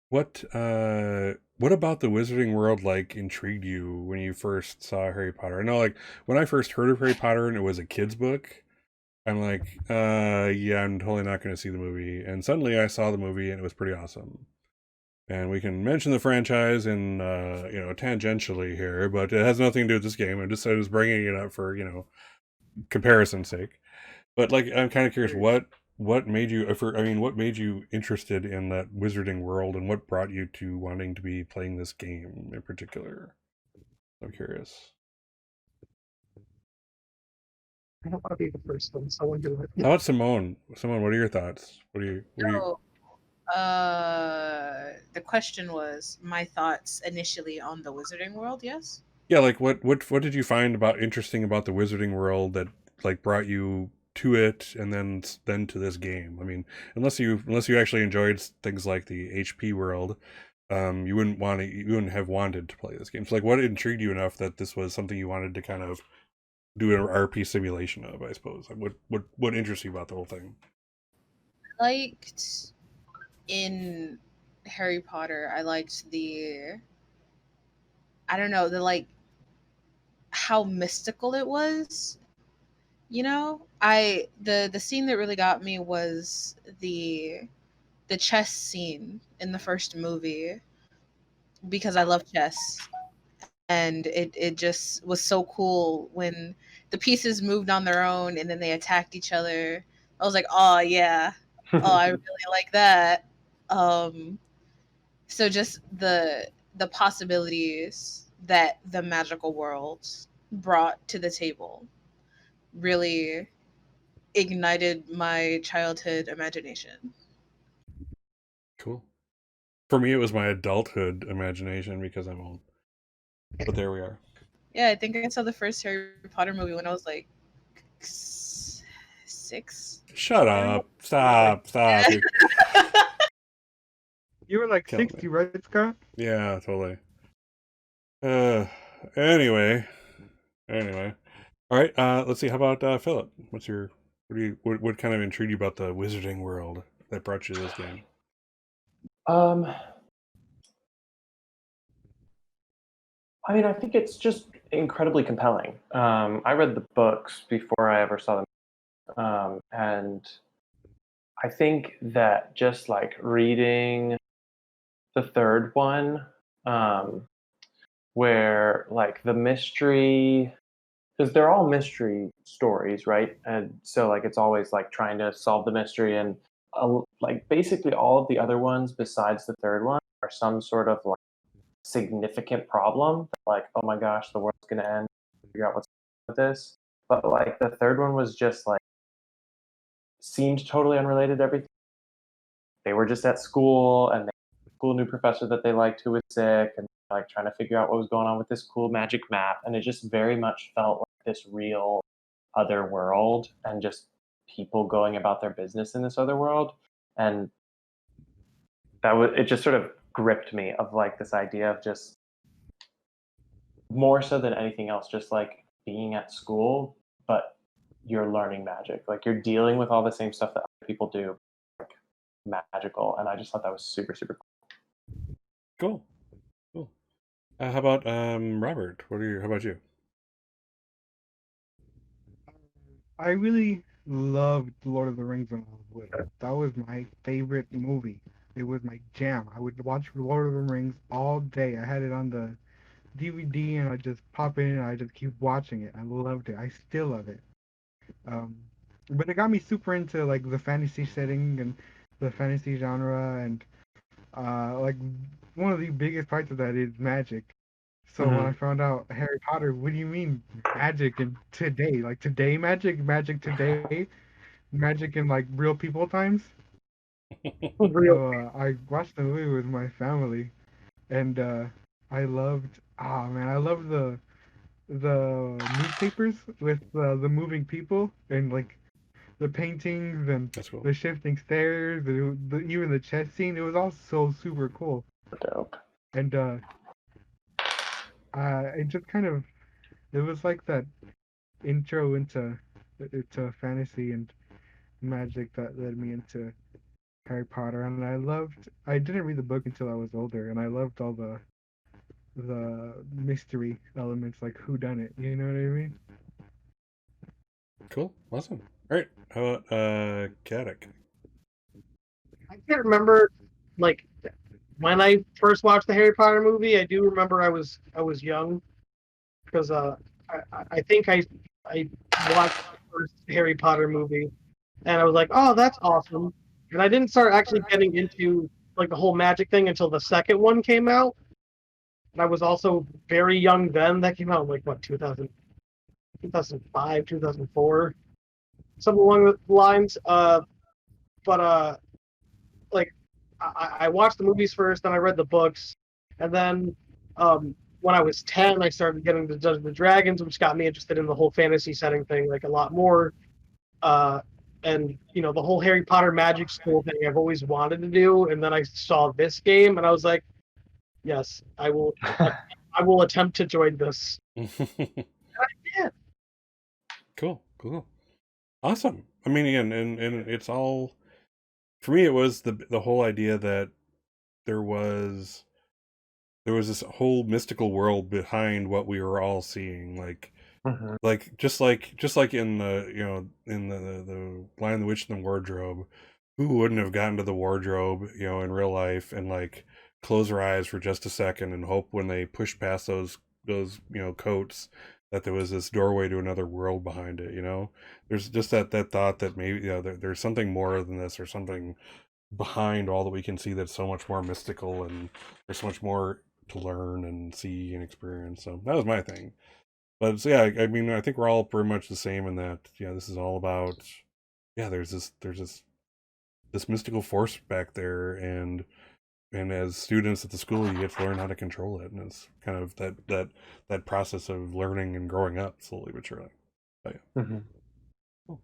What about the Wizarding World like intrigued you when you first saw Harry Potter? I know, like, when I first heard of Harry Potter and it was a kid's book, I'm like, yeah, I'm totally not going to see the movie. And suddenly I saw the movie and it was pretty awesome. And we can mention the franchise in, tangentially here, but it has nothing to do with this game. I was bringing it up for, comparison's sake. But like, I'm kind of curious, what made you, what made you interested in that Wizarding World, and what brought you to wanting to be playing this game in particular? I'm curious. I don't want to be the first one. Someone do it. How about Simone? Simone, what are your thoughts? What do you? So, the question was my thoughts initially on the Wizarding World. Yes. Yeah, like what did you find interesting about the Wizarding World that like brought you to it, and then to this game? I mean, unless you actually enjoyed things like the HP world, you wouldn't have wanted to play this game. So like, what intrigued you enough that this was something you wanted to kind of do an RP simulation of, I suppose? Like, what interests you about the whole thing? I liked in Harry Potter, I liked I don't know, how mystical it was. The scene that really got me was the chess scene in the first movie, because I love chess, and it just was so cool when the pieces moved on their own and then they attacked each other. I was like, oh yeah, oh, I really like that. um so just the possibilities that the magical world brought to the table really ignited my childhood imagination. Cool. For me, it was my adulthood imagination because I'm old. But there we are. Yeah, I think I saw the first Harry Potter movie when I was like 6. Shut up! Stop! You were like Kill me. 60, right, Scott? Yeah, totally. Anyway. All right. Let's see. How about Philip? What kind of intrigued you about the Wizarding World that brought you to this game? I mean, I think it's just incredibly compelling. I read the books before I ever saw them, and I think that just like reading the third one, where like the mystery, because they're all mystery stories, right? And so like it's always like trying to solve the mystery, and like basically all of the other ones besides the third one are some sort of like significant problem. Like, oh my gosh, the world's gonna end. Figure out what's with this. But like the third one was just like seemed totally unrelated to everything. They were just at school, and the cool new professor that they liked who was sick, and like trying to figure out what was going on with this cool magic map. And it just very much felt like this real other world, and just people going about their business in this other world. And it just sort of gripped me, of like this idea of just more so than anything else, just like being at school, but you're learning magic. Like you're dealing with all the same stuff that other people do, like magical. And I just thought that was super, super Cool. How about Robert? How about you? I really loved Lord of the Rings when I was little. That was my favorite movie. It was my jam. I would watch Lord of the Rings all day. I had it on the DVD and I just pop in and I just keep watching it. I loved it. I still love it. Um, but it got me super into like the fantasy setting and the fantasy genre and like one of the biggest parts of that is magic. So when I Mhm. found out Harry Potter, what do you mean magic in today? Like today magic, magic today, magic in like real people times? Real. So I watched the movie with my family, and I loved. Ah man, I loved the newspapers with the moving people and like the paintings and That's cool. the shifting stairs, even the chess scene. It was all so super cool, Dope. and it just kind of it was like that intro into fantasy and magic that led me into Harry Potter, and I didn't read the book until I was older, and I loved all the mystery elements like who done it, you know what I mean? Cool. Awesome. All right. How about Katic? I can't remember like when I first watched the Harry Potter movie. I do remember I was young because I think I watched the first Harry Potter movie and I was like, oh, that's awesome. And I didn't start actually getting into like the whole magic thing until the second one came out. And I was also very young then. That came out in like what 2005, 2004, something along the lines. But like I watched the movies first, then I read the books, and then when I was 10, I started getting to Dungeons and Dragons, which got me interested in the whole fantasy setting thing like a lot more. Uh, and the whole Harry Potter magic school thing I've always wanted to do, and then I saw this game, and I was like, yes, I will. I will attempt to join this. Yeah. Cool. Awesome. I mean, again, and it's all for me. It was the whole idea that there was this whole mystical world behind what we were all seeing, Mhm. just like in the in the Lion, the Witch, and the Wardrobe. Who wouldn't have gotten to the wardrobe, in real life and like close their eyes for just a second and hope when they push past those coats that there was this doorway to another world behind it. There's just that thought that maybe there's something more than this or something behind all that we can see that's so much more mystical, and there's so much more to learn and see and experience. So that was my thing. But so, yeah, I mean, I think we're all pretty much the same in that. Yeah, this is all about. Yeah, there's this mystical force back there, and as students at the school, you get to learn how to control it, and it's kind of that process of learning and growing up slowly but surely. But yeah. Mhm. Cool.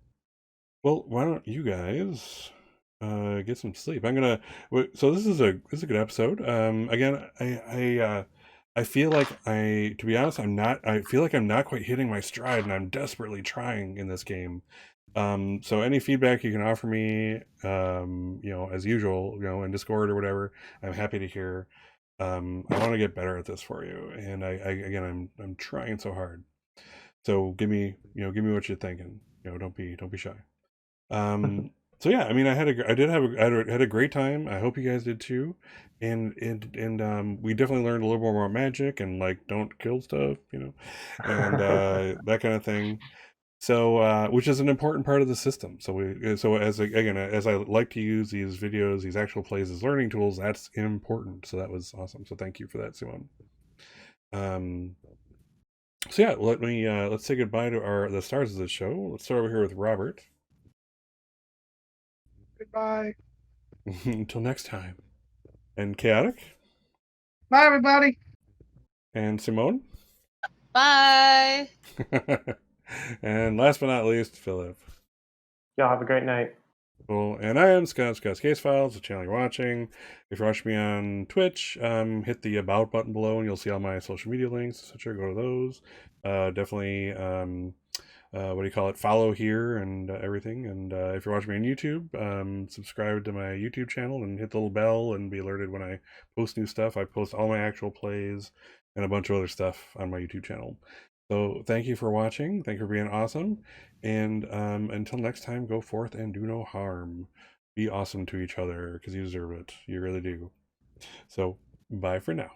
Well, why don't you guys get some sleep? So this is a good episode. Again, I feel like to be honest, I feel like I'm not quite hitting my stride, and I'm desperately trying in this game. So any feedback you can offer me, as usual, in Discord or whatever, I'm happy to hear. I want to get better at this for you, and again, I'm trying so hard. So give me what you're thinking. Don't be shy. So yeah, I mean, I had a great time. I hope you guys did too. And we definitely learned a little more about magic and like don't kill stuff, and that kind of thing. So, which is an important part of the system. So as I like to use these videos, these actual plays as learning tools, that's important. So that was awesome. So thank you for that, Simone. Um, so yeah, let's say goodbye to the stars of the show. Let's start over here with Robert. Goodbye. Until next time. And Chaotic. Bye, everybody. And Simone. Bye. And last but not least, Philip. Y'all have a great night. Cool. And I am Scott's Case Files, the channel you're watching. If you're watching me on Twitch, hit the About button below and you'll see all my social media links, etc. Go to those. Definitely, what do you call it? Follow here and everything. And if you're watching me on YouTube, subscribe to my YouTube channel and hit the little bell and be alerted when I post new stuff. I post all my actual plays and a bunch of other stuff on my YouTube channel. So thank you for watching. Thank you for being awesome. And until next time, go forth and do no harm. Be awesome to each other because you deserve it. You really do. So bye for now.